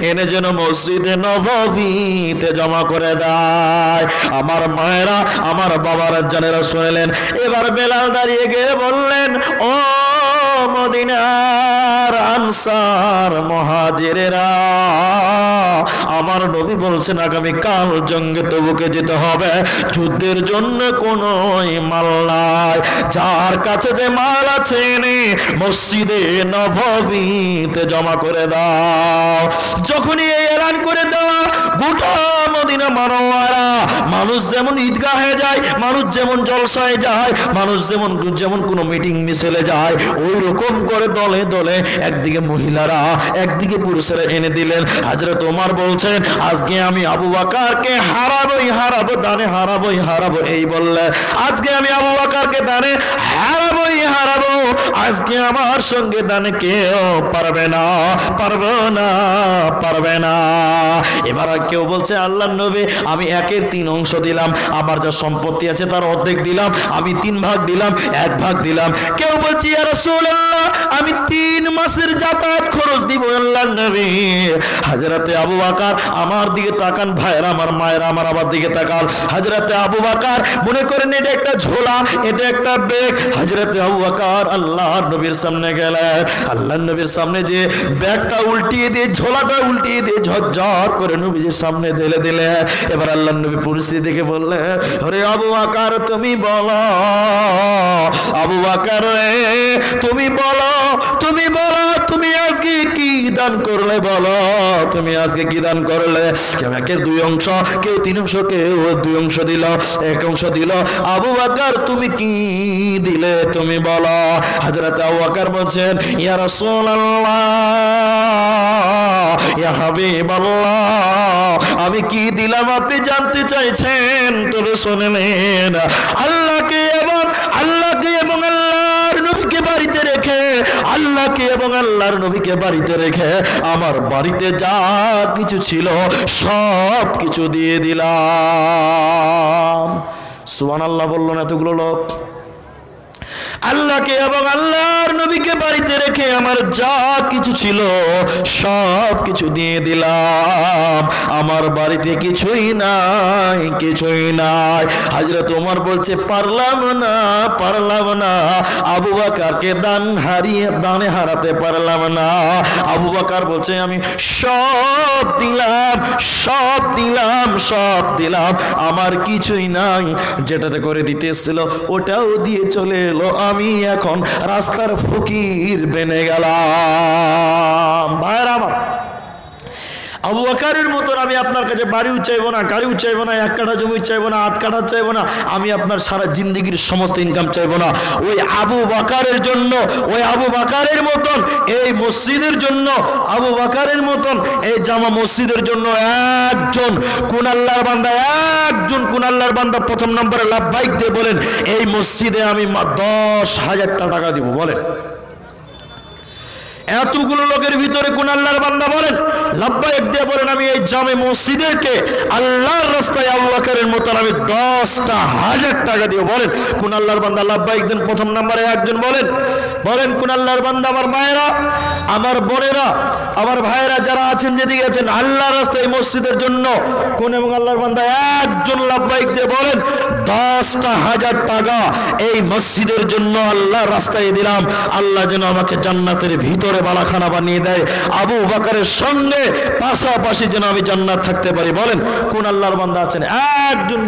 Speaker 4: এনে যেন মসজিদে নববীতে জমা করে দেয়। আমার মায়েরা, আমার বাবারা জানেরা শুনলেন। এবার বেলাল দাঁড়িয়ে গিয়ে বললেন, ও মদিনার আনসার মুহাজিরেরা, আমার নবী বলছেন আগামীকাল জঙ্গে তবুকে যেতে হবে, যুদ্ধের জন্য কোনো মাল নাই। যার কাছে যে মাল আছে এনে মসজিদে নববীতে জমা করে দাও। যখনই এই এলান করে দেওয়া, গোটা মদিনা মানওয়ারা, মানুষ যেমন ঈদগাহে যায়, মানুষ যেমন জলসায় যায়, মানুষ যেমন কোনো মিটিং মিছিলে যায়, ওই রকম করে দলে দলে একদিকে মহিলারা একদিকে পুরুষেরা এনে দিলেন। হযরত ওমর বলছেন, আজকে আমি আবু বকরকে হারাবোই হারাবো, দানে হারাবোই হারাবো। এই বললেন, আজকে আমি আবু বকরকে দানে হারাবোই হারাবো, আজকে আমার সঙ্গে দানে কেউ পারবে না, পারবে না, পারবে না। এবার কেউ বলছে, আল্লাহর নবী আমি 1/3 অংশ দিলাম, আমার যা সম্পত্তি আছে তার অর্ধেক দিলাম, আমি 3 ভাগ দিলাম, 1 ভাগ দিলাম। কেউ বলছে, ইয়া রাসূলুল্লাহ আমি 3 মাসের যাতায়াত খরচ দিব। আল্লাহর নবী হযরতে আবু বকর আমার দিকে তাকান, ভাইরা আমার, মায়েরা আমার, আবার দিকে তাকান। হযরতে আবু বকর মনে করেন এটা একটা ঝোলা, এটা একটা ব্যাগ। হযরতে আবু বকর আল্লাহর নবীর সামনে গেলেন, আল্লাহর নবীর সামনে যে ব্যাগটা উল্টিয়ে দিয়ে, ঝোলাটা উল্টিয়ে দিয়ে ঝরঝর করে নবীজির সামনে ঢেলে দিলে। এবার আল্লাহর নবী পরিস্থিতি দেখে বললেন, আরে আবু বকর তুমি বলো, আবু বকর তুমি বলো, তুমি বলো, তুমি আজকে কি দান করলে বলো, তুমি আজকে কি দান করলে? কেউ 1/2 অংশ, কেউ 3 অংশ, কেউ 2 অংশ দিল, 1 অংশ দিল। আবু বকর তুমি কি দিলে তুমি বলো। হযরত আবু বকর বলছেন, ইয়া রাসূলুল্লাহ, ইয়া হাবিবাল্লাহ, আমি কি দিলাম আপনি জানতে চাইছেন? তবে শুনলেন, আল্লাহকে এবং আল্লাহর নবীকে বাড়িতে রেখে, আল্লাহকে এবং আল্লাহর নবীকে বাড়িতে রেখে আমার বাড়িতে যা কিছু ছিল সব কিছু দিয়ে দিলাম। সুবহানাল্লাহ বললেন এতগুলো লোক। আল্লাহকে এবং আল্লাহর নবীকে বাড়িতে রেখে আমার যা কিছু ছিল সব কিছু দিয়ে দিলাম, আমার বাড়িতে কিছুই নাই, কিছুই নাই। হযরত ওমর বলছে, পারলাম না, আবু বকরকে দানে হারাতে পারলাম না। আবু বকর বলছে, আমি সব দিলাম, আমার কিছুই নাই। যেটাতে করে দিতে এসেছিল ওটাও দিয়ে চলে এলো, আমি এখন রাস্তার ফকির বেনে গেলাম। ভাইরা আমার, আবু বকরের মতন আমি আপনার কাছে বাড়িও চাইবো না, গাড়িও চাইবো না, 1 কাঠা জমি চাইবো না, 8 কাঠা চাইবো না, আমি আপনার সারা জিন্দগির সমস্ত ইনকাম চাইবো না। ওই আবু বকরের জন্য, ওই আবু বকরের মতন এই মসজিদের জন্য, আবু বকরের মতন এই জামা মসজিদের জন্য একজন কোন আল্লাহর বান্দা প্রথম নম্বরে লাভবাইক দিয়ে বলেন, এই মসজিদে আমি 10,000 টাকা দিব। বলেন, এতগুলো লোকের ভিতরে কোন আল্লাহর বান্দা বলেন লাভবাইক দিয়ে বলেন, আমি এই জামে মসজিদকে আল্লাহর রাস্তায় আবু বকরের মতন আমি 10,000 টাকা দিব। বলেন কোন আল্লাহর বান্দা লাভবাইক দেন? প্রথম নম্বরে একজন বলেন কোন আল্লাহর বান্দা? আমার মায়েরা, আমার বোনেরা, আমার ভাইয়েরা যারা আছেন, যেদিকে আছেন, আল্লাহর রাস্তায় মসজিদের জন্য কোন এবং আল্লাহর বান্দা একজন লাভবাইক দিয়ে বলেন, 10,000 টাকা এই মসজিদের জন্য আল্লাহর রাস্তায় দিলাম, আল্লাহ যেন আমাকে জান্নাতের ভিতরে বালাখানা বানিয়ে দেয়, আবু বকরের সঙ্গে পাশাপাশি যেন আমি জান্নাত থাকতে পারি। বলেন কোন আল্লাহর বান্দা আছেন? একজন।